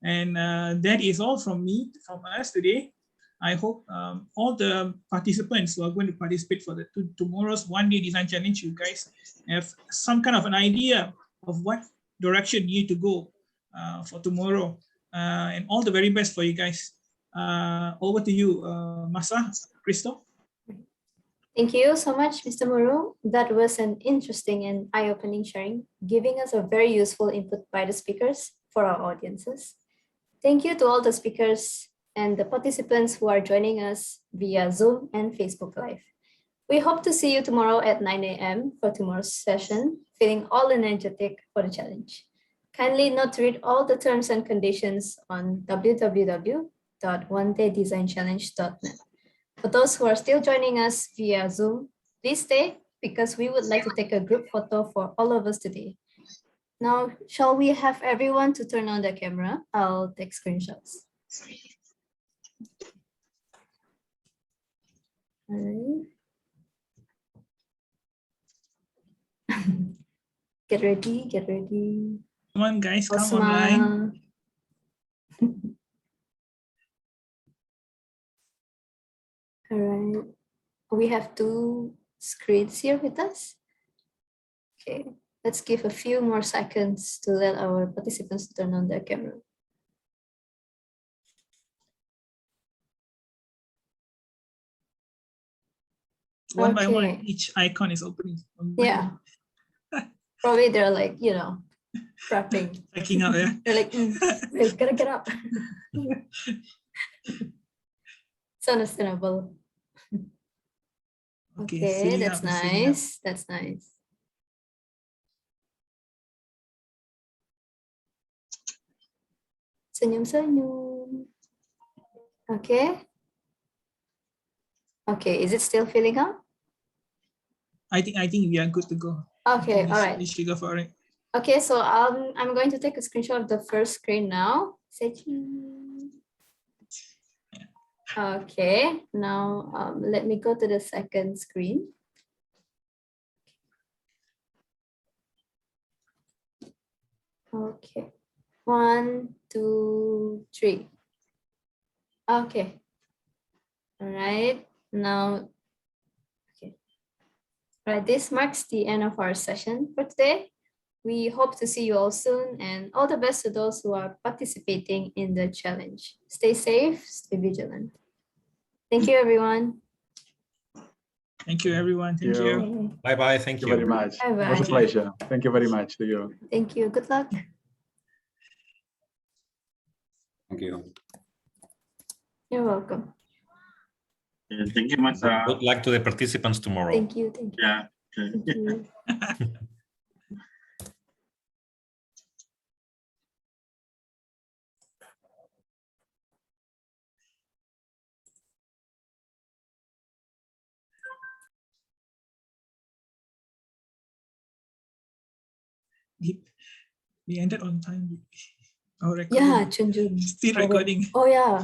And that is all from us today. I hope all the participants who are going to participate for the tomorrow's one-day design challenge, you guys have some kind of an idea of what direction you need to go for tomorrow. And all the very best for you guys. Over to you, Masa, Crystal. Thank you so much, Mr. Muru. That was an interesting and eye-opening sharing, giving us a very useful input by the speakers for our audiences. Thank you to all the speakers and the participants who are joining us via Zoom and Facebook Live. We hope to see you tomorrow at 9 a.m. for tomorrow's session, feeling all energetic for the challenge. Kindly note to read all the terms and conditions on www.onedaydesignchallenge.net. For those who are still joining us via Zoom, please stay because we would like to take a group photo for all of us today. Now, shall we have everyone to turn on their camera? I'll take screenshots. All right. Get ready, get ready. Come on, guys, come Osma. online. All right. We have 2 screens here with us. Okay, let's give a few more seconds to let our participants turn on their camera. One by one, each icon is opening. Yeah. Probably they're like, prepping. Checking out, yeah. They're like, wait, gotta get up. It's understandable. Okay, that's nice. That's nice. Senyum-senyum. Okay. Okay, is it still filling up? I think we are good to go. Okay, all right. We should go for it. Okay, so I'm going to take a screenshot of the first screen now. Say cheese. Okay, now let me go to the second screen. Okay, 1, 2, 3. Okay. All right, now, okay. All right, this marks the end of our session for today. We hope to see you all soon, and all the best to those who are participating in the challenge. Stay safe, stay vigilant. Thank you, everyone. Thank you, everyone. Thank you. Bye-bye. Thank you very much. Bye-bye. It was a pleasure. Thank you very much to you. Thank you. Good luck. Thank you. You're welcome. Thank you, Masa. Good luck to the participants tomorrow. Thank you. Thank you. Yeah. Thank you. We ended on time. Yeah, Chunjun. Still recording. Oh, yeah.